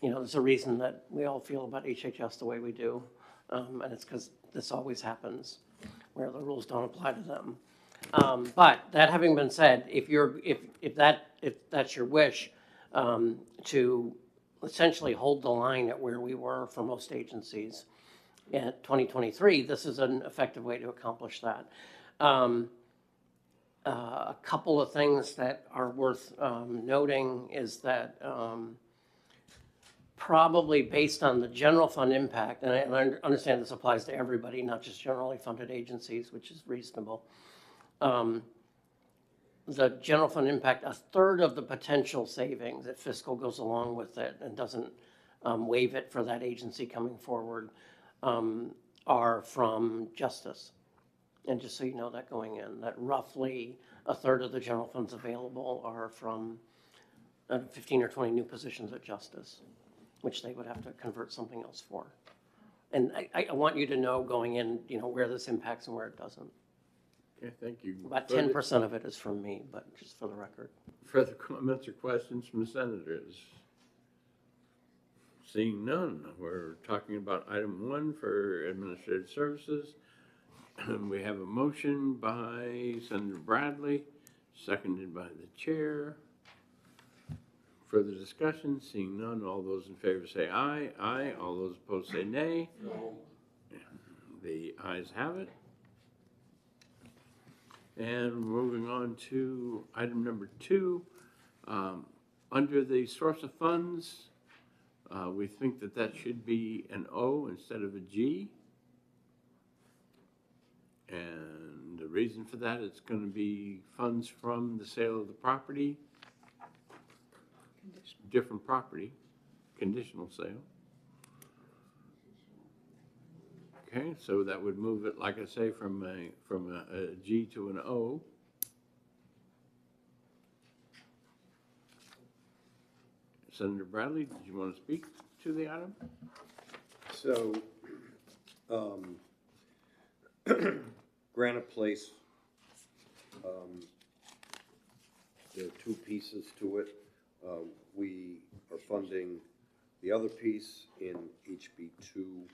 there's a reason that we all feel about HHS the way we do, and it's because this always happens, where the rules don't apply to them. But that having been said, if that's your wish, to essentially hold the line at where we were for most agencies in 2023, this is an effective way to accomplish that. a couple of things that are worth noting is that probably based on the general fund impact, and I understand this applies to everybody, not just generally funded agencies, which is reasonable. The general fund impact, a third of the potential savings if fiscal goes along with it and doesn't waive it for that agency coming forward, are from justice. And just so you know that going in, that roughly a third of the general funds available are from 15 or 20 new positions at justice, which they would have to convert something else for. And I want you to know going in, you know, where this impacts and where it doesn't. Okay, thank you. About 10% of it is from me, but just for the record. Further comments or questions from the senators? Seeing none, we're talking about item 1 for administrative services. We have a motion by Senator Bradley, seconded by the chair. Further discussion? Seeing none, all those in favor say aye. Aye. All those opposed say nay. No. The ayes have it. And moving on to item number 2, under the source of funds, we think that that should be an O instead of a G. And the reason for that, it's going to be funds from the sale of the property, different property, conditional sale. Okay, so that would move it, like I say, from a G to an O. Senator Bradley, did you want to speak to the item? So, Granite Place, there are 2 pieces to it. We are funding the other piece in HB2.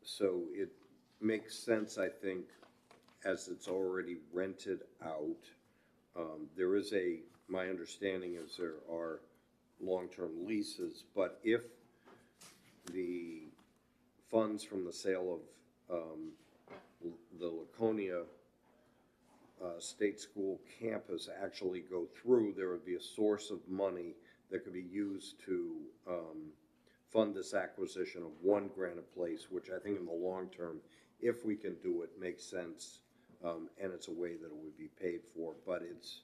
So it makes sense, I think, as it's already rented out. There is my understanding is there are long-term leases, but if the funds from the sale of the Laconia State School campus actually go through, there would be a source of money that could be used to fund this acquisition of 1 Granite Place, which I think in the long term, if we can do it, makes sense, and it's a way that it would be paid for, but it's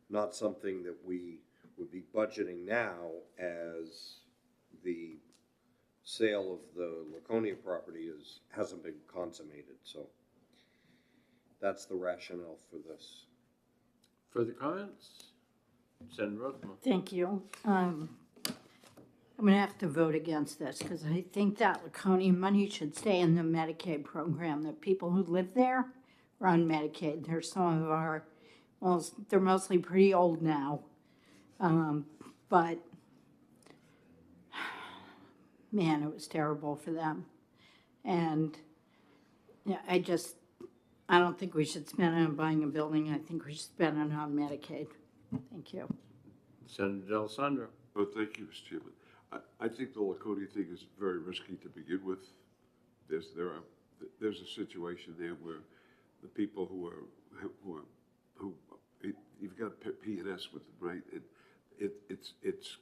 not something that we would be budgeting now as the sale of the Laconia property hasn't been consummated, so that's the rationale for this. Further comments? Senator Rosenbaum. Thank you. I'm going to have to vote against this because I think that Laconia money should stay in the Medicaid program. The people who live there are on Medicaid. They're some of our, well, they're mostly pretty old now. But man, it was terrible for them. And yeah, I don't think we should spend it on buying a building. I think we should spend it on Medicaid. Thank you. Senator D'Alessandro. Well, thank you, Mr. Chairman. I think the Laconia thing is very risky to begin with. There's a situation there where the people who you've got P&S with them, right? It's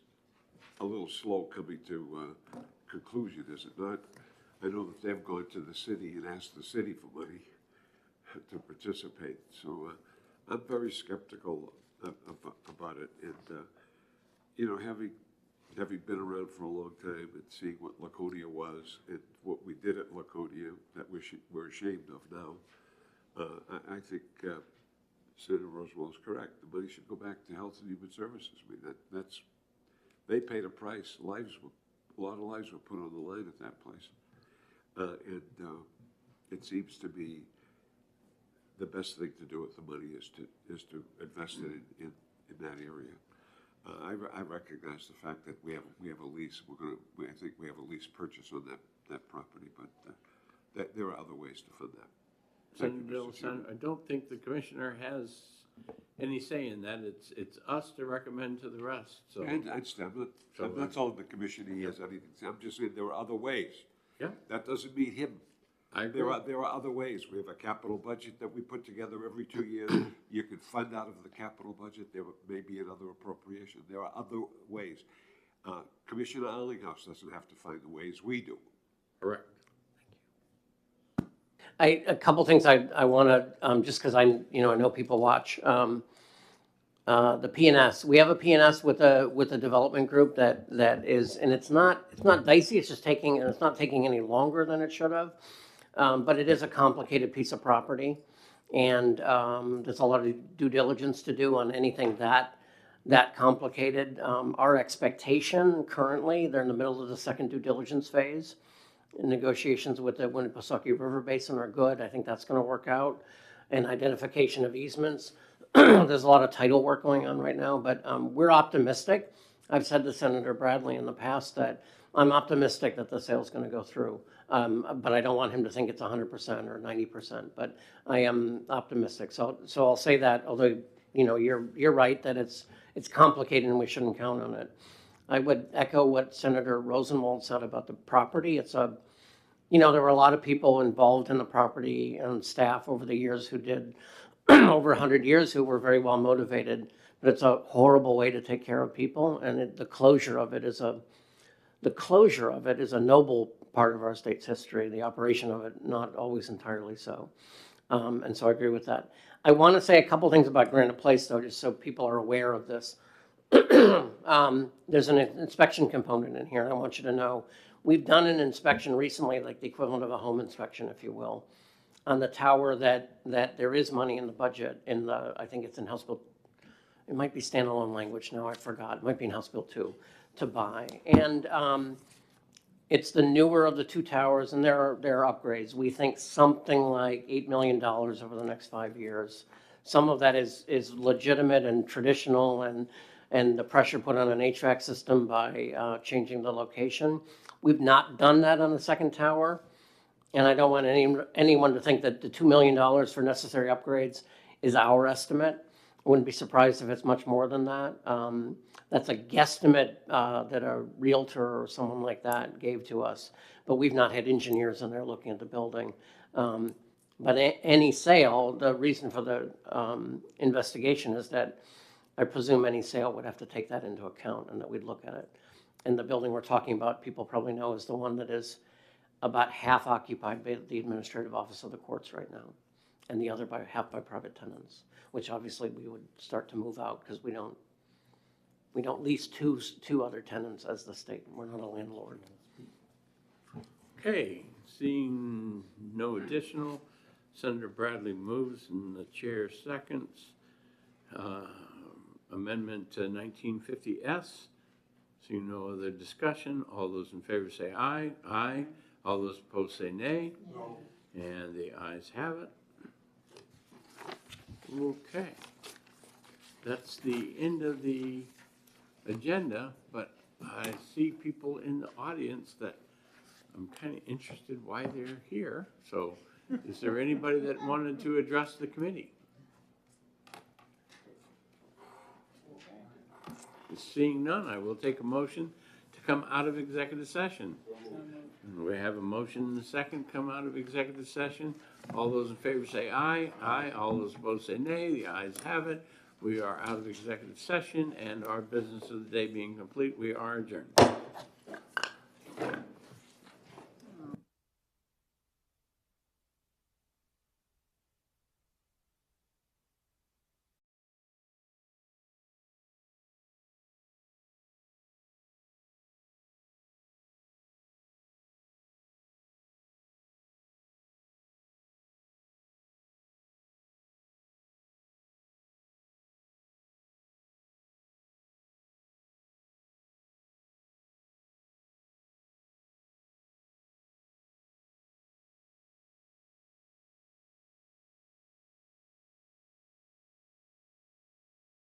a little slow coming to conclusion, is it not? I know that they've gone to the city and asked the city for money to participate. So I'm very skeptical about it. And, you know, having been around for a long time and seeing what Laconia was and what we did at Laconia that we're ashamed of now, I think Senator Roosevelt is correct. The money should go back to Health and Human Services. I mean, they paid a price. A lot of lives were put on the line at that place. And it seems to be the best thing to do with the money is to invest it in that area. I recognize the fact that we have a lease. I think we have a lease purchase on that property, but there are other ways to fund that. Senator D'Alessandro, I don't think the commissioner has any say in that. It's us to recommend to the rest. So I understand. I'm not telling the commission he has anything to say. I'm just saying there are other ways. Yeah. That doesn't mean him. I agree. There are other ways. We have a capital budget that we put together every 2 years. You could fund out of the capital budget. There may be another appropriation. There are other ways. Commissioner Arlinghouse doesn't have to find the ways, we do. Correct. A couple things I want to, just because I know people watch. The PNS, we have a PNS with a development group that is, and it's not dicey, it's not taking any longer than it should have. But it is a complicated piece of property, and there's a lot of due diligence to do on anything that complicated. Our expectation currently, they're in the middle of the second due diligence phase. Negotiations with the Winnipesaukee River Basin are good. I think that's going to work out. And identification of easements. There's a lot of title work going on right now, but we're optimistic. I've said to Senator Bradley in the past that I'm optimistic that the sale is going to go through. But I don't want him to think it's 100% or 90%, but I am optimistic. So I'll say that, although, you're right that it's complicated and we shouldn't count on it. I would echo what Senator Rosenwald said about the property. There were a lot of people involved in the property and staff over the years who did over 100 years who were very well motivated, but it's a horrible way to take care of people. And the closure of it is a noble part of our state's history, the operation of it, not always entirely so. And so I agree with that. I want to say a couple things about Granite Place, though, just so people are aware of this. There's an inspection component in here, and I want you to know we've done an inspection recently, like the equivalent of a home inspection, if you will, on the tower that there is money in the budget I think it's in House Bill, it might be standalone language now, I forgot, it might be in House Bill 2, to buy. And it's the newer of the two towers, and there are upgrades. We think something like $8 million over the next 5 years. Some of that is legitimate and traditional, and the pressure put on an HVAC system by changing the location. We've not done that on the second tower, and I don't want anyone to think that the $2 million for necessary upgrades is our estimate. I wouldn't be surprised if it's much more than that. That's a guesstimate that a realtor or someone like that gave to us, but we've not had engineers in there looking at the building. But any sale, the reason for the investigation is that I presume any sale would have to take that into account and that we'd look at it. And the building we're talking about, people probably know, is the one that is about half occupied by the administrative office of the courts right now, and the other half by private tenants, which obviously we would start to move out because we don't lease two other tenants as the state. We're not a landlord. Okay, seeing no additional, Senator Bradley moves and the chair seconds. Amendment to 1950S. Seeing no other discussion, all those in favor say aye. Aye. All those opposed say nay. No. And the ayes have it. Okay. That's the end of the agenda, but I see people in the audience that I'm kind of interested why they're here. So is there anybody that wanted to address the committee? Seeing none, I will take a motion to come out of executive session. We have a motion and a second, come out of executive session. All those in favor say aye. Aye. All those opposed say nay. The ayes have it. We are out of executive session, and our business of the day being complete, we are adjourned.